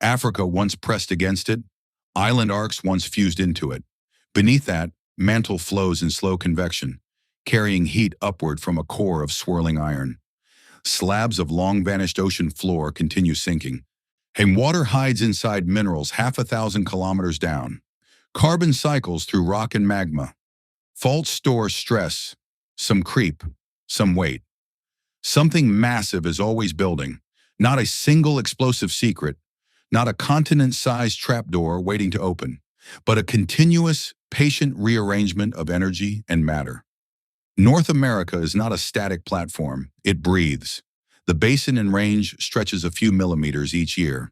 Africa once pressed against it, island arcs once fused into it. Beneath that, mantle flows in slow convection, carrying heat upward from a core of swirling iron. Slabs of long-vanished ocean floor continue sinking, and water hides inside minerals half a thousand kilometers down. Carbon cycles through rock and magma. Faults store stress, some creep, some weight. Something massive is always building, not a single explosive secret, not a continent-sized trapdoor waiting to open, but a continuous, patient rearrangement of energy and matter. North America is not a static platform, it breathes. The basin and range stretches a few millimeters each year.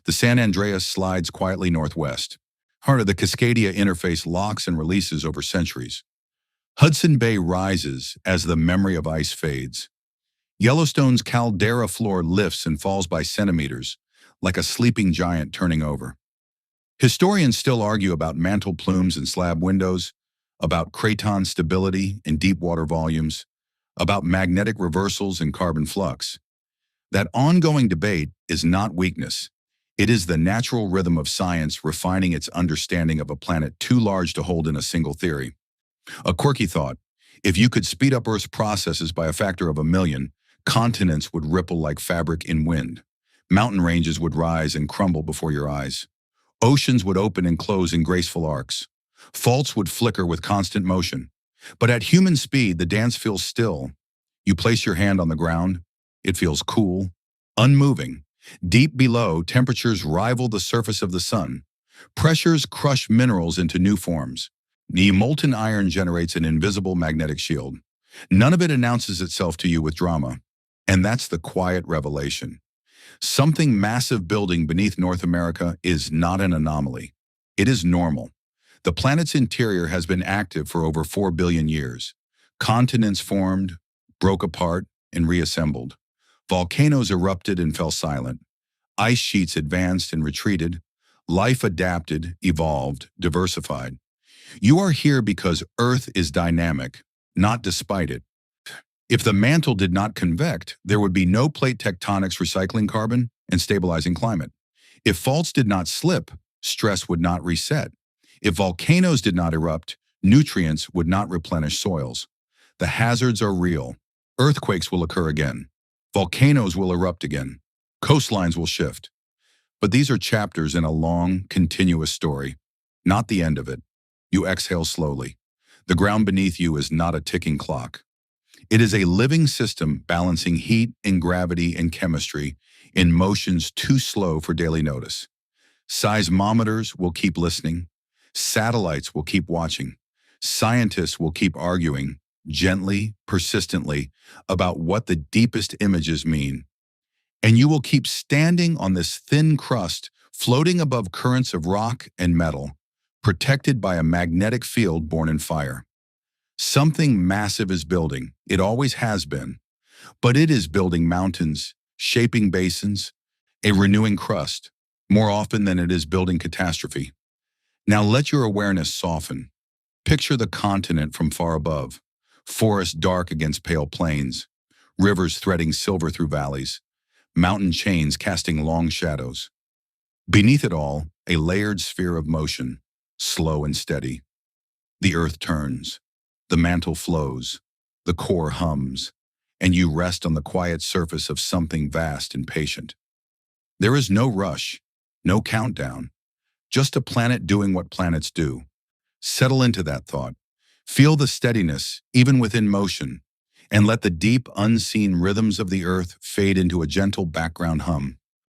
The San Andreas slides quietly northwest. Heart of the Cascadia interface locks and releases over centuries. Hudson Bay rises as the memory of ice fades. Yellowstone's caldera floor lifts and falls by centimeters, like a sleeping giant turning over. Historians still argue about mantle plumes and slab windows, about craton stability in deep water volumes, about magnetic reversals and carbon flux. That ongoing debate is not weakness. It is the natural rhythm of science refining its understanding of a planet too large to hold in a single theory. A quirky thought: if you could speed up Earth's processes by a factor of 1,000,000, continents would ripple like fabric in wind. Mountain ranges would rise and crumble before your eyes. Oceans would open and close in graceful arcs. Faults would flicker with constant motion. But at human speed, the dance feels still. You place your hand on the ground. It feels cool, unmoving. Deep below, temperatures rival the surface of the sun. Pressures crush minerals into new forms. The molten iron generates an invisible magnetic shield. None of it announces itself to you with drama. And that's the quiet revelation. Something massive building beneath North America is not an anomaly. It is normal. The planet's interior has been active for over 4 billion years. Continents formed, broke apart, and reassembled. Volcanoes erupted and fell silent. Ice sheets advanced and retreated. Life adapted, evolved, diversified. You are here because Earth is dynamic, not despite it. If the mantle did not convect, there would be no plate tectonics recycling carbon and stabilizing climate. If faults did not slip, stress would not reset. If volcanoes did not erupt, nutrients would not replenish soils. The hazards are real. Earthquakes will occur again. Volcanoes will erupt again. Coastlines will shift. But these are chapters in a long, continuous story, not the end of it. You exhale slowly. The ground beneath you is not a ticking clock. It is a living system balancing heat and gravity and chemistry in motions too slow for daily notice. Seismometers will keep listening. Satellites will keep watching. Scientists will keep arguing, gently, persistently, about what the deepest images mean. And you will keep standing on this thin crust, floating above currents of rock and metal, protected by a magnetic field born in fire. Something massive is building. It always has been. But it is building mountains, shaping basins, a renewing crust, more often than it is building catastrophe. Now let your awareness soften. Picture the continent from far above, forests dark against pale plains, rivers threading silver through valleys, mountain chains casting long shadows. Beneath it all, a layered sphere of motion, slow and steady. The earth turns, the mantle flows, the core hums, and you rest on the quiet surface of something vast and patient. There is no rush, no countdown, just a planet doing what planets do. Settle into that thought. Feel the steadiness, even within motion, and let the deep, unseen rhythms of the earth fade into a gentle background hum.